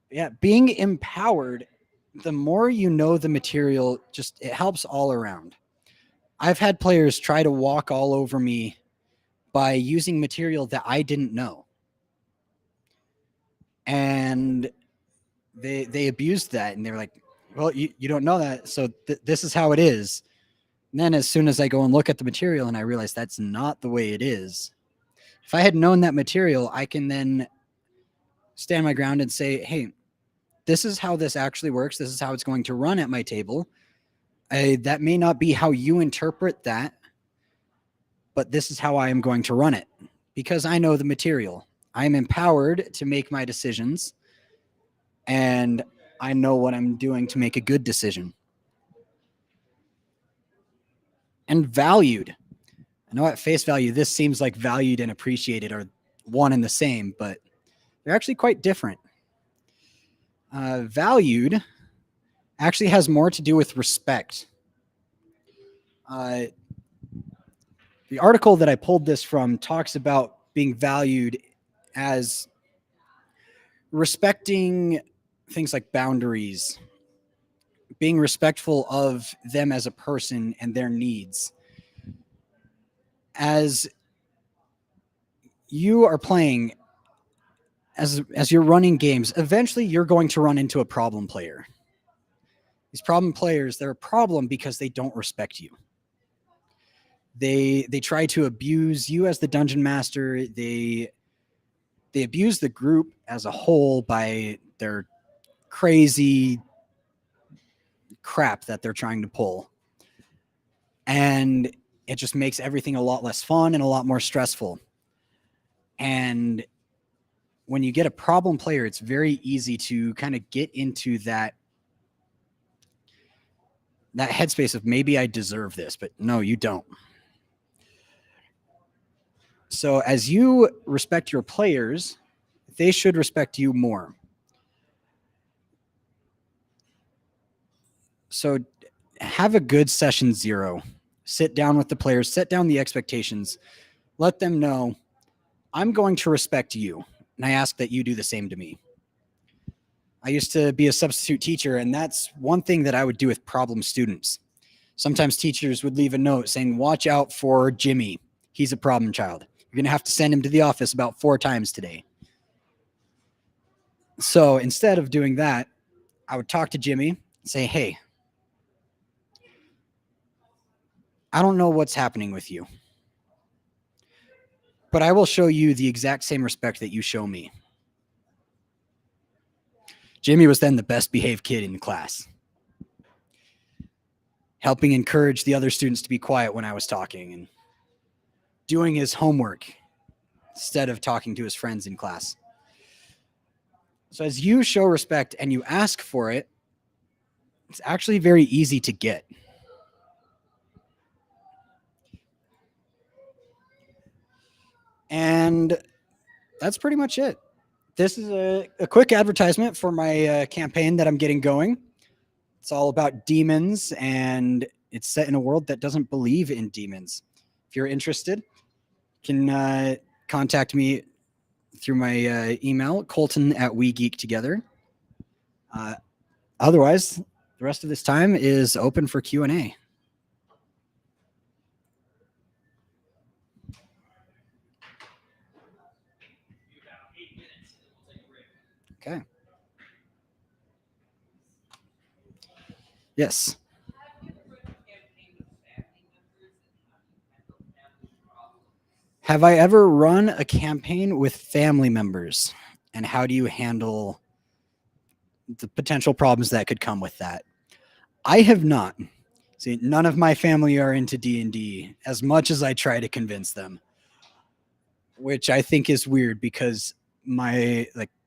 Yeah, being empowered, the more you know the material, just it helps all around. I've had players try to walk all over me by using material that I didn't know. And they abused that, and they were like, well, you don't know that, so this is how it is. And then as soon as I go and look at the material and I realize that's not the way it is, if I had known that material, I can then stand my ground and say, hey, this is how this actually works. This is how it's going to run at my table. That may not be how you interpret that, but this is how I am going to run it because I know the material. I am empowered to make my decisions, and I know what I'm doing to make a good decision. And valued. I know at face value, this seems like valued and appreciated are one and the same, but they're actually quite different. Valued actually has more to do with respect. The article that I pulled this from talks about being valued as respecting things like boundaries, being respectful of them as a person and their needs. As you are playing, as you're running games, eventually you're going to run into a problem player. These problem players, they're a problem because they don't respect you. They try to abuse you as the dungeon master. They abuse the group as a whole by their crazy crap that they're trying to pull. And it just makes everything a lot less fun and a lot more stressful. And when you get a problem player, it's very easy to kind of get into that headspace of maybe I deserve this, but no, you don't. So as you respect your players, they should respect you more. So have a good session 0. Sit down with the players, set down the expectations, let them know I'm going to respect you, and I ask that you do the same to me. I used to be a substitute teacher, and that's one thing that I would do with problem students. Sometimes teachers would leave a note saying, watch out for Jimmy. He's a problem child. You're going to have to send him to the office about 4 times today. So instead of doing that, I would talk to Jimmy and say, hey, I don't know what's happening with you, but I will show you the exact same respect that you show me. Jimmy was then the best behaved kid in the class, helping encourage the other students to be quiet when I was talking and doing his homework instead of talking to his friends in class. So as you show respect and you ask for it, it's actually very easy to get. And that's pretty much it. This is a quick advertisement for my campaign that I'm getting going. It's all about demons, and it's set in a world that doesn't believe in demons. If you're interested, you can contact me through my email, colton@wegeektogether. Otherwise, the rest of this time is open for Q&A. Okay. Yes. Have I ever run a campaign with family members? And how do you handle the potential problems that could come with that? I have not. See, none of my family are into D&D as much as I try to convince them, which I think is weird because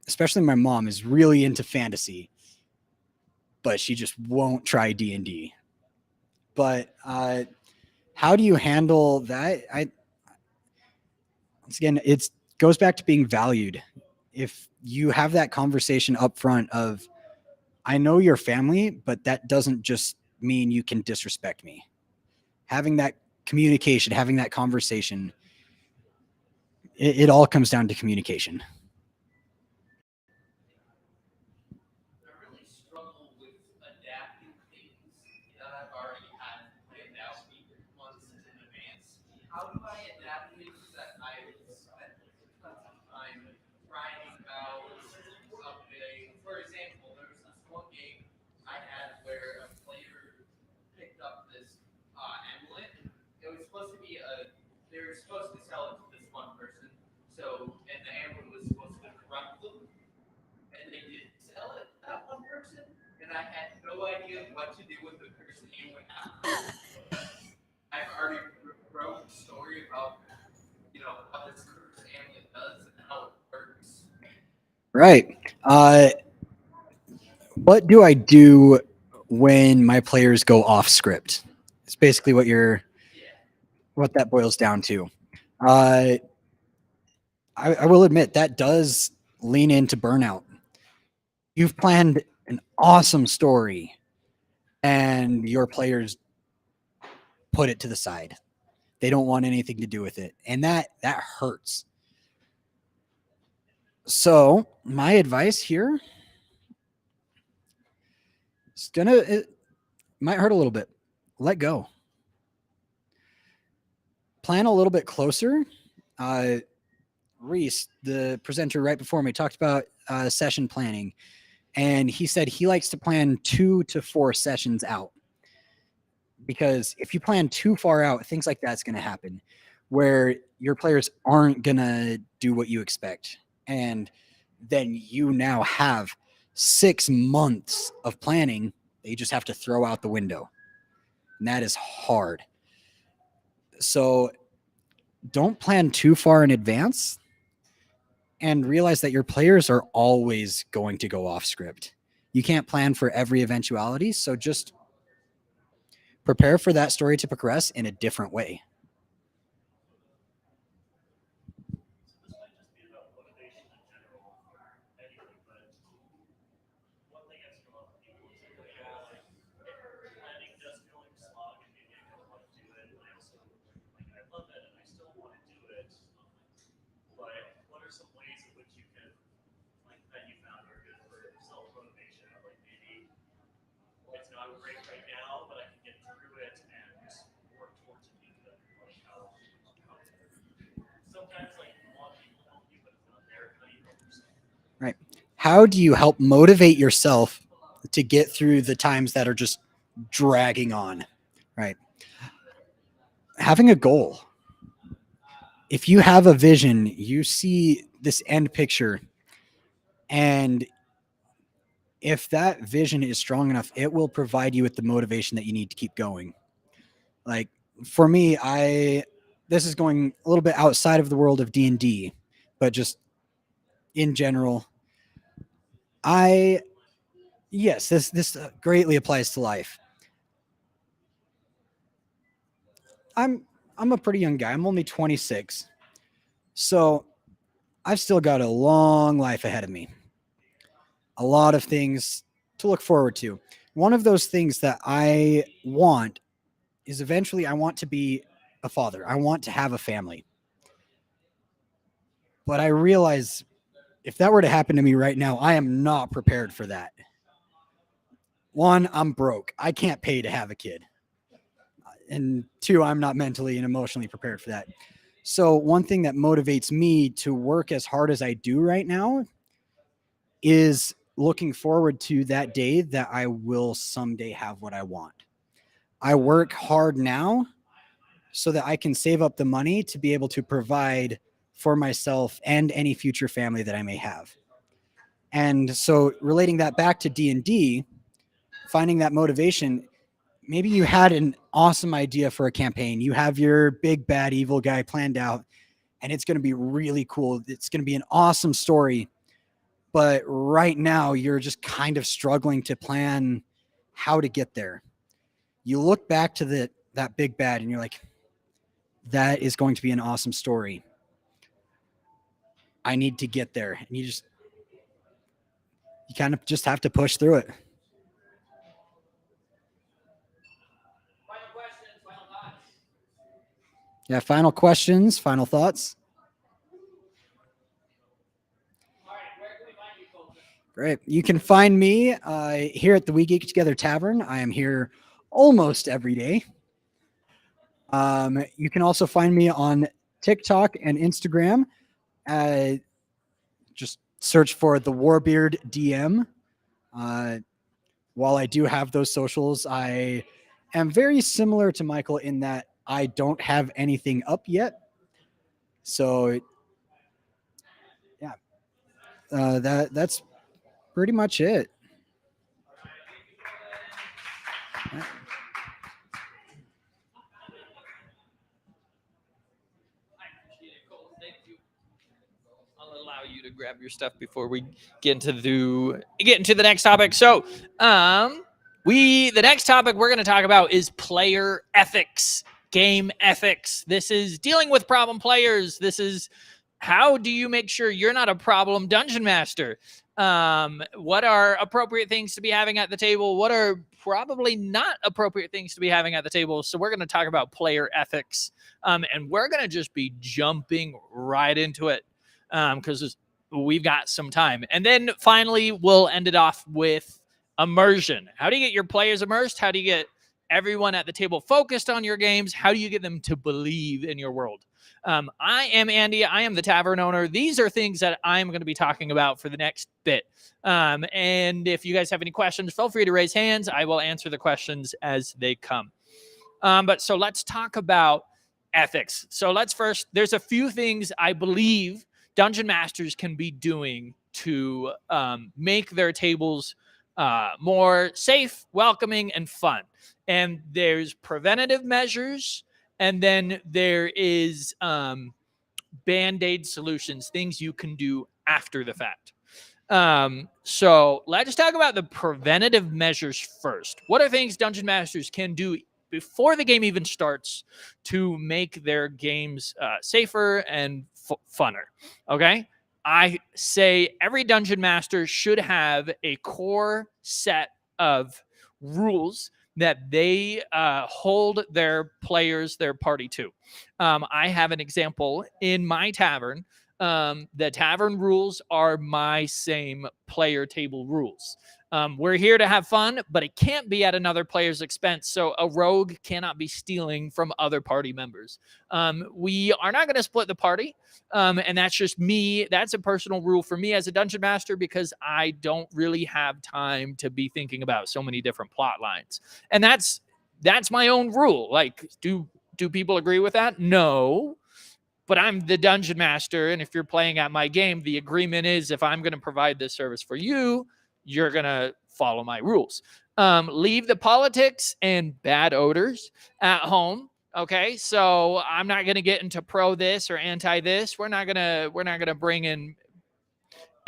especially my mom is really into fantasy, but she just won't try D&D. But how do you handle that? Once again, it goes back to being valued. If you have that conversation up front of, I know your family, but that doesn't just mean you can disrespect me. Having that communication, having that conversation, it all comes down to communication. I really struggle with adapting things that I've already had planned out months in advance. How do I adapt things that I spent tons of time writing about someday? For example, there was this one game I had where a player picked up this amulet. It was supposed to be they were supposed to sell it to this one person. So, and the amulet was supposed to corrupt them. And they didn't sell it to that one person, and I had no idea what to do with the person anyway. I've already wrote a story about, what this curse amulet does and how it works. Right. What do I do when my players go off script? It's basically what that boils down to. I will admit that does lean into burnout. You've planned an awesome story and your players put it to the side. They don't want anything to do with it. And that hurts. So my advice here is it might hurt a little bit. Let go. Plan a little bit closer. Reese, the presenter right before me, talked about session planning. And he said he likes to plan 2 to 4 sessions out. Because if you plan too far out, things like that's going to happen where your players aren't going to do what you expect. And then you now have 6 months of planning that you just have to throw out the window. And that is hard. So don't plan too far in advance and realize that your players are always going to go off script. You can't plan for every eventuality. So just prepare for that story to progress in a different way. how do you help motivate yourself to get through the times that are just dragging on, right? Having a goal. If you have a vision, you see this end picture, and if that vision is strong enough, it will provide you with the motivation that you need to keep going. Like for me, this is going a little bit outside of the world of D&D, but just in general, this greatly applies to life. I'm a pretty young guy. I'm only 26. So I've still got a long life ahead of me. A lot of things to look forward to. One of those things that I want is eventually I want to be a father. I want to have a family. But I realize if that were to happen to me right now, I am not prepared for that. One, I'm broke. I can't pay to have a kid. And two, I'm not mentally and emotionally prepared for that. So one thing that motivates me to work as hard as I do right now is looking forward to that day that I will someday have what I want. I work hard now so that I can save up the money to be able to provide for myself and any future family that I may have. And so relating that back to D&D, finding that motivation, maybe you had an awesome idea for a campaign. You have your big bad evil guy planned out, and it's going to be really cool. It's going to be an awesome story. But right now you're just kind of struggling to plan how to get there. You look back to that big bad and you're like, that is going to be an awesome story. I need to get there. And you kind of just have to push through it. Final questions, final thoughts. Yeah, final questions, final thoughts. All right, where can we find you, Colton? Great. You can find me here at the We Geek Together Tavern. I am here almost every day. You can also find me on TikTok and Instagram. Just search for the Warbeard DM. While I do have those socials, I am very similar to Michael in that I don't have anything up yet. So, yeah, that's pretty much it. Yeah. Thank you. I'll allow you to grab your stuff before we get into the next topic. So, the next topic we're going to talk about is player ethics, game ethics. This is dealing with problem players. This is how do you make sure you're not a problem dungeon master? What are appropriate things to be having at the table? What are probably not appropriate things to be having at the table? So we're going to talk about player ethics, and we're going to just be jumping right into it because we've got some time. And then finally, we'll end it off with immersion. How do you get your players immersed? How do you get everyone at the table focused on your games? How do you get them to believe in your world? I am Andy. I am the tavern owner. These are things that I'm going to be talking about for the next bit. And if you guys have any questions, feel free to raise hands. I will answer the questions as they come. So let's talk about ethics. So there's a few things I believe dungeon masters can be doing to make their tables more safe, welcoming, and fun. And there's preventative measures. And then there is Band-Aid solutions, things you can do after the fact. So let's talk about the preventative measures first. What are things dungeon masters can do before the game even starts to make their games safer and funner? Okay. I say every dungeon master should have a core set of rules that they hold their players, their party to. I have an example in my tavern. The tavern rules are my same player table rules. We're here to have fun, but it can't be at another player's expense. So a rogue cannot be stealing from other party members. We are not going to split the party. And that's just me. That's a personal rule for me as a dungeon master, because I don't really have time to be thinking about so many different plot lines. And that's my own rule. Like, do people agree with that? No. But I'm the dungeon master, and if you're playing at my game, the agreement is if I'm going to provide this service for you, you're going to follow my rules. Leave the politics and bad odors at home. Okay, so I'm not going to get into pro this or anti this. We're not going to bring in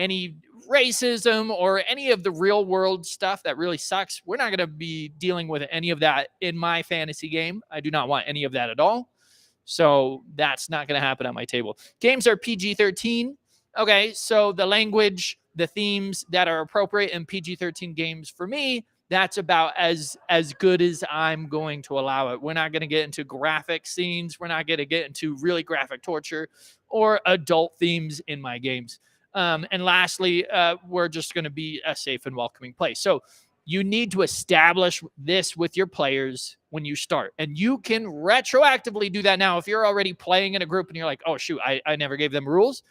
any racism or any of the real world stuff that really sucks. We're not going to be dealing with any of that in my fantasy game. I do not want any of that at all. So that's not going to happen at my table. Games are PG-13. Okay, so the language, the themes that are appropriate in PG-13 games for me, that's about as good as I'm going to allow it. We're not going to get into graphic scenes. We're not going to get into really graphic torture or adult themes in my games. And lastly, we're just going to be a safe and welcoming place. So you need to establish this with your players when you start. And you can retroactively do that now. If you're already playing in a group and you're like, oh, shoot, I never gave them rules.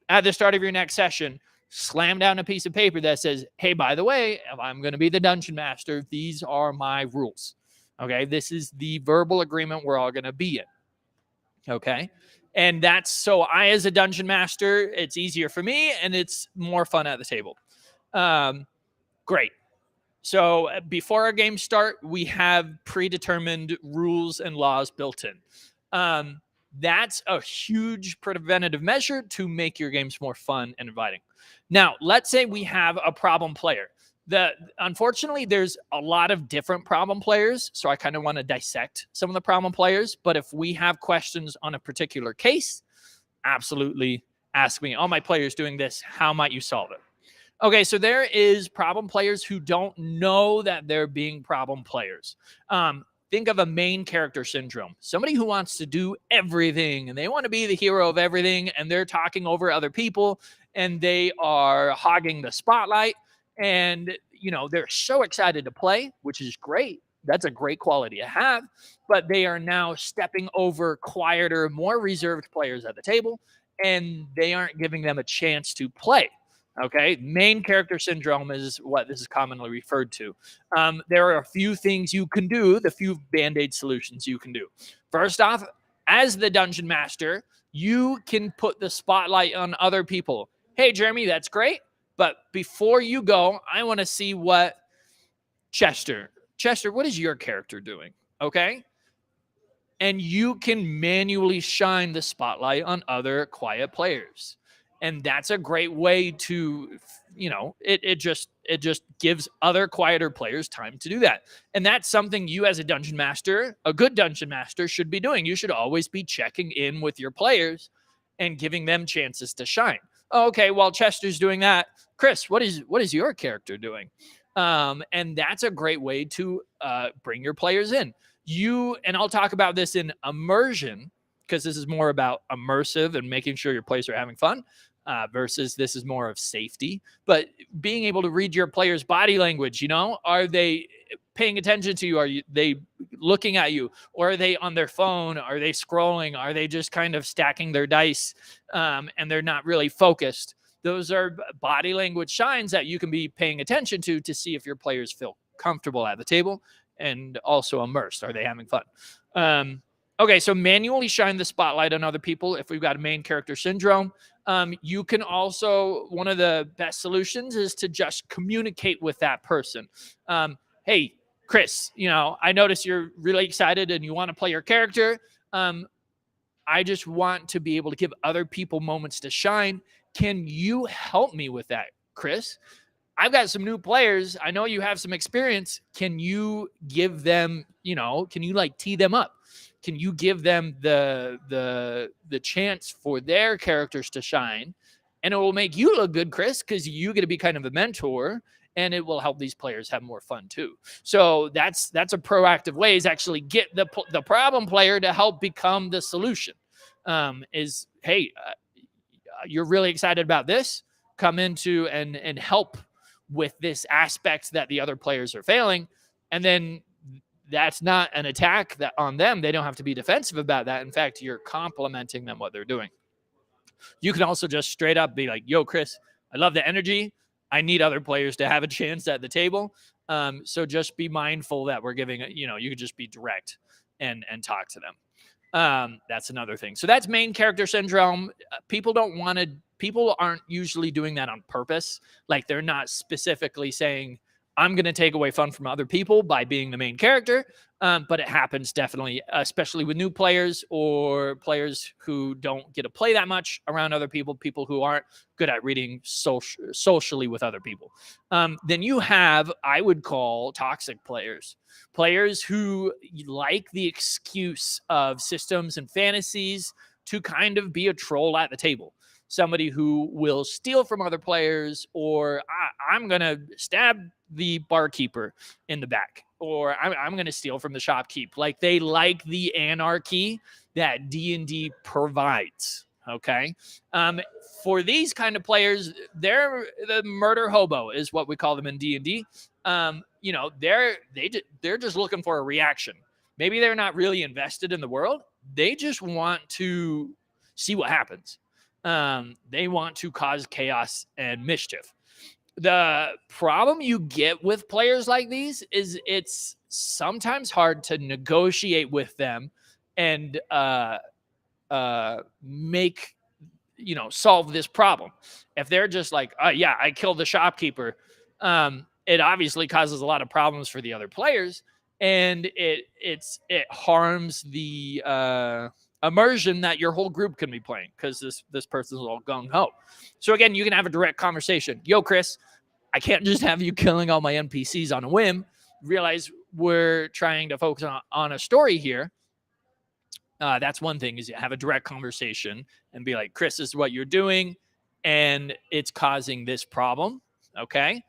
At the start of your next session, slam down a piece of paper that says, hey, by the way, if I'm going to be the dungeon master, these are my rules. Okay, this is the verbal agreement we're all going to be in. Okay, and that's so I, as a dungeon master, it's easier for me and it's more fun at the table. Great. So before our games start, we have predetermined rules and laws built in. That's a huge preventative measure to make your games more fun and inviting. Now, let's say we have a problem player. Unfortunately, there's a lot of different problem players, so I kind of want to dissect some of the problem players. But if we have questions on a particular case, absolutely ask me. All my players doing this, how might you solve it? Okay, so there is problem players who don't know that they're being problem players. Think of a main character syndrome. Somebody who wants to do everything and they want to be the hero of everything, and they're talking over other people and they are hogging the spotlight, and they're so excited to play, which is great. That's a great quality to have, but they are now stepping over quieter, more reserved players at the table, and they aren't giving them a chance to play. Okay, main character syndrome is what this is commonly referred to. There are a few things you can do, the few band-aid solutions you can do. First off, as the dungeon master, you can put the spotlight on other people. Hey, Jeremy, that's great, but before you go, I want to see what Chester, what is your character doing? Okay, and you can manually shine the spotlight on other quiet players. And that's a great way to, it just gives other quieter players time to do that. And that's something you as a dungeon master, a good dungeon master, should be doing. You should always be checking in with your players and giving them chances to shine. Okay, while Chester's doing that, Chris, what is your character doing? And that's a great way to bring your players in. And I'll talk about this in immersion, because this is more about immersive and making sure your players are having fun. Versus this is more of safety, but being able to read your players' body language, are they paying attention to you? Are they looking at you, or are they on their phone? Are they scrolling? Are they just kind of stacking their dice and they're not really focused? Those are body language signs that you can be paying attention to see if your players feel comfortable at the table and also immersed. Are they having fun? Okay, so manually shine the spotlight on other people if we've got a main character syndrome. You can also, one of the best solutions is to just communicate with that person. Hey, Chris, I notice you're really excited and you want to play your character. I just want to be able to give other people moments to shine. Can you help me with that, Chris? I've got some new players. I know you have some experience. Can you give them, can you tee them up? Can you give them the chance for their characters to shine? And it will make you look good, Chris, because you get to be kind of a mentor, and it will help these players have more fun too. So that's a proactive way, is actually get the problem player to help become the solution. Hey, you're really excited about this. Come into and help with this aspect that the other players are failing. And then that's not an attack that on them. They don't have to be defensive about that. In fact, you're complimenting them what they're doing. You can also just straight up be like, yo, Chris, I love the energy. I need other players to have a chance at the table. So just be mindful that we're giving, you could just be direct and talk to them. That's another thing. So that's main character syndrome. People aren't usually doing that on purpose. Like they're not specifically saying, I'm going to take away fun from other people by being the main character. But it happens definitely, especially with new players or players who don't get to play that much around other people who aren't good at reading socially with other people. Then you have, I would call toxic players who like the excuse of systems and fantasies to kind of be a troll at the table. Somebody who will steal from other players, or I'm going to stab the barkeeper in the back, or I'm going to steal from the shopkeep. Like they like the anarchy that D&D provides. Okay. For these kind of players, they're the murder hobo is what we call them in D&D. They're just looking for a reaction. Maybe they're not really invested in the world. They just want to see what happens. They want to cause chaos and mischief. The problem you get with players like these is it's sometimes hard to negotiate with them and solve this problem. If they're just like, yeah, I killed the shopkeeper, it obviously causes a lot of problems for the other players, and it harms the immersion that your whole group can be playing because this person's all gung-ho. So again, you can have a direct conversation. Yo, Chris, I can't just have you killing all my NPCs on a whim. Realize we're trying to focus on a story here. That's one thing, is you have a direct conversation and be like, Chris, this is what you're doing, and it's causing this problem. Okay.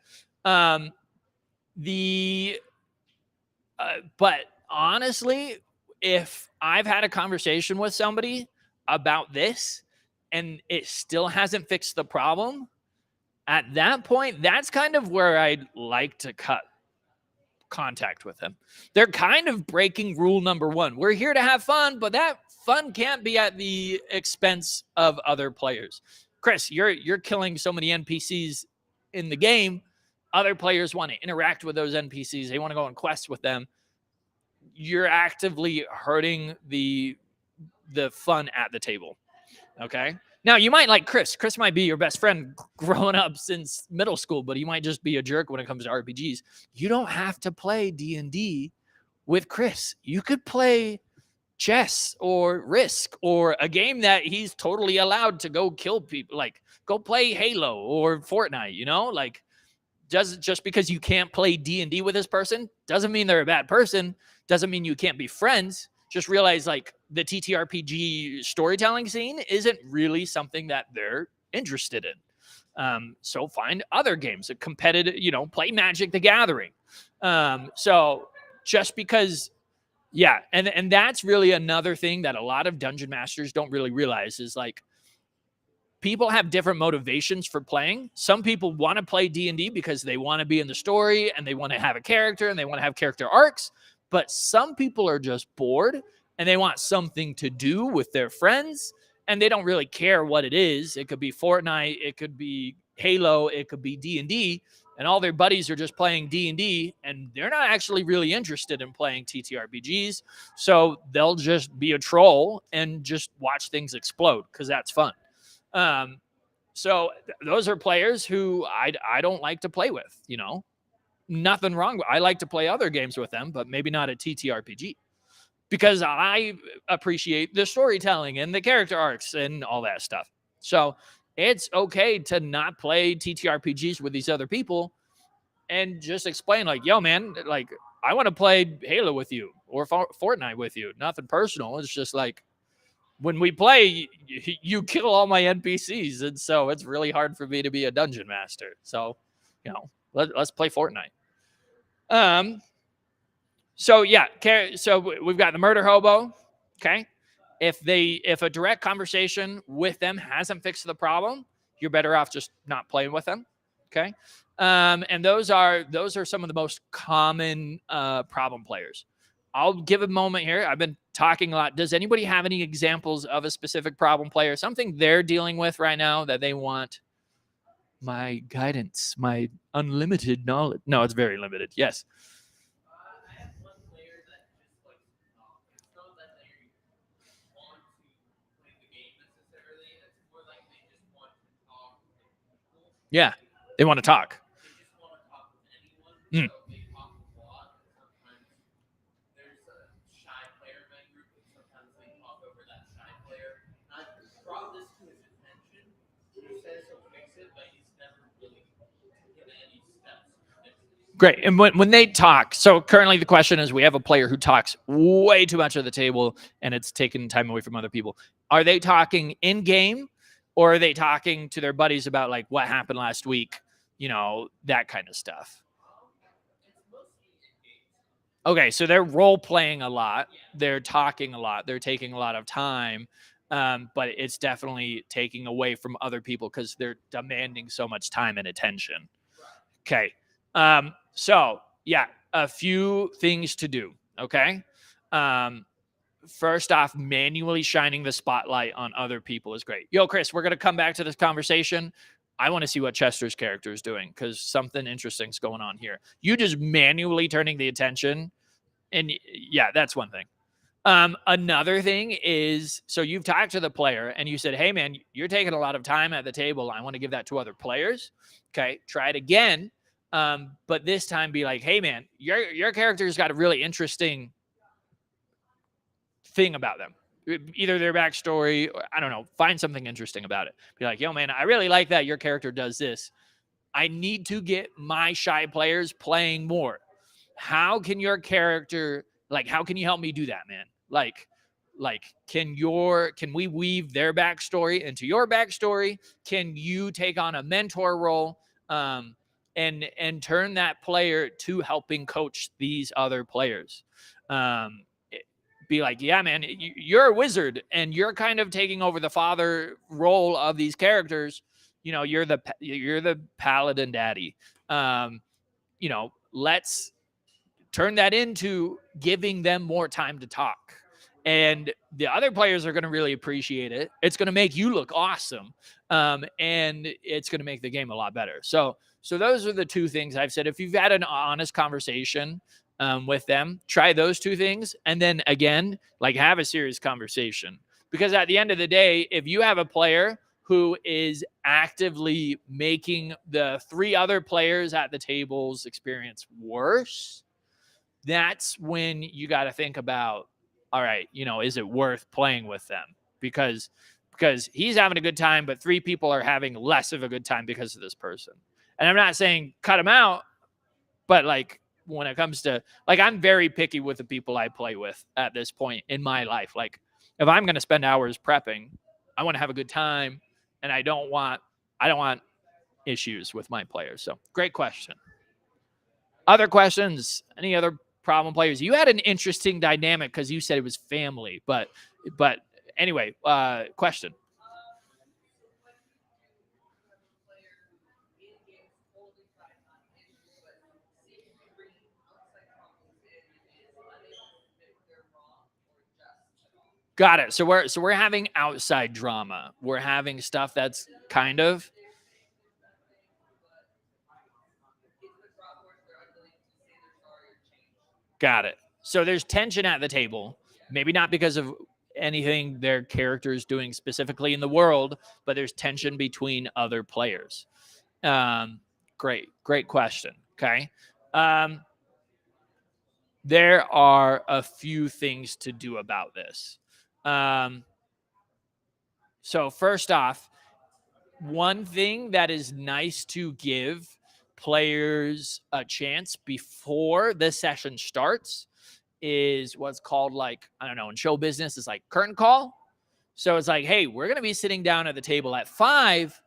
But honestly, if I've had a conversation with somebody about this and it still hasn't fixed the problem, at that point, that's kind of where I'd like to cut contact with them. They're kind of breaking rule number one. We're here to have fun, but that fun can't be at the expense of other players. Chris, you're killing so many NPCs in the game. Other players want to interact with those NPCs. They want to go on quests with them. You're actively hurting the fun at the table. Okay. Now you might like Chris. Chris might be your best friend growing up since middle school, but he might just be a jerk when it comes to RPGs. You don't have to play D&D with Chris. You could play chess or Risk or a game that he's totally allowed to go kill people. Like go play Halo or Fortnite, like just because you can't play D&D with this person doesn't mean they're a bad person. Doesn't mean you can't be friends. Just realize like the TTRPG storytelling scene isn't really something that they're interested in. So find other games, a competitive, play Magic the Gathering. So just because, yeah. And that's really another thing that a lot of dungeon masters don't really realize is like, people have different motivations for playing. Some people want to play D&D because they want to be in the story and they want to have a character and they want to have character arcs. But some people are just bored and they want something to do with their friends and they don't really care what it is. It could be Fortnite, it could be Halo, it could be D&D, and all their buddies are just playing D&D and they're not actually really interested in playing TTRPGs. So they'll just be a troll and just watch things explode because that's fun. So those are players who I don't like to play with, nothing wrong. I like to play other games with them, but maybe not a TTRPG because I appreciate the storytelling and the character arcs and all that stuff. So it's okay to not play TTRPGs with these other people and just explain like, yo, man, like I want to play Halo with you or Fortnite with you. Nothing personal. It's just like, when we play, you kill all my NPCs, and so it's really hard for me to be a dungeon master. So, let's play Fortnite. So yeah, so we've got the murder hobo. Okay, if a direct conversation with them hasn't fixed the problem, you're better off just not playing with them. Okay, And those are some of the most common problem players. I'll give a moment here. I've been talking a lot. Does anybody have any examples of a specific problem player, something they're dealing with right now that they want my guidance, my unlimited knowledge? No, it's very limited. Yes. Yeah, they want to talk. Mm. Great. And when they talk, so currently the question is, we have a player who talks way too much at the table and it's taking time away from other people. Are they talking in game, or are they talking to their buddies about like what happened last week, that kind of stuff? Okay, so they're role playing a lot, they're talking a lot, they're taking a lot of time, but it's definitely taking away from other people because they're demanding so much time and attention. Okay. So yeah, a few things to do. Okay. First off, manually shining the spotlight on other people is great. Yo, Chris, we're going to come back to this conversation. I want to see what Chester's character is doing because something interesting is going on here. You just manually turning the attention. And yeah, that's one thing. Another thing is, so you've talked to the player and you said, hey man, you're taking a lot of time at the table. I want to give that to other players. Okay. Try it again. But this time be like, hey man, your character's got a really interesting thing about them. Either their backstory, or, I don't know, find something interesting about it. Be like, yo man, I really like that your character does this. I need to get my shy players playing more. How can your character, how can you help me do that, man? Can we weave their backstory into your backstory? Can you take on a mentor role? And turn that player to helping coach these other players. Be like, yeah, man, you're a wizard and you're kind of taking over the father role of these characters. You're the paladin daddy. Let's turn that into giving them more time to talk. And the other players are going to really appreciate it. It's going to make you look awesome. And it's going to make the game a lot better. So those are the two things I've said. If you've had an honest conversation with them, try those two things. And then again, have a serious conversation. Because at the end of the day, if you have a player who is actively making the three other players at the table's experience worse, that's when you got to think about, all right, is it worth playing with them? Because he's having a good time, but three people are having less of a good time because of this person. And I'm not saying cut them out, but when it comes to I'm very picky with the people I play with at this point in my life. If I'm going to spend hours prepping, I want to have a good time, and I don't want issues with my players. So great question. Other questions? Any other problem players? You had an interesting dynamic because you said it was family, but anyway, question. Got it. So we're having outside drama. We're having stuff that's kind of. Got it. So there's tension at the table, maybe not because of anything their character is doing specifically in the world, but there's tension between other players. Great question. Okay. There are a few things to do about this. So first off, one thing that is nice to give players a chance before the session starts is what's called in show business, it's curtain call. So it's hey, we're going to be sitting down at the table at 5,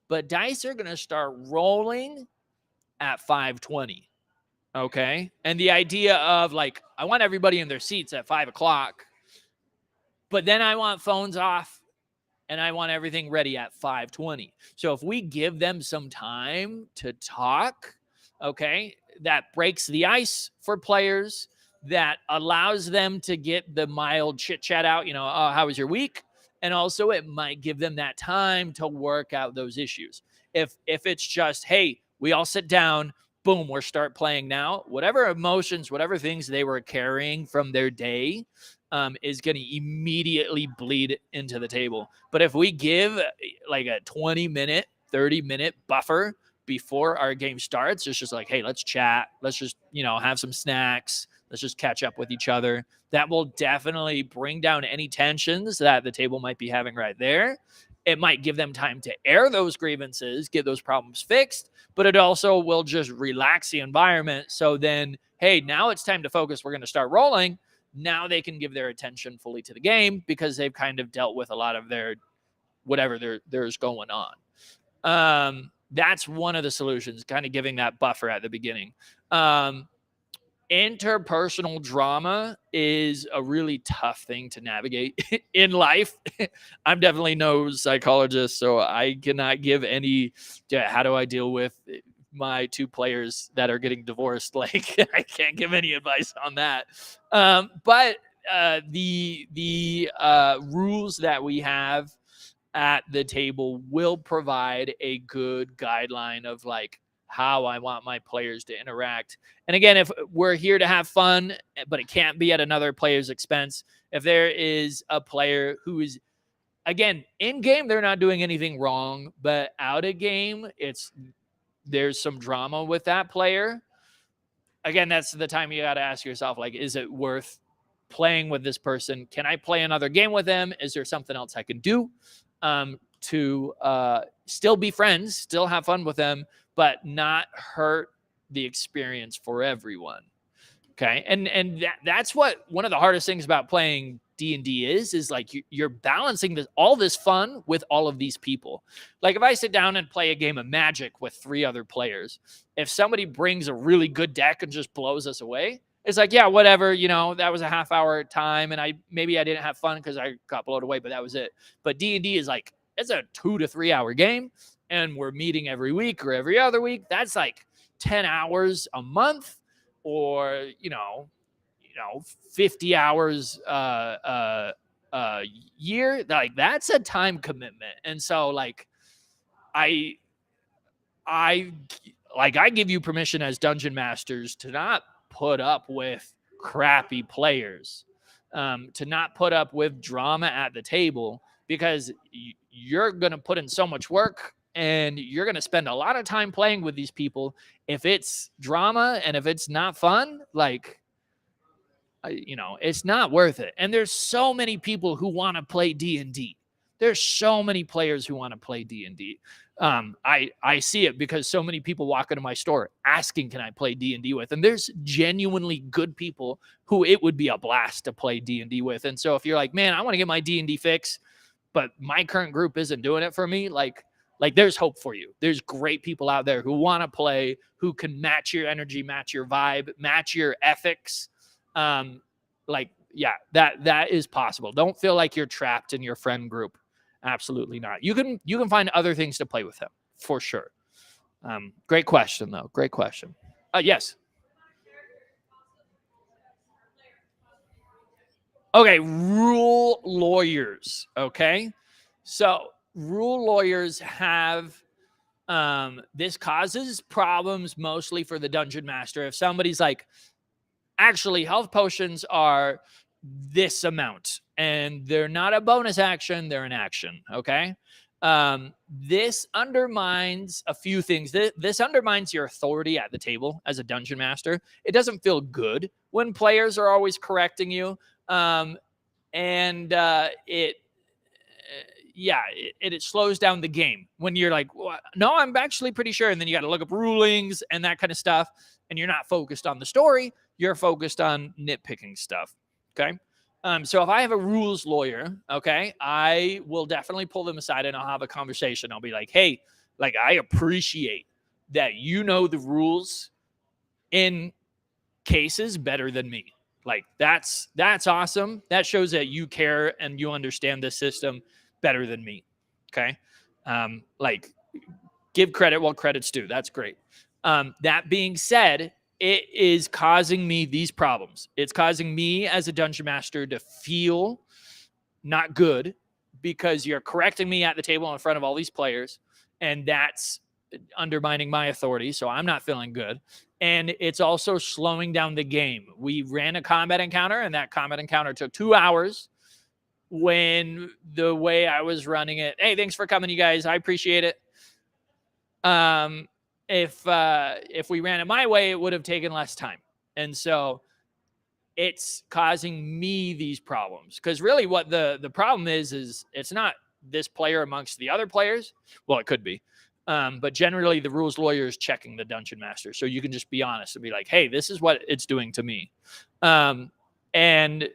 but dice are going to start rolling at 5:20. Okay. And the idea of I want everybody in their seats at 5 o'clock, but then I want phones off and I want everything ready at 5:20. So if we give them some time to talk, okay, that breaks the ice for players, that allows them to get the mild chit chat out, you know, oh, how was your week? And also it might give them that time to work out those issues. If it's just, hey, we all sit down, boom, we're start playing now, whatever emotions, whatever things they were carrying from their day is going to immediately bleed into the table. But if we give like a 20-minute, 30-minute buffer before our game starts, it's just like, hey, let's chat. Let's just, you know, have some snacks. Let's just catch up with each other. That will definitely bring down any tensions that the table might be having right there. It might give them time to air those grievances, get those problems fixed, but it also will just relax the environment. So then, hey, now it's time to focus. We're going to start rolling. Now they can give their attention fully to the game because they've kind of dealt with a lot of their whatever there's going on. That's one of the solutions, kind of giving that buffer at the beginning. Interpersonal drama is a really tough thing to navigate in life. I'm definitely no psychologist, so I cannot give any, how do I deal with my two players that are getting divorced? Like, I can't give any advice on that. But the rules that we have at the table will provide a good guideline of like how I want my players to interact. And again, if we're here to have fun, but it can't be at another player's expense, if there is a player who is, again, in game, they're not doing anything wrong, but out of game, there's some drama with that player. Again, that's the time you got to ask yourself, like, is it worth playing with this person? Can I play another game with them? Is there something else I can do to still be friends, still have fun with them, but not hurt the experience for everyone? Okay. And that's what one of the hardest things about playing D&D is like you're balancing all this fun with all of these people. Like if I sit down and play a game of Magic with 3 other players, if somebody brings a really good deck and just blows us away, it's like, yeah, whatever, you know, that was a half-hour time, and maybe I didn't have fun because I got blown away, but that was it. But D&D is like, it's a 2 to 3 hour game, and we're meeting every week or every other week. That's like 10 hours a month, or, you know, 50 hours a year. Like that's a time commitment. And so like, I give you permission as dungeon masters to not put up with crappy players, to not put up with drama at the table, because you're going to put in so much work and you're going to spend a lot of time playing with these people. If it's drama and if it's not fun, like, it's not worth it. And there's so many people who want to play D&D. There's so many players who want to play D&D. I see it because so many people walk into my store asking, can I play D&D with? And there's genuinely good people who it would be a blast to play D&D with. And so if you're like, man, I want to get my D&D fix, but my current group isn't doing it for me, like there's hope for you. There's great people out there who want to play, who can match your energy, match your vibe, match your ethics. That is possible. Don't feel like you're trapped in your friend group. Absolutely not. You can find other things to play with them for sure. Great question though. Great question. Yes. Okay. Rule lawyers. Okay. So rule lawyers have, this causes problems mostly for the dungeon master. If somebody's like, actually, health potions are this amount, and they're not a bonus action, they're an action, okay? This undermines a few things. This undermines your authority at the table as a dungeon master. It doesn't feel good when players are always correcting you, it slows down the game when you're like, well, no, I'm actually pretty sure. And then you got to look up rulings and that kind of stuff. And you're not focused on the story. You're focused on nitpicking stuff. Okay. So if I have a rules lawyer, okay, I will definitely pull them aside and I'll have a conversation. I'll be like, hey, like, I appreciate that you know the rules in cases better than me. Like that's awesome. That shows that you care and you understand the system better than me. Okay. Like, give credit while credit's due. That's great. That being said, it is causing me these problems. It's causing me as a dungeon master to feel not good because you're correcting me at the table in front of all these players, and that's undermining my authority. So I'm not feeling good. And it's also slowing down the game. We ran a combat encounter, and that combat encounter took 2 hours when the way I was running it. Hey, thanks for coming, you guys. I appreciate it. If we ran it my way, it would have taken less time. And so it's causing me these problems, because really what the problem is it's not this player amongst the other players. Well, it could be. But generally the rules lawyer is checking the dungeon master. So you can just be honest and be like, hey, this is what it's doing to me. And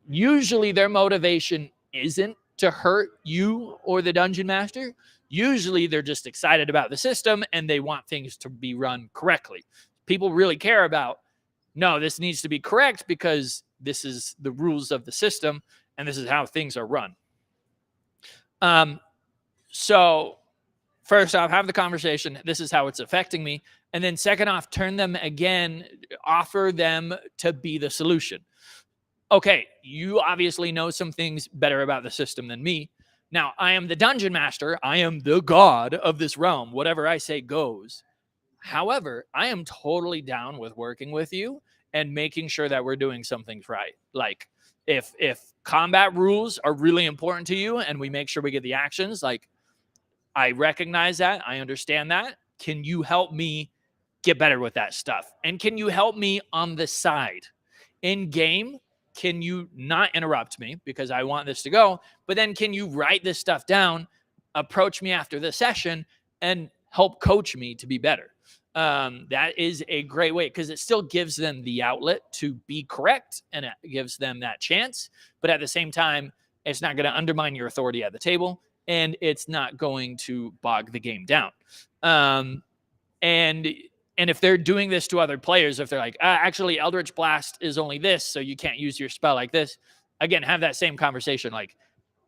usually their motivation isn't to hurt you or the dungeon master. Usually they're just excited about the system and they want things to be run correctly. People really care about, no, this needs to be correct because this is the rules of the system and this is how things are run. So first off, have the conversation. This is how it's affecting me. And then second off, turn them again, offer them to be the solution. Okay, you obviously know some things better about the system than me. Now, I am the dungeon master. I am the god of this realm. Whatever I say goes. However, I am totally down with working with you and making sure that we're doing some things right. Like, if combat rules are really important to you and we make sure we get the actions, like, I recognize that. I understand that. Can you help me get better with that stuff? And can you help me on the side? In game, can you not interrupt me because I want this to go? But then can you write this stuff down, approach me after the session, and help coach me to be better? That is a great way, because it still gives them the outlet to be correct and it gives them that chance. But at the same time, it's not going to undermine your authority at the table and it's not going to bog the game down. And if they're doing this to other players, if they're like, actually, Eldritch Blast is only this, so you can't use your spell like this. Again, have that same conversation. Like,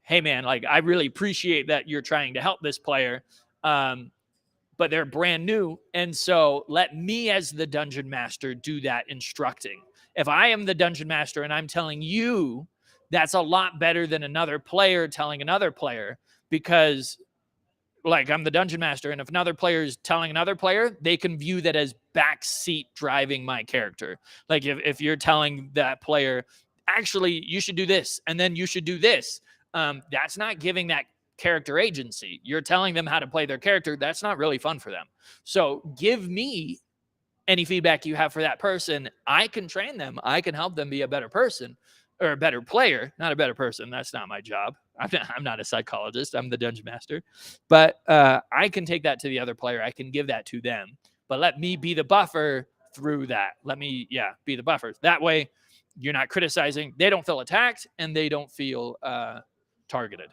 hey, man, like, I really appreciate that you're trying to help this player, but they're brand new. And so let me as the dungeon master do that instructing. If I am the dungeon master and I'm telling you, that's a lot better than another player telling another player, because like, I'm the dungeon master, and if another player is telling another player, they can view that as backseat driving my character. Like, if you're telling that player, actually, you should do this, and then you should do this, that's not giving that character agency. You're telling them how to play their character. That's not really fun for them. So give me any feedback you have for that person. I can train them. I can help them be a better person, or a better player, not a better person. That's not my job. I'm not a psychologist. I'm the dungeon master. But I can take that to the other player. I can give that to them. But let me be the buffer through that. Let me, be the buffer. That way, you're not criticizing. They don't feel attacked, and they don't feel targeted.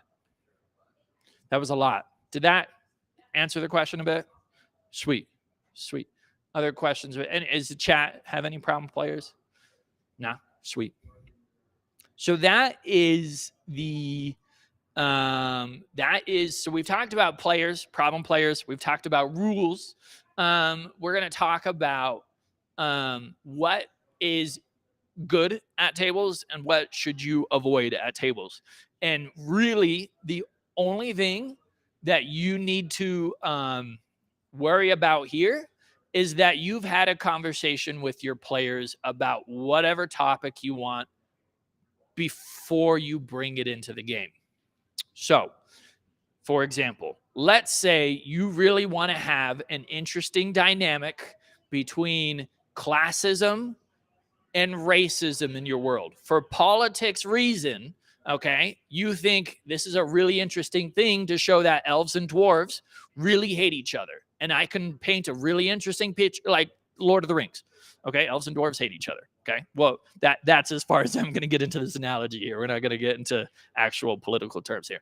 That was a lot. Did that answer the question a bit? Sweet. Other questions? And does the chat have any problem players? Nah, sweet. So that is so we've talked about players, problem players. We've talked about rules. We're going to talk about what is good at tables and what should you avoid at tables. And really, the only thing that you need to worry about here is that you've had a conversation with your players about whatever topic you want before you bring it into the game. So, for example, let's say you really want to have an interesting dynamic between classism and racism in your world. For politics reason, okay, you think this is a really interesting thing to show that elves and dwarves really hate each other. And I can paint a really interesting picture, like Lord of the Rings. Okay, elves and dwarves hate each other. Okay, well, that's as far as I'm going to get into this analogy here. We're not going to get into actual political terms here.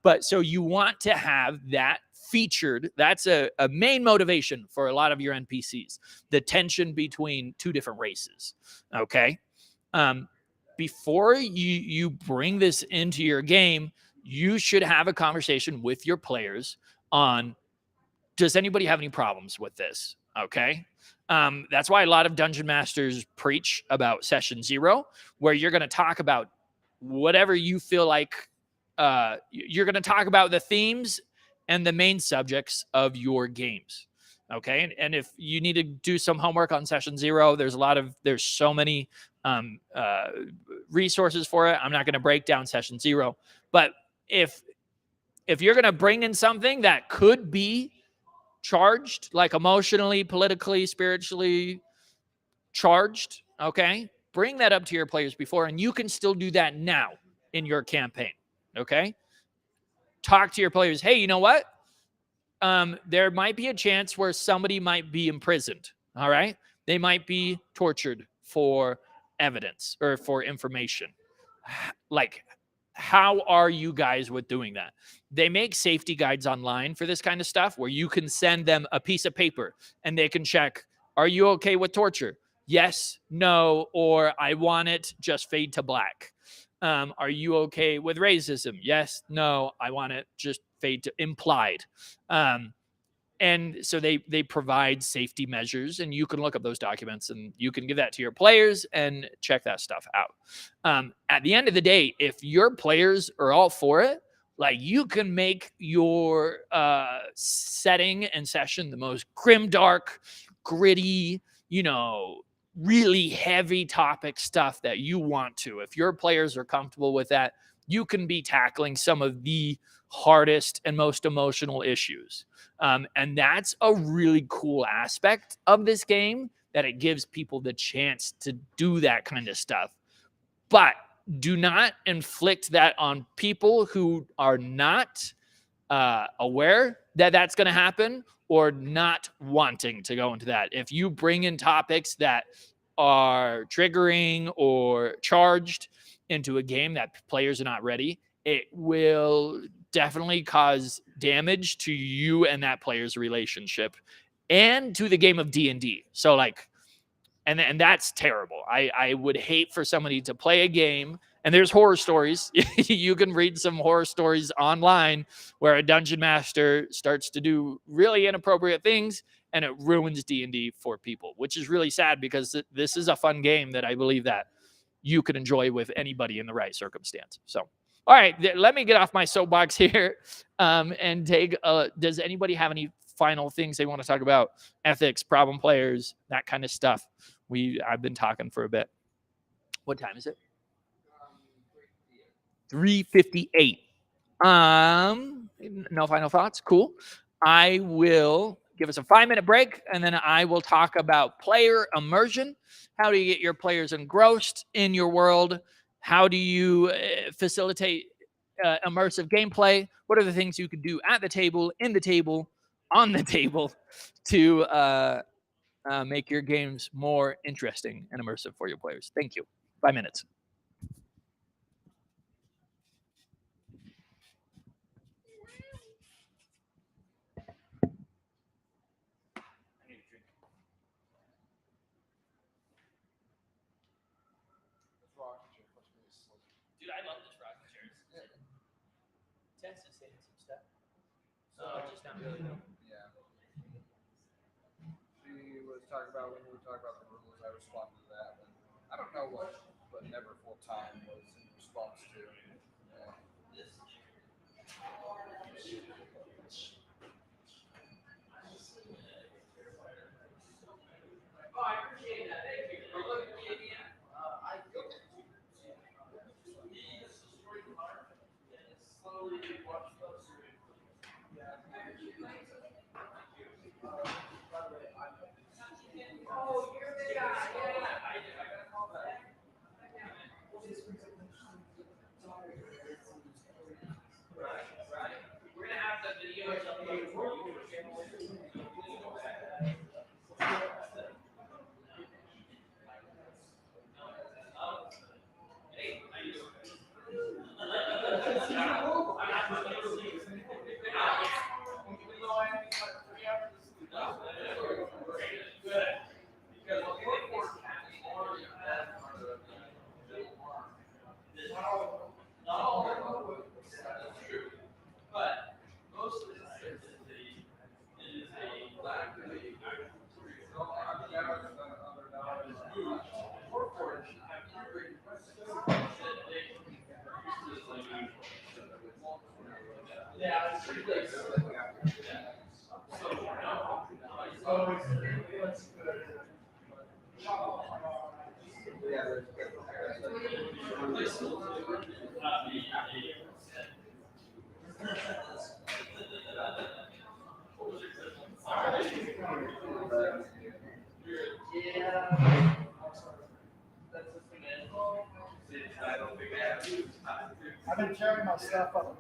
But so you want to have that featured. That's a main motivation for a lot of your NPCs, the tension between two different races. Okay, before you bring this into your game, you should have a conversation with your players on, does anybody have any problems with this? Okay. That's why a lot of dungeon masters preach about session 0, where you're going to talk about whatever you feel like. You're going to talk about the themes and the main subjects of your games. Okay. And if you need to do some homework on session 0, there's so many resources for it. I'm not going to break down session 0, but if you're going to bring in something that could be charged, like emotionally, politically, spiritually charged, okay, bring that up to your players before, and you can still do that now in your campaign. Okay, talk to your players. Hey, you know what? There might be a chance where somebody might be imprisoned. All right, they might be tortured for evidence or for information. Like, how are you guys with doing that? They make safety guides online for this kind of stuff, where you can send them a piece of paper and they can check, are you okay with torture? Yes, no, or I want it just fade to black. Are you okay with racism? Yes, no, I want it just fade to implied. And so they provide safety measures, and you can look up those documents and you can give that to your players and check that stuff out. At the end of the day, if your players are all for it, like, you can make your setting and session the most grim, dark, gritty, really heavy topic stuff that you want to. If your players are comfortable with that, you can be tackling some of the hardest and most emotional issues. And that's a really cool aspect of this game, that it gives people the chance to do that kind of stuff. But do not inflict that on people who are not aware that that's going to happen, or not wanting to go into that. If you bring in topics that are triggering or charged into a game that players are not ready, it will definitely cause damage to you and that player's relationship, and to the game of D&D. So, like, and that's terrible. I would hate for somebody to play a game, and there's horror stories. You can read some horror stories online where a dungeon master starts to do really inappropriate things, and it ruins D&D for people, which is really sad, because this is a fun game that I believe that you could enjoy with anybody in the right circumstance. So, all right, let me get off my soapbox here and take. Does anybody have any final things they want to talk about? Ethics, problem players, that kind of stuff. I've been talking for a bit. What time is it? 3:58. No final thoughts. Cool. I will give us a 5-minute break, and then I will talk about player immersion. How do you get your players engrossed in your world? How do you facilitate immersive gameplay? What are the things you can do at the table, in the table, on the table to make your games more interesting and immersive for your players? Thank you. 5 minutes. Dude, I love this rocking chair. Tess is saying some stuff. Just not really. Yeah. She was talking about, when we were talking about the rules, I responded to that. And I don't know what never full time was in response to. Oh, I appreciate that. Thank you. For looking at me again. I feel it. Slowly watch those. Oh, you're the guy. Yeah. I got call back. Right. We're gonna have the videos up here for you. Hey, how you doing? I've been tearing my stuff up.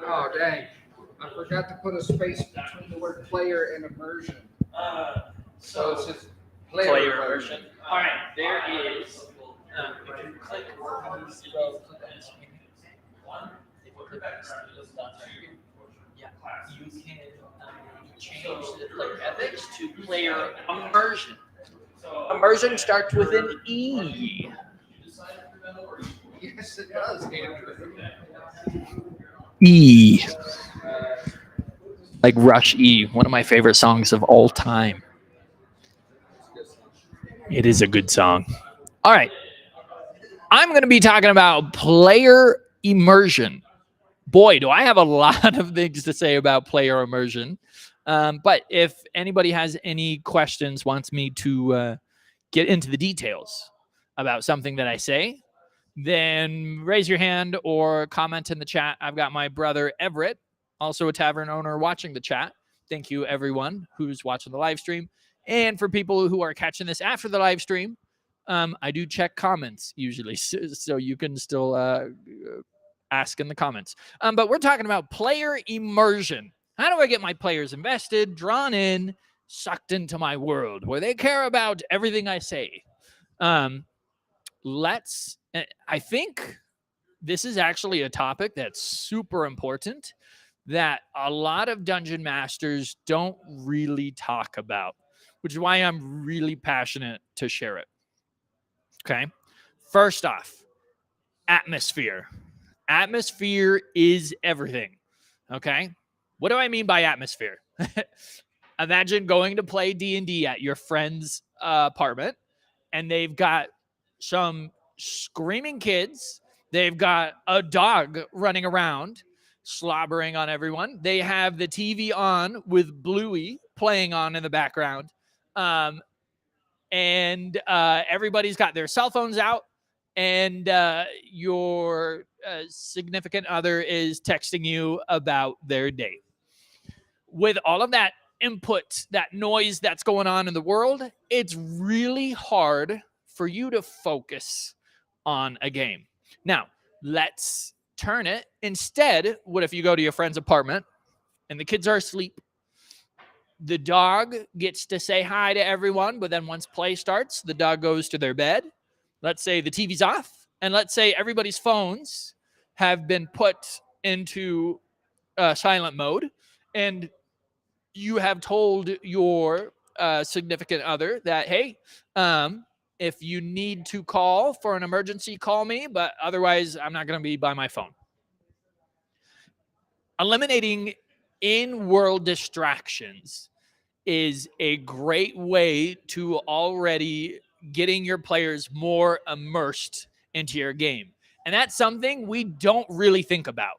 Oh, dang. I forgot to put a space between the word player and immersion. So it's just player immersion. All right, there is. If you click yeah, you can change the player ethics to player immersion. Immersion starts with an E. Yes, it does, Andrew. E. Like Rush E, one of my favorite songs of all time. It is a good song. All right. I'm going to be talking about player immersion. Boy, do I have a lot of things to say about player immersion. But if anybody has any questions, wants me to get into the details about something that I say, then raise your hand or comment in the chat. I've got my brother Everett, also a tavern owner, watching the chat. Thank you, everyone who's watching the live stream. And for people who are catching this after the live stream, I do check comments usually, so you can still ask in the comments. But we're talking about player immersion. How do I get my players invested, drawn in, sucked into my world where they care about everything I say? I think this is actually a topic that's super important that a lot of dungeon masters don't really talk about, which is why I'm really passionate to share it. Okay. First off, atmosphere. Atmosphere is everything. Okay? What do I mean by atmosphere? Imagine going to play D&D at your friend's apartment, and they've got some screaming kids. They've got a dog running around, slobbering on everyone. They have the TV on with Bluey playing on in the background. And everybody's got their cell phones out, and your significant other is texting you about their day. With all of that input, that noise that's going on in the world, it's really hard for you to focus on a game. Now, let's turn it. Instead, what if you go to your friend's apartment and the kids are asleep? The dog gets to say hi to everyone, but then once play starts, the dog goes to their bed. Let's say the TV's off, and let's say everybody's phones have been put into silent mode, and you have told your significant other that, hey, if you need to call for an emergency, call me, but otherwise I'm not going to be by my phone. Eliminating in-world distractions is a great way to already getting your players more immersed into your game. And that's something we don't really think about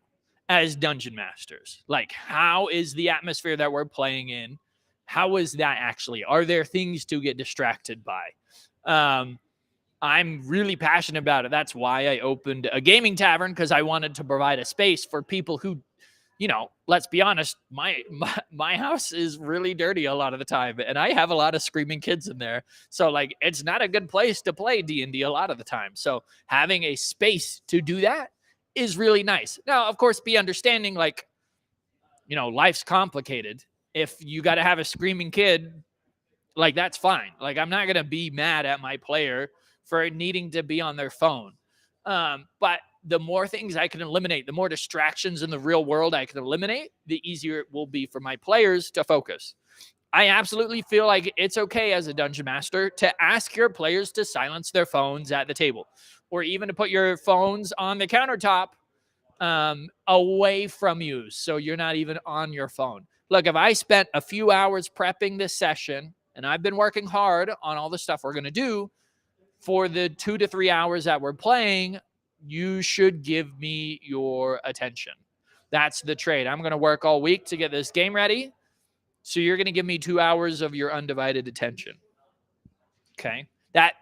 as dungeon masters. Like, how is the atmosphere that we're playing in? How is that actually? Are there things to get distracted by? I'm really passionate about it. That's why I opened a gaming tavern, because I wanted to provide a space for people who, you know, let's be honest, my house is really dirty a lot of the time, and I have a lot of screaming kids in there. So, like, it's not a good place to play D&D a lot of the time. So having a space to do that is really nice. Now, of course, be understanding, like, you know, life's complicated. If you got to have a screaming kid, like, that's fine. Like, I'm not going to be mad at my player for needing to be on their phone. But the more things I can eliminate, the more distractions in the real world I can eliminate, the easier it will be for my players to focus. I absolutely feel like it's okay as a dungeon master to ask your players to silence their phones at the table, or even to put your phones on the countertop away from you, so you're not even on your phone. Look, if I spent a few hours prepping this session, and I've been working hard on all the stuff we're going to do for the 2 to 3 hours that we're playing, you should give me your attention. That's the trade. I'm going to work all week to get this game ready, so you're going to give me 2 hours of your undivided attention. Okay?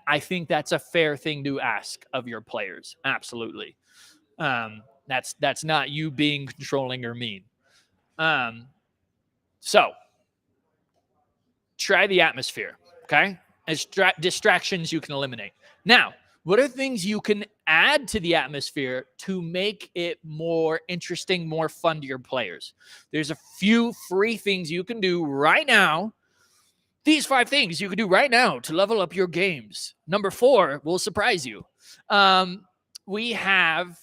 I think that's a fair thing to ask of your players. Absolutely. That's not you being controlling or mean. So try the atmosphere. Okay? Distractions you can eliminate. Now, what are things you can add to the atmosphere to make it more interesting, more fun to your players? There's a few free things you can do right now. These 5 things you can do right now to level up your games. Number 4 will surprise you. We have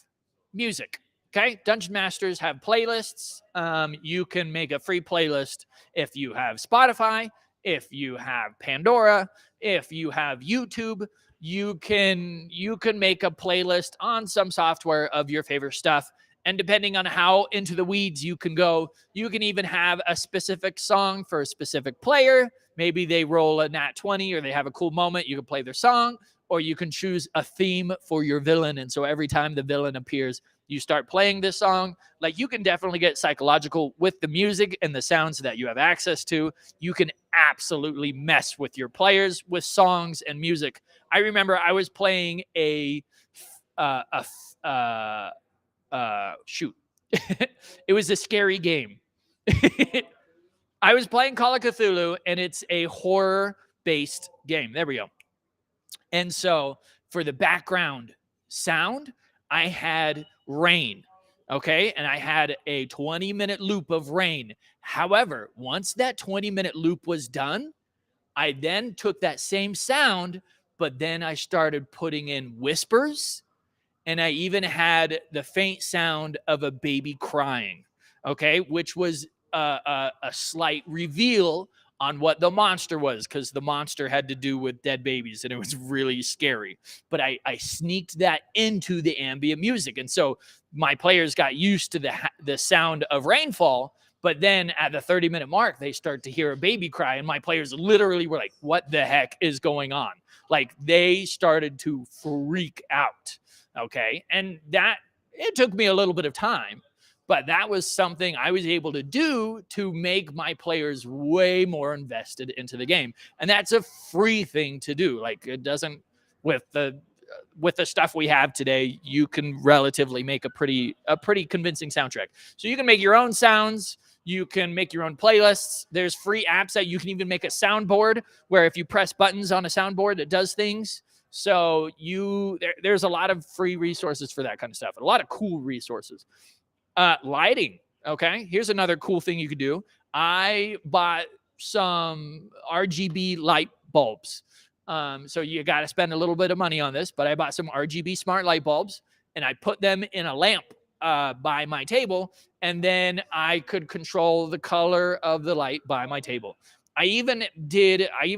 music. Okay, Dungeon Masters have playlists. You can make a free playlist if you have Spotify, if you have Pandora, if you have YouTube. You can make a playlist on some software of your favorite stuff. And depending on how into the weeds you can go, you can even have a specific song for a specific player. Maybe they roll a nat 20 or they have a cool moment. You can play their song, or you can choose a theme for your villain. And so every time the villain appears, you start playing this song. Like, you can definitely get psychological with the music and the sounds that you have access to. You can absolutely mess with your players with songs and music. I remember I was playing it was a scary game. I was playing Call of Cthulhu, and it's a horror-based game. There we go. And so for the background sound, I had rain, okay? And I had a 20-minute loop of rain. However, once that 20-minute loop was done, I then took that same sound, but then I started putting in whispers, and I even had the faint sound of a baby crying, okay? Which was a slight reveal on what the monster was, because the monster had to do with dead babies and it was really scary. But I sneaked that into the ambient music. And so my players got used to the sound of rainfall. But then at the 30-minute mark, they start to hear a baby cry. And my players literally were like, what the heck is going on? Like, they started to freak out. Okay. And it took me a little bit of time, but that was something I was able to do to make my players way more invested into the game. And that's a free thing to do. Like, it doesn't, with the stuff we have today, you can relatively make a pretty convincing soundtrack. So you can make your own sounds. You can make your own playlists. There's free apps that you can even make a soundboard where if you press buttons on a soundboard, it does things. So there's a lot of free resources for that kind of stuff. A lot of cool resources. Lighting. Okay. Here's another cool thing you could do. I bought some RGB light bulbs. So you got to spend a little bit of money on this, but I bought some RGB smart light bulbs and I put them in a lamp by my table, and then I could control the color of the light by my table. I even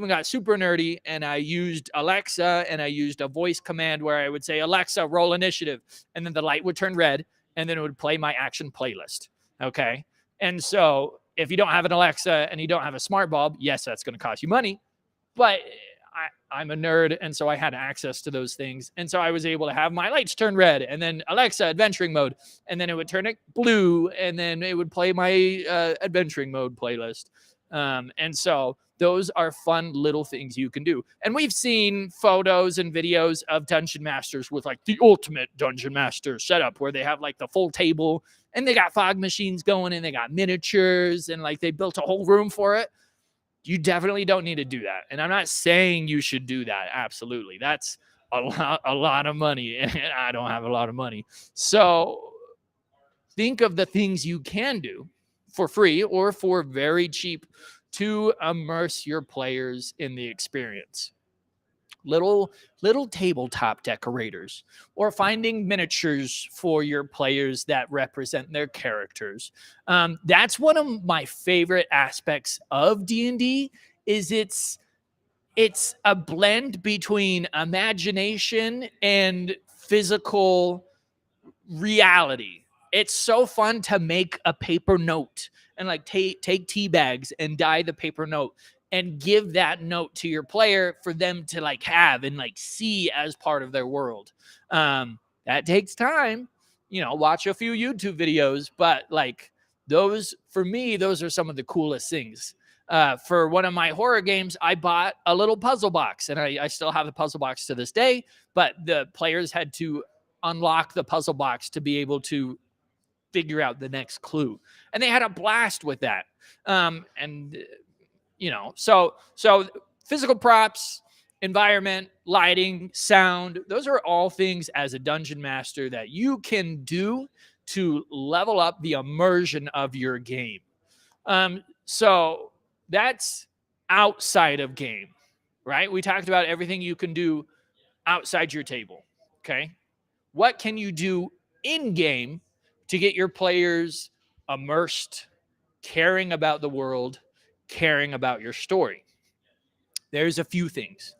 got super nerdy, and I used Alexa, and I used a voice command where I would say, Alexa, roll initiative. And then the light would turn red, and then it would play my action playlist. Okay. And so if you don't have an Alexa and you don't have a smart bulb, yes, that's going to cost you money, but I'm a nerd, and so I had access to those things. And so I was able to have my lights turn red, and then Alexa adventuring mode, and then it would turn it blue, and then it would play my adventuring mode playlist. And so those are fun little things you can do. And we've seen photos and videos of dungeon masters with like the ultimate dungeon master setup where they have like the full table and they got fog machines going and they got miniatures and like they built a whole room for it. You definitely don't need to do that. And I'm not saying you should do that. Absolutely. That's a lot of money. And I don't have a lot of money. So think of the things you can do for free or for very cheap to immerse your players in the experience. Little tabletop decorators, or finding miniatures for your players that represent their characters. That's one of my favorite aspects of D&D. Is it's a blend between imagination and physical reality. It's so fun to make a paper note and like take tea bags and dye the paper note and give that note to your player for them to like have and like see as part of their world. That takes time, watch a few YouTube videos, but like those, for me, those are some of the coolest things. For one of my horror games, I bought a little puzzle box, and I still have the puzzle box to this day, but the players had to unlock the puzzle box to be able to figure out the next clue. And they had a blast with that. So physical props, environment, lighting, sound, those are all things as a dungeon master that you can do to level up the immersion of your game. So that's outside of game, right? We talked about everything you can do outside your table. Okay. What can you do in game to get your players immersed, caring about the world, caring about your story? There's a few things.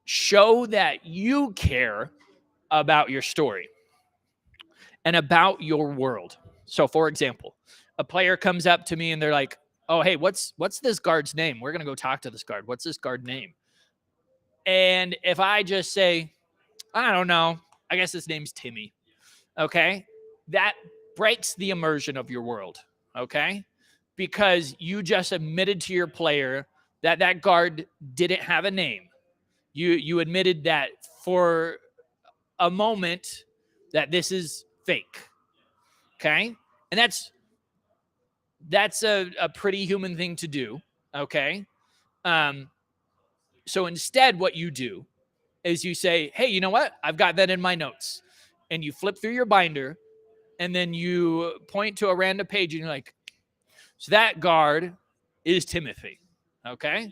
Show that you care about your story and about your world. So, for example, a player comes up to me and they're like, oh, hey, what's this guard's name? We're going to go talk to this guard. What's this guard name? And if I just say, I don't know, I guess his name's Timmy. Okay. That breaks the immersion of your world. Okay. Because you just admitted to your player that guard didn't have a name. You admitted that for a moment that this is fake. Okay. And that's a pretty human thing to do. Okay. So instead, what you do is you say, hey, you know what? I've got that in my notes. And you flip through your binder and then you point to a random page and you're like, so that guard is Timothy. Okay.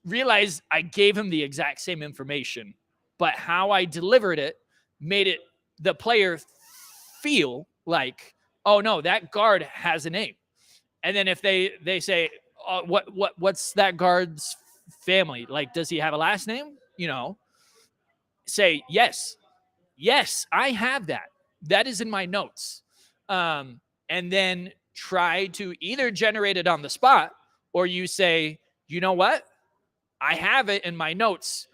Realize I gave him the exact same information, but how I delivered it made it the player feel like, oh no, that guard has a name. And then if they say, what's that guard's family? Like, does he have a last name? Say, yes, I have that. That is in my notes. And then try to either generate it on the spot, or you say, you know what? I have it in my notes,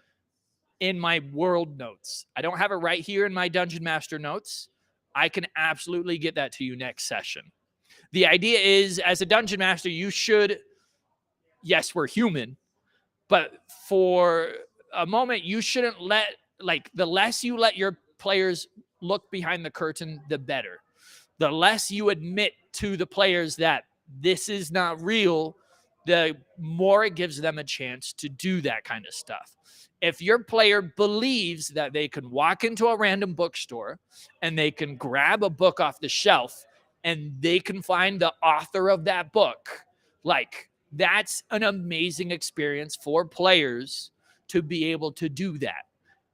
in my world notes. I don't have it right here in my Dungeon Master notes. I can absolutely get that to you next session. The idea is, as a Dungeon Master, you should, yes, we're human, but for a moment, you shouldn't the less you let your players look behind the curtain, the better. The less you admit to the players that this is not real, the more it gives them a chance to do that kind of stuff. If your player believes that they can walk into a random bookstore and they can grab a book off the shelf and they can find the author of that book, that's an amazing experience for players to be able to do that.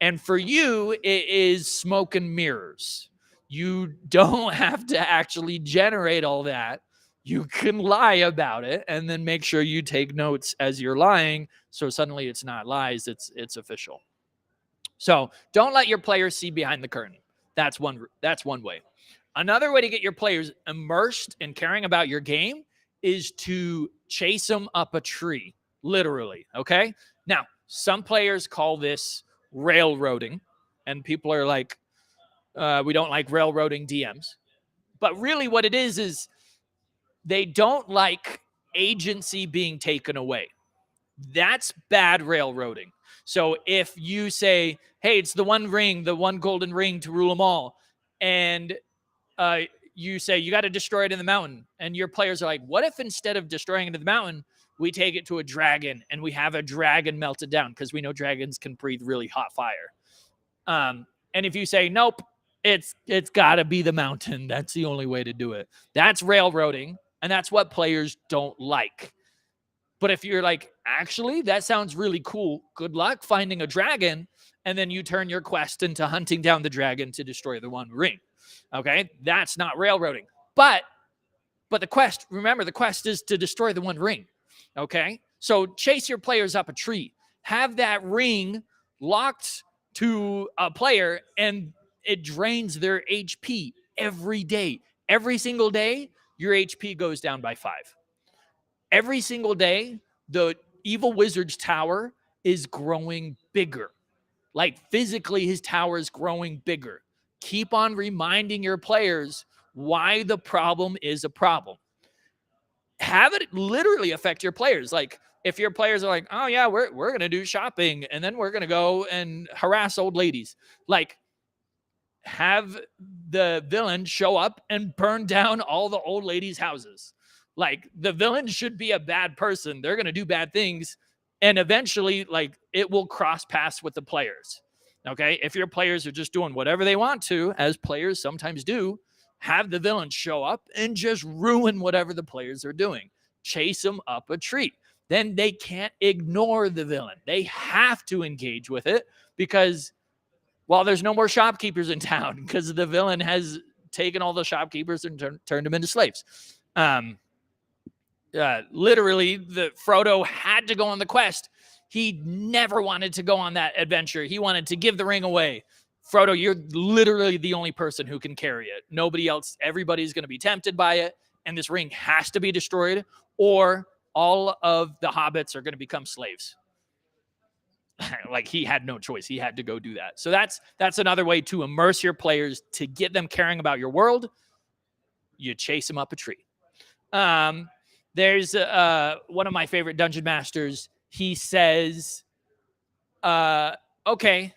And for you, it is smoke and mirrors. You don't have to actually generate all that. You can lie about it and then make sure you take notes as you're lying. So suddenly it's not lies, it's official. So don't let your players see behind the curtain. That's one way. Another way to get your players immersed in caring about your game is to chase them up a tree, literally. Okay. Now, some players call this railroading, and people are like, we don't like railroading DMs. But really what it is they don't like agency being taken away. That's bad railroading. So if you say, hey, it's the one ring, the one golden ring to rule them all, and you say you got to destroy it in the mountain, and your players are like, what if instead of destroying it in the mountain, we take it to a dragon and we have a dragon melt it down, because we know dragons can breathe really hot fire. And if you say, nope, it's got to be the mountain, that's the only way to do it, that's railroading, and that's what players don't like. But if you're like, actually, that sounds really cool, good luck finding a dragon, and then you turn your quest into hunting down the dragon to destroy the one ring. Okay, that's not railroading. But the quest, remember, the quest is to destroy the one ring. Okay, so chase your players up a tree. Have that ring locked to a player, and it drains their HP every day. Every single day, your HP goes down by 5. Every single day, the evil wizard's tower is growing bigger. Like, physically, his tower is growing bigger. Keep on reminding your players why the problem is a problem. Have it literally affect your players. Like, if your players are like, oh yeah, we're going to do shopping, and then we're going to go and harass old ladies. Like, have the villain show up and burn down all the old ladies' houses. Like, the villain should be a bad person. They're going to do bad things. And eventually, like, it will cross paths with the players. Okay. If your players are just doing whatever they want to, as players sometimes do, have the villain show up and just ruin whatever the players are doing. Chase them up a tree. Then they can't ignore the villain. They have to engage with it, because, well, there's no more shopkeepers in town because the villain has taken all the shopkeepers and turned them into slaves. Literally, the Frodo had to go on the quest. He never wanted to go on that adventure. He wanted to give the ring away. Frodo, you're literally the only person who can carry it. Nobody else, everybody's going to be tempted by it, and this ring has to be destroyed, or all of the hobbits are going to become slaves. Like, he had no choice. He had to go do that. So that's another way to immerse your players, to get them caring about your world. You chase them up a tree. There's one of my favorite dungeon masters. He says, okay,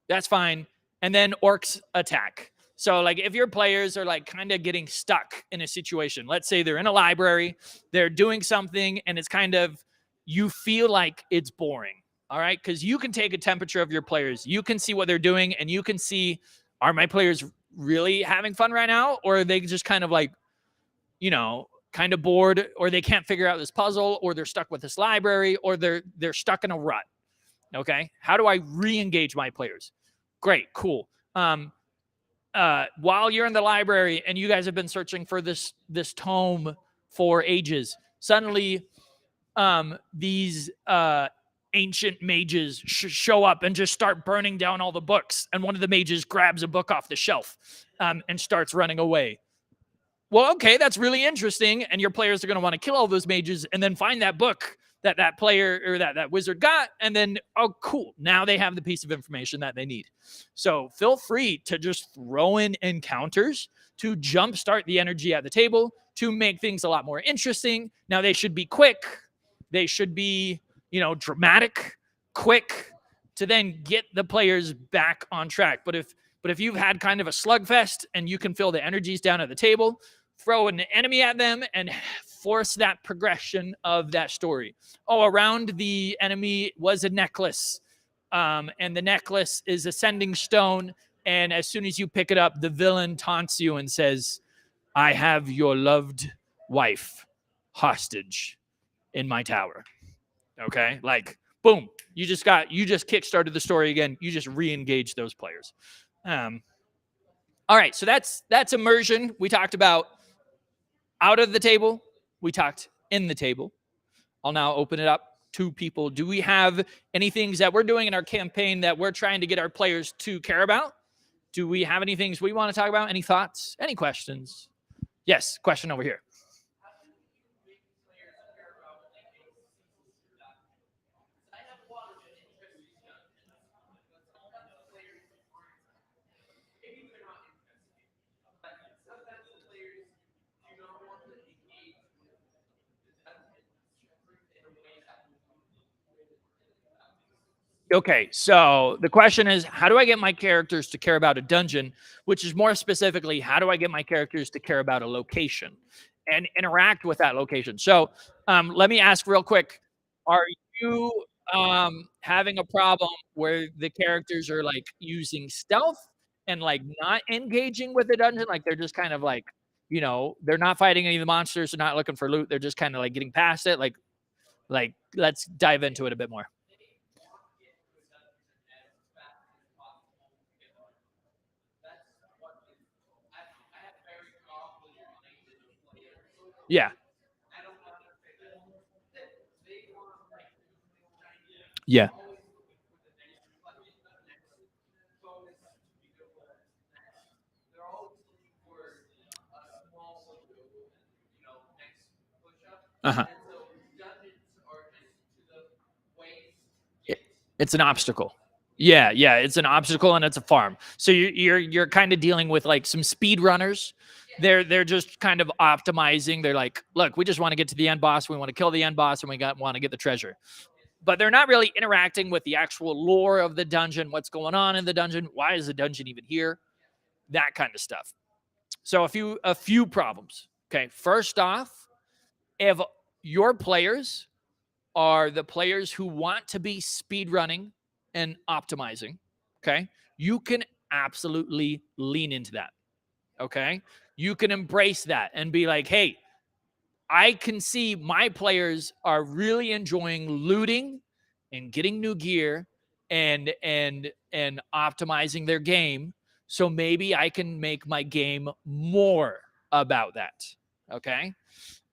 that's fine. And then orcs attack. So, like, if your players are like kind of getting stuck in a situation, let's say they're in a library, they're doing something, and it's kind of, you feel like it's boring. All right. Because you can take a temperature of your players. You can see what they're doing, and you can see, are my players really having fun right now? Or are they just kind of like, kind of bored, or they can't figure out this puzzle, or they're stuck with this library, or they're stuck in a rut. Okay. How do I re-engage my players? Great. Cool. While you're in the library and you guys have been searching for this tome for ages, suddenly these ancient mages show up and just start burning down all the books. And one of the mages grabs a book off the shelf and starts running away. Well, okay, that's really interesting. And your players are going to want to kill all those mages and then find that book that player or that wizard got. And then, oh, cool. Now they have the piece of information that they need. So feel free to just throw in encounters to jumpstart the energy at the table to make things a lot more interesting. Now they should be quick. They should be, dramatic, quick, to then get the players back on track. But if you've had kind of a slugfest and you can feel the energies down at the table, throw an enemy at them and force that progression of that story. Oh, around the enemy was a necklace. And the necklace is a sending stone. And as soon as you pick it up, the villain taunts you and says, I have your loved wife hostage in my tower. Okay? Like, boom. You just kickstarted the story again. You just re-engage those players. All right. So that's immersion. We talked about out of the table. We talked in the table. I'll now open it up to people. Do we have any things that we're doing in our campaign that we're trying to get our players to care about? Do we have any things we want to talk about? Any thoughts? Any questions? Yes, question over here. Okay, so the question is, how do I get my characters to care about a dungeon? Which is more specifically, how do I get my characters to care about a location and interact with that location? So let me ask real quick, are you having a problem where the characters are like using stealth and like not engaging with the dungeon? Like they're just kind of like, they're not fighting any of the monsters. They're not looking for loot. They're just kind of like getting past it. Like let's dive into it a bit more. Yeah. Yeah. Uh-huh. It's an obstacle. Yeah, it's an obstacle and it's a farm. So you're kind of dealing with like some speed runners. They're just kind of optimizing. They're like, look, we just want to get to the end boss. We want to kill the end boss, and we want to get the treasure. But they're not really interacting with the actual lore of the dungeon. What's going on in the dungeon? Why is the dungeon even here? That kind of stuff. So a few problems. Okay, first off, if your players are the players who want to be speed running and optimizing, okay, you can absolutely lean into that. Okay, you can embrace that and be like, hey, I can see my players are really enjoying looting and getting new gear and optimizing their game. So maybe I can make my game more about that. Okay.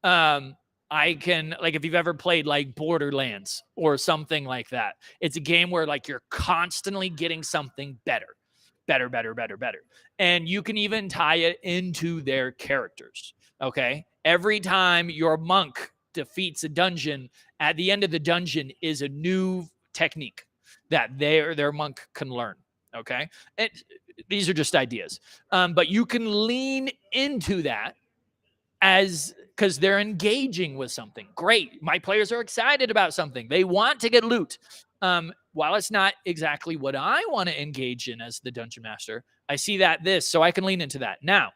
I can, like, if you've ever played like Borderlands or something like that, it's a game where like you're constantly getting something better. And you can even tie it into their characters. Okay. Every time your monk defeats a dungeon, at the end of the dungeon is a new technique that their monk can learn. Okay. These are just ideas. But you can lean into that because they're engaging with something. Great. My players are excited about something. They want to get loot. While it's not exactly what I want to engage in as the dungeon master, I see this, so I can lean into that. Now,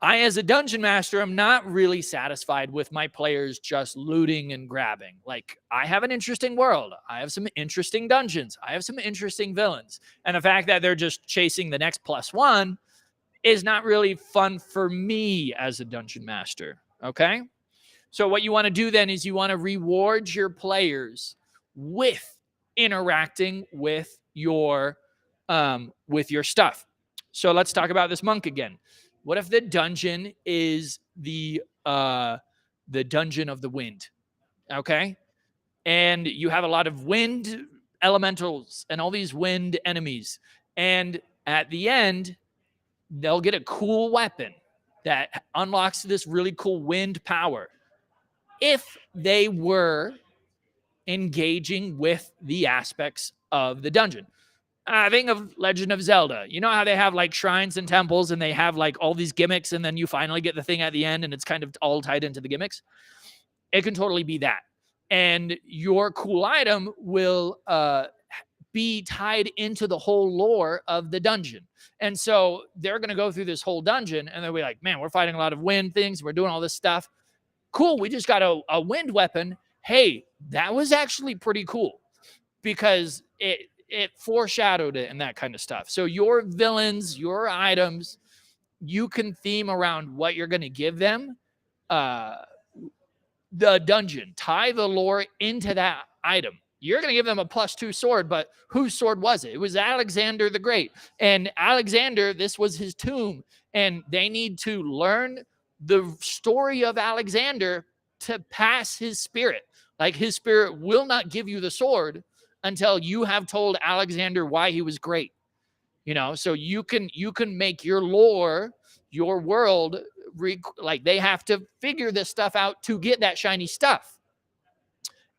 I, as a dungeon master, am not really satisfied with my players just looting and grabbing. Like, I have an interesting world. I have some interesting dungeons. I have some interesting villains. And the fact that they're just chasing the next +1 is not really fun for me as a dungeon master. Okay? So what you want to do then is you want to reward your players with interacting with your stuff. So let's talk about this monk again. What if the dungeon is the dungeon of the wind? Okay. And you have a lot of wind elementals and all these wind enemies. And at the end, they'll get a cool weapon that unlocks this really cool wind power if they were engaging with the aspects of the dungeon. Think of Legend of Zelda. You know how they have like shrines and temples and they have like all these gimmicks and then you finally get the thing at the end and it's kind of all tied into the gimmicks? It can totally be that. And your cool item will be tied into the whole lore of the dungeon. And so they're going to go through this whole dungeon and they'll be like, man, we're fighting a lot of wind things. We're doing all this stuff. Cool. We just got a wind weapon. Hey, that was actually pretty cool because it foreshadowed it and that kind of stuff. So your villains, your items, you can theme around what you're going to give them. The dungeon, tie the lore into that item. You're going to give them a +2 sword, but whose sword was it? It was Alexander the Great. And Alexander, this was his tomb. And they need to learn the story of Alexander to pass his spirit. Like his spirit will not give you the sword until you have told Alexander why he was great. You know, so you can make your lore, your world, like they have to figure this stuff out to get that shiny stuff.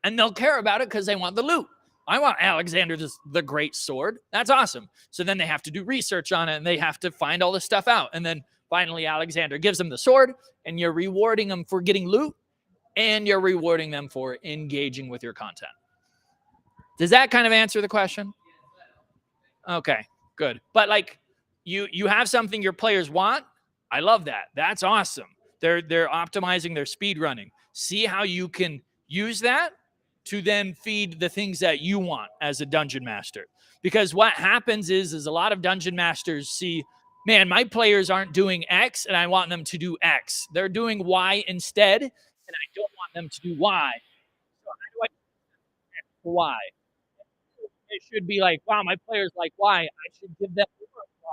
And they'll care about it because they want the loot. I want Alexander the Great sword. That's awesome. So then they have to do research on it and they have to find all this stuff out. And then finally Alexander gives them the sword and you're rewarding them for getting loot and you're rewarding them for engaging with your content. Does that kind of answer the question? Okay, good. But like you have something your players want. I love that. That's awesome. They're optimizing their speed running. See how you can use that to then feed the things that you want as a dungeon master. Because what happens is a lot of dungeon masters see, man, my players aren't doing X and I want them to do X. They're doing Y instead, and I don't want them to do Y. So how do I do Y? It should be like, wow, my players like Y. I should give them more Y.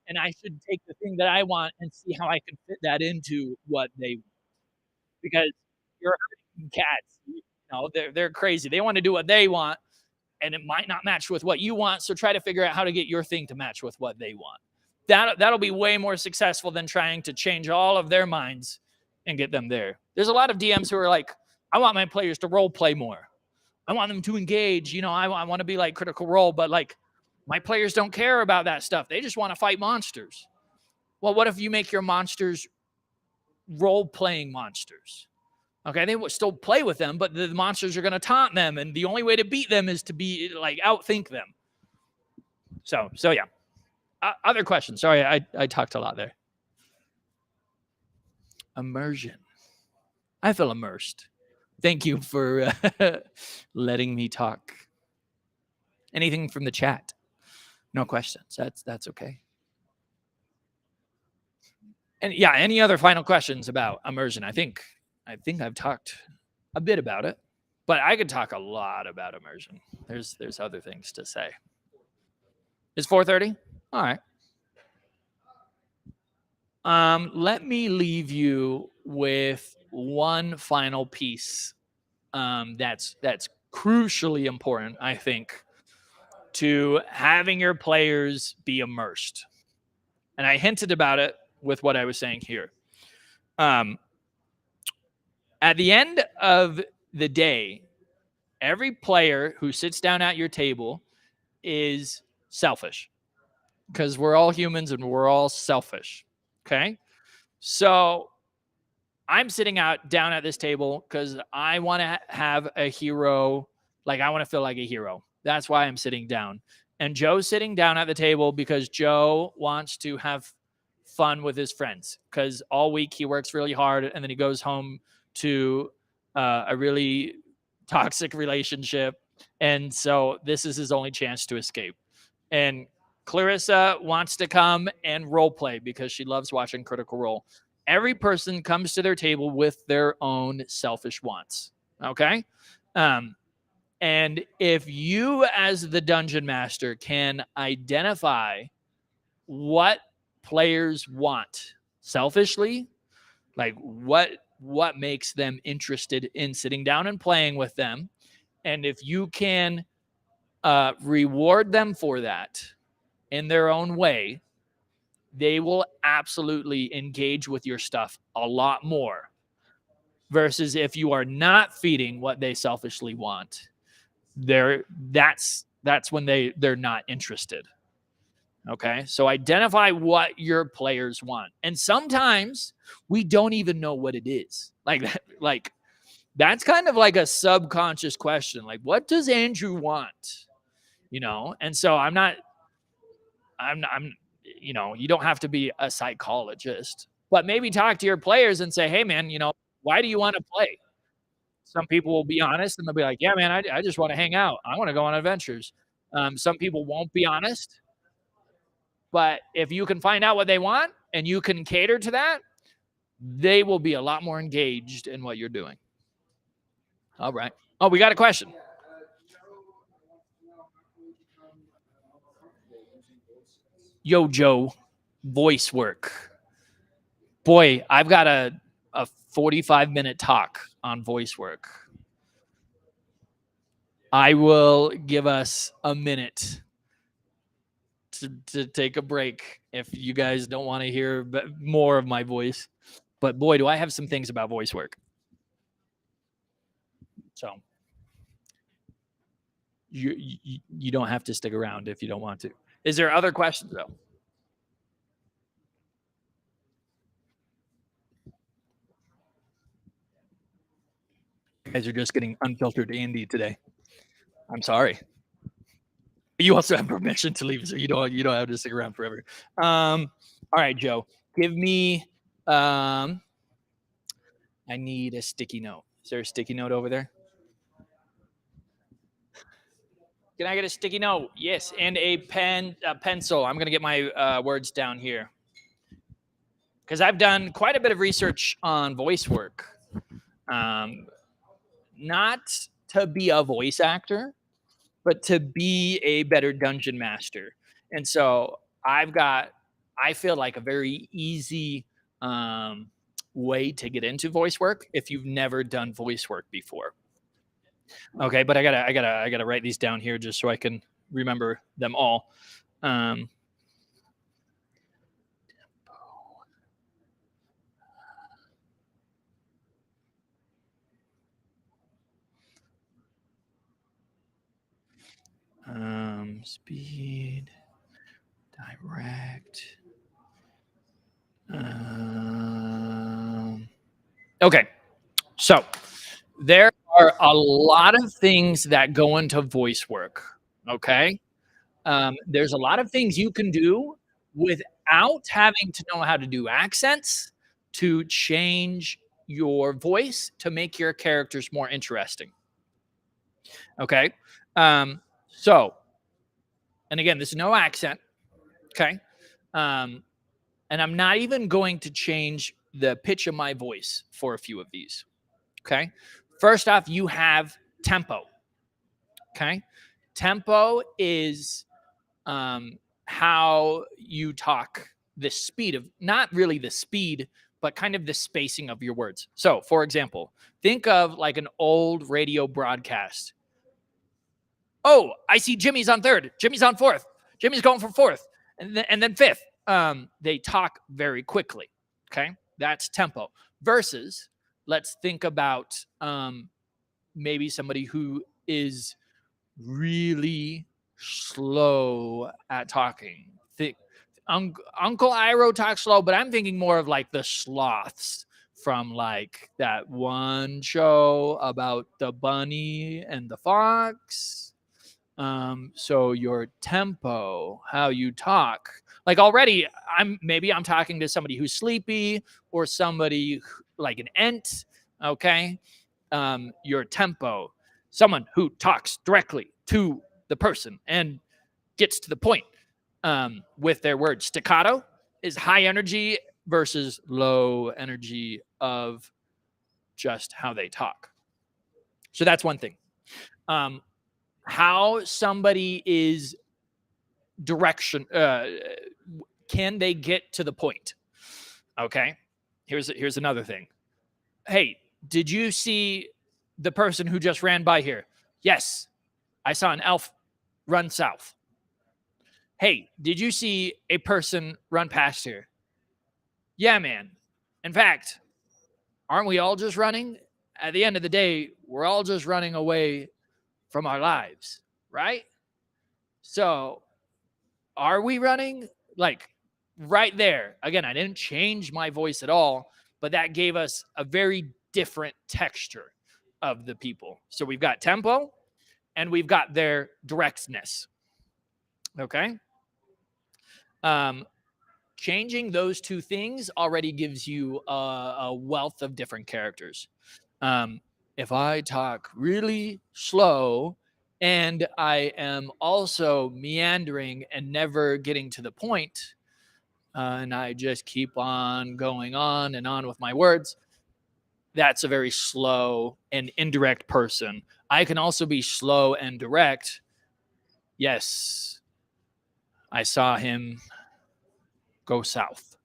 And I should take the thing that I want and see how I can fit that into what they want. Because you're hurting cats. You know, they're crazy. They want to do what they want, and it might not match with what you want. So try to figure out how to get your thing to match with what they want. That'll be way more successful than trying to change all of their minds and get them there. There's a lot of DMs who are like, I want my players to role play more. I want them to engage. You know, I want to be like Critical Role, but like my players don't care about that stuff. They just want to fight monsters. Well, what if you make your monsters role-playing monsters? Okay, they will still play with them, but the monsters are going to taunt them, and the only way to beat them is to be like outthink them. So yeah. Other questions? Sorry, I talked a lot there. Immersion. I feel immersed. Thank you for letting me talk. Anything from the chat? No questions. That's okay. And yeah, any other final questions about immersion? I think I've talked a bit about it, but I could talk a lot about immersion. There's other things to say. It's 4:30? All right. Let me leave you with one final piece that's crucially important, I think, to having your players be immersed. And I hinted about it with what I was saying here. At the end of the day, every player who sits down at your table is selfish because we're all humans and we're all selfish. Okay. So I'm sitting down at this table because I want to have a hero. Like I want to feel like a hero. That's why I'm sitting down. And Joe's sitting down at the table because Joe wants to have fun with his friends because all week he works really hard and then he goes home to a really toxic relationship. And so this is his only chance to escape. And Clarissa wants to come and role play because she loves watching Critical Role. Every person comes to their table with their own selfish wants. Okay. And if you as the dungeon master can identify what players want selfishly, like what what makes them interested in sitting down and playing with them. And if you can reward them for that in their own way, they will absolutely engage with your stuff a lot more, versus if you are not feeding what they selfishly want, that's when they're not interested. Okay, so identify what your players want, and sometimes we don't even know what it is. Like that's kind of like a subconscious question, like what does Andrew want, And so I'm you don't have to be a psychologist, but maybe talk to your players and say, hey man, why do you want to play? Some people will be honest and they'll be like, yeah man, I just want to hang out, I want to go on adventures. Some people won't be honest, but if you can find out what they want and you can cater to that, they will be a lot more engaged in what you're doing. All right. Oh, we got a question. Yo, Joe, voice work. Boy, I've got a 45-minute talk on voice work. I will give us a minute to take a break if you guys don't want to hear more of my voice. But boy, do I have some things about voice work. So you don't have to stick around if you don't want to. Is there other questions though? You guys are just getting unfiltered Andy today. I'm sorry. You also have permission to leave, so you don't have to stick around forever. All right, Joe. Give me I need a sticky note. Is there a sticky note over there? Can I get a sticky note? Yes, and a pencil. I'm gonna get my words down here because I've done quite a bit of research on voice work. Not to be a voice actor, but to be a better dungeon master. And so I feel like a very easy way to get into voice work if you've never done voice work before. Okay, but I gotta write these down here just so I can remember them all. Speed, direct. Okay, so there are a lot of things that go into voice work. Okay, there's a lot of things you can do without having to know how to do accents to change your voice to make your characters more interesting. Okay, so, and again, this is no accent. Okay, and I'm not even going to change the pitch of my voice for a few of these. Okay, first off, you have tempo. Okay, tempo is how you talk, the speed of, not really the speed, but kind of the spacing of your words. So, for example, think of like an old radio broadcast. Oh, I see Jimmy's on third. Jimmy's on fourth. Jimmy's going for fourth. And then fifth. They talk very quickly. Okay. That's tempo. Versus, let's think about maybe somebody who is really slow at talking. Uncle Iroh talks slow, but I'm thinking more of like the sloths from like that one show about the bunny and the fox. So your tempo, how you talk, like already I'm talking to somebody who's sleepy or somebody like an ent. Okay. Your tempo, someone who talks directly to the person and gets to the point with their words. Staccato is high energy versus low energy of just how they talk. So that's one thing. How somebody is direction, can they get to the point? Okay, here's another thing. Hey, did you see the person who just ran by here? Yes, I saw an elf run south. Hey, did you see a person run past here? Yeah, man. In fact, aren't we all just running? At the end of the day, we're all just running away from our lives, right? So, are we running? Like right there. Again, I didn't change my voice at all, but that gave us a very different texture of the people. So, we've got tempo and we've got their directness. Okay. Changing those two things already gives you a wealth of different characters. If I talk really slow and I am also meandering and never getting to the point, and I just keep on going on and on with my words, that's a very slow and indirect person. I can also be slow and direct. Yes, I saw him go south.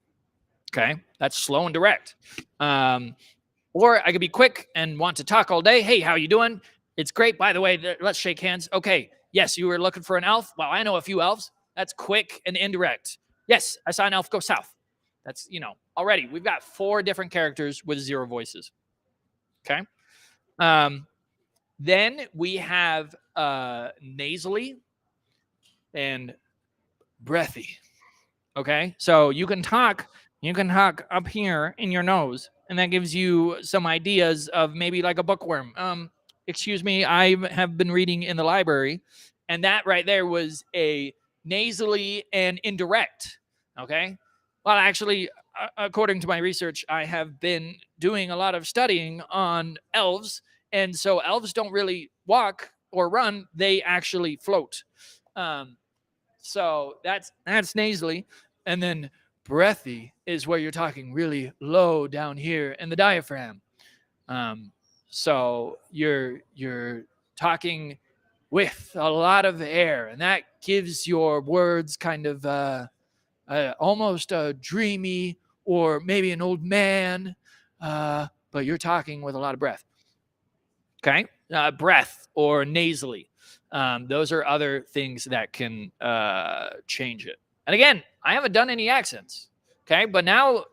Okay, that's slow and direct. Or I could be quick and want to talk all day. Hey, how you doing? It's great. By the way, let's shake hands. Okay, yes, you were looking for an elf. Well, I know a few elves. That's quick and indirect. Yes, I saw an elf go south. That's, already we've got 4 different characters with 0 voices. Okay. Then we have nasally and breathy. Okay, so you can talk up here in your nose, and that gives you some ideas of maybe like a bookworm. Excuse me, I have been reading in the library, and that right there was a nasally and indirect. Okay, well, actually, according to my research, I have been doing a lot of studying on elves, and so elves don't really walk or run; they actually float. So that's nasally. And then breathy is where you're talking really low down here in the diaphragm. So you're talking with a lot of air, and that gives your words kind of almost dreamy or maybe an old man, but you're talking with a lot of breath. Okay, breath or nasally. Those are other things that can change it. And again, I haven't done any accents. Okay, but now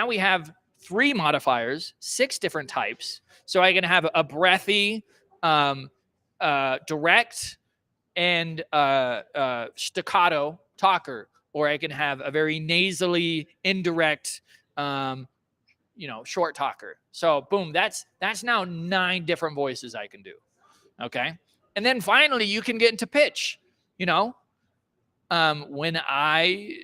we have 3 modifiers, 6 different types. So I can have a breathy, direct, and staccato talker, or I can have a very nasally, indirect, short talker. So boom, that's now 9 different voices I can do. Okay. And then finally you can get into pitch, when I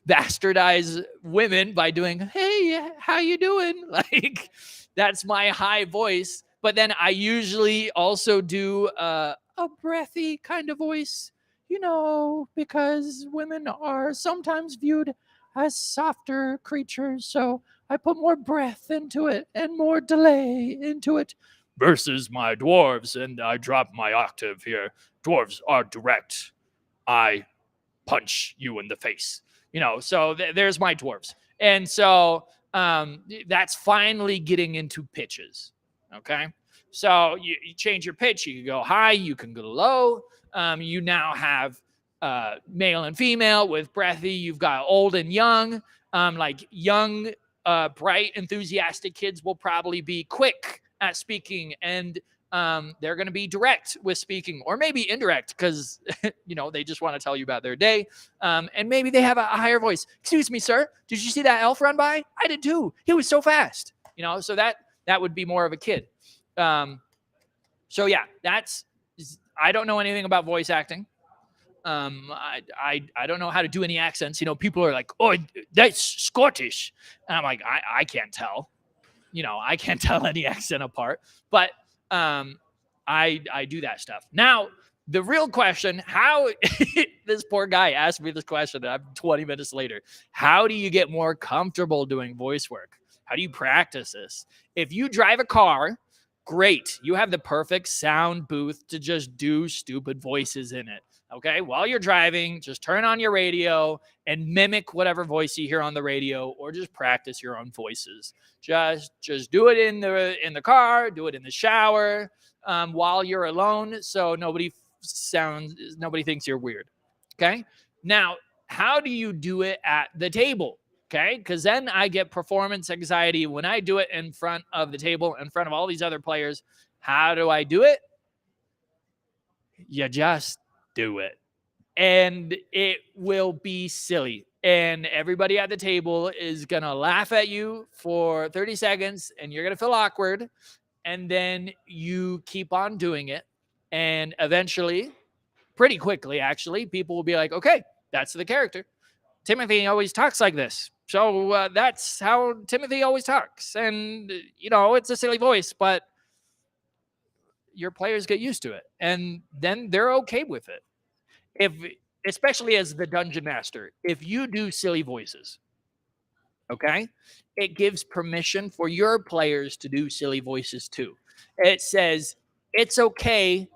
bastardize women by doing, hey, how you doing? Like that's my high voice. But then I usually also do a breathy kind of voice, because women are sometimes viewed as softer creatures. So I put more breath into it and more delay into it versus my dwarves. And I drop my octave here. Dwarves are direct. I punch you in the face. So there's my dwarves. And so that's finally getting into pitches. Okay. So you change your pitch. You can go high, you can go low. You now have male and female with breathy. You've got old and young. Like young, bright, enthusiastic kids will probably be quick at speaking, and they're going to be direct with speaking, or maybe indirect because they just want to tell you about their day, and maybe they have a higher voice. Excuse me, sir, did you see that elf run by? I did too. He was so fast. So that would be more of a kid. So yeah, I don't know anything about voice acting. I don't know how to do any accents. People are like, oh, that's Scottish, and I'm like, I can't tell. I can't tell any accent apart, but I do that stuff. Now, the real question, how this poor guy asked me this question, and I'm 20 minutes later. How do you get more comfortable doing voice work? How do you practice this? If you drive a car Great. You have the perfect sound booth to just do stupid voices in it. Okay. While you're driving, just turn on your radio and mimic whatever voice you hear on the radio, or just practice your own voices. Just do it in the car, do it in the shower, while you're alone, so nobody thinks you're weird. Okay. Now, how do you do it at the table? Okay, because then I get performance anxiety when I do it in front of the table, in front of all these other players. How do I do it? You just do it. And it will be silly. And everybody at the table is going to laugh at you for 30 seconds, and you're going to feel awkward. And then you keep on doing it. And eventually, pretty quickly, actually, people will be like, okay, that's the character. Timothy always talks like this. So that's how Timothy always talks. And, it's a silly voice, but your players get used to it. And then they're okay with it. Especially as the dungeon master, if you do silly voices, okay, it gives permission for your players to do silly voices too. It says it's okay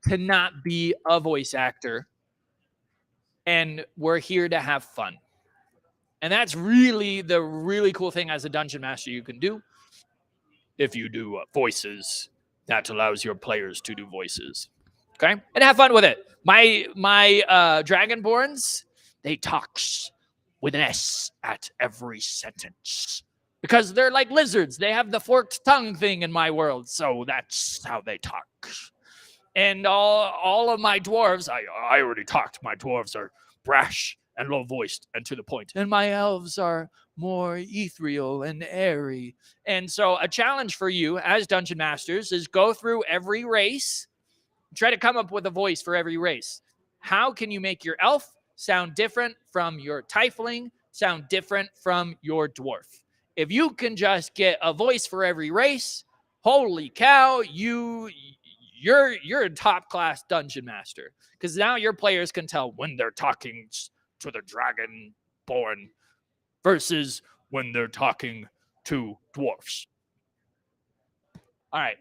to not be a voice actor, and we're here to have fun. And that's really the really cool thing as a dungeon master you can do. If you do voices, that allows your players to do voices. Okay? And have fun with it. My Dragonborns, they talk with an S at every sentence. Because they're like lizards. They have the forked tongue thing in my world. So that's how they talk. And all of my dwarves, I already talked. My dwarves are brash and low-voiced and to the point. And my elves are more ethereal and airy. And so a challenge for you as dungeon masters is go through every race, try to come up with a voice for every race. How can you make your elf sound different from your tiefling, sound different from your dwarf? If you can just get a voice for every race, holy cow, you're a top-class dungeon master. Because now your players can tell when they're talking to the Dragonborn versus when they're talking to dwarfs. All right.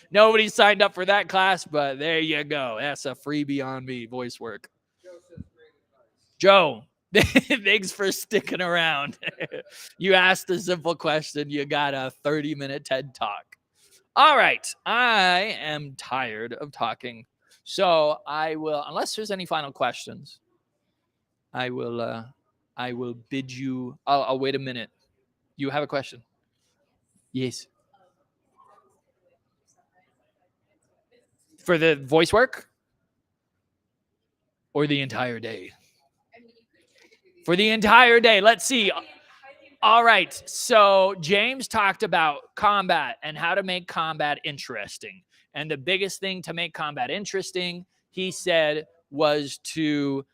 Nobody signed up for that class, but there you go. That's a freebie on me, voice work. Joe, thanks for sticking around. You asked a simple question. You got a 30-minute TED Talk. All right. I am tired of talking. So I will, unless there's any final questions, I will bid you. I'll wait a minute. You have a question? Yes. For the voice work? Or the entire day? For the entire day. Let's see. All right. So James talked about combat and how to make combat interesting. And the biggest thing to make combat interesting, he said, was to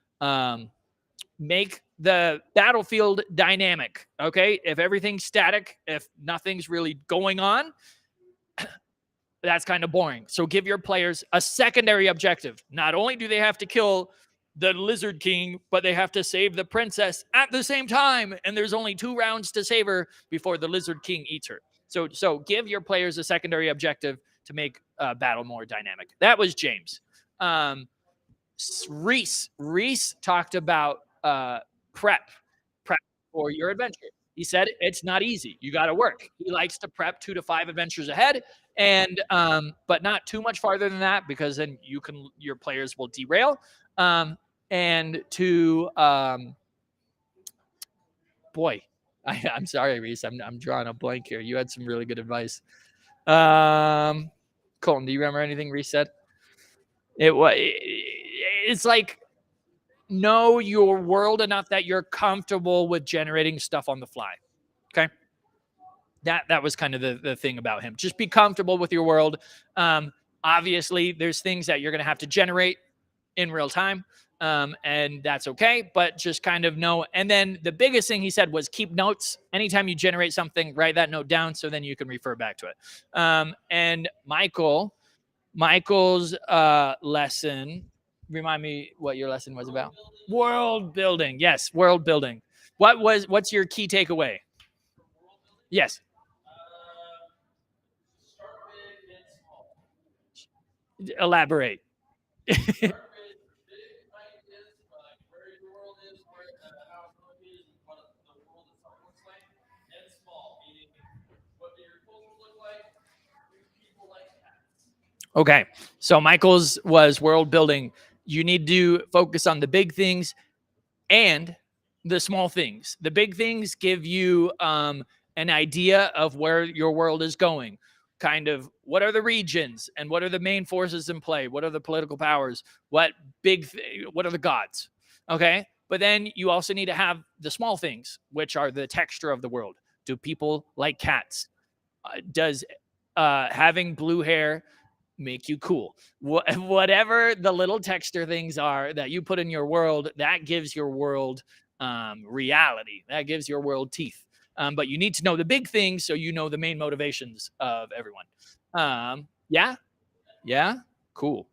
make the battlefield dynamic. Okay. If everything's static, if nothing's really going on, that's kind of boring. So give your players a secondary objective. Not only do they have to kill the Lizard King, but they have to save the princess at the same time. And there's only 2 rounds to save her before the Lizard King eats her. So give your players a secondary objective to make battle more dynamic. That was James. Reese talked about prep for your adventure. He said it's not easy. You got to work. He likes to prep 2 to 5 adventures ahead, and but not too much farther than that, because then your players will derail. And to boy, I'm sorry, Reese. I'm drawing a blank here. You had some really good advice. Colton, do you remember anything Reese said? It's like, know your world enough that you're comfortable with generating stuff on the fly. Okay. That was kind of the thing about him. Just be comfortable with your world. Obviously, there's things that you're going to have to generate in real time. And that's okay, but just kind of know. And then the biggest thing he said was keep notes. Anytime you generate something, write that note down so then you can refer back to it. And Michael's lesson, remind me what your lesson was about. World building. Yes, world building. What's your key takeaway? Yes. Elaborate. Okay, so Michael's was world building. You need to focus on the big things and the small things. The big things give you an idea of where your world is going. Kind of what are the regions and what are the main forces in play? What are the political powers? What what are the gods? Okay, but then you also need to have the small things, which are the texture of the world. Do people like cats? Does having blue hair make you cool? Whatever the little texture things are that you put in your world, that gives your world reality. That gives your world teeth. But you need to know the big things so you know the main motivations of everyone. Yeah, cool.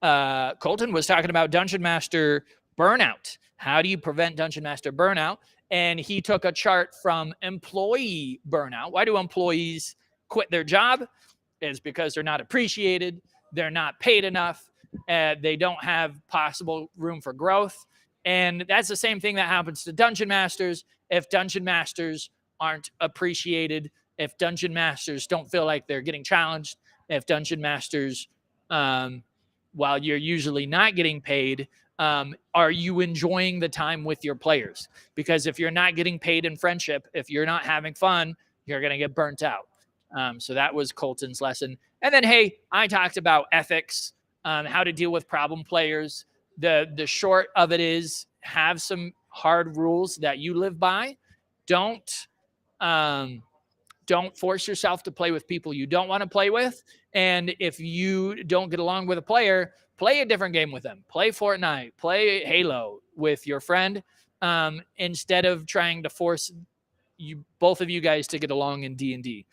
Colton was talking about Dungeon Master burnout. How do you prevent Dungeon Master burnout? And he took a chart from employee burnout. Why do employees quit their job? Is because they're not appreciated, they're not paid enough, they don't have possible room for growth. And that's the same thing that happens to Dungeon Masters. If Dungeon Masters aren't appreciated, if Dungeon Masters don't feel like they're getting challenged, if Dungeon Masters, while you're usually not getting paid, are you enjoying the time with your players? Because if you're not getting paid in friendship, if you're not having fun, you're going to get burnt out. So that was Colton's lesson. And then, hey, I talked about ethics, how to deal with problem players. The short of it is have some hard rules that you live by. Don't force yourself to play with people you don't want to play with. And if you don't get along with a player, play a different game with them. Play Fortnite, play Halo with your friend, instead of trying to force both of you guys to get along in D&D,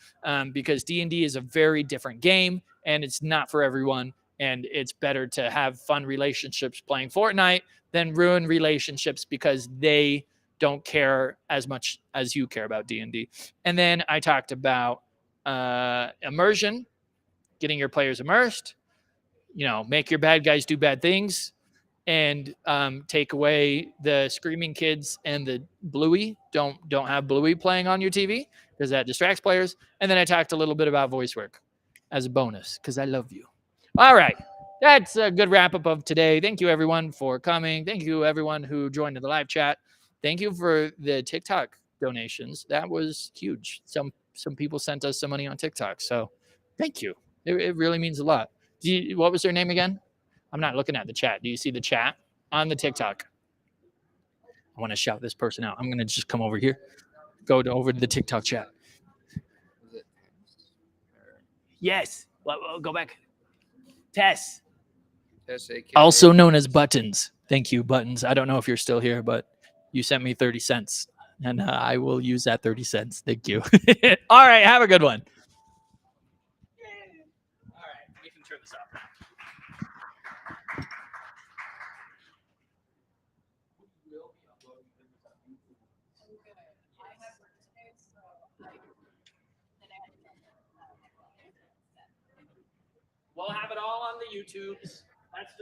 because D&D is a very different game and it's not for everyone. And it's better to have fun relationships playing Fortnite than ruin relationships because they don't care as much as you care about D&D. And then I talked about immersion, getting your players immersed, make your bad guys do bad things, and take away the screaming kids and the Bluey. Don't have Bluey playing on your TV because that distracts players. And then I talked a little bit about voice work as a bonus because I love you. All right. That's a good wrap up of today. Thank you everyone for coming. Thank you everyone who joined in the live chat. Thank you for the TikTok donations. That was huge. Some people sent us some money on TikTok. So thank you. It really means a lot. What was their name again? I'm not looking at the chat. Do you see the chat on the TikTok? I want to shout this person out. I'm going to just come over here, over to the TikTok chat. Yes. Well, go back. Tess. Also known as Buttons. Thank you, Buttons. I don't know if you're still here, but you sent me 30 cents, and I will use that 30 cents. Thank you. All right. Have a good one. All right. We can turn this off now. We'll have it all on the YouTubes. That's the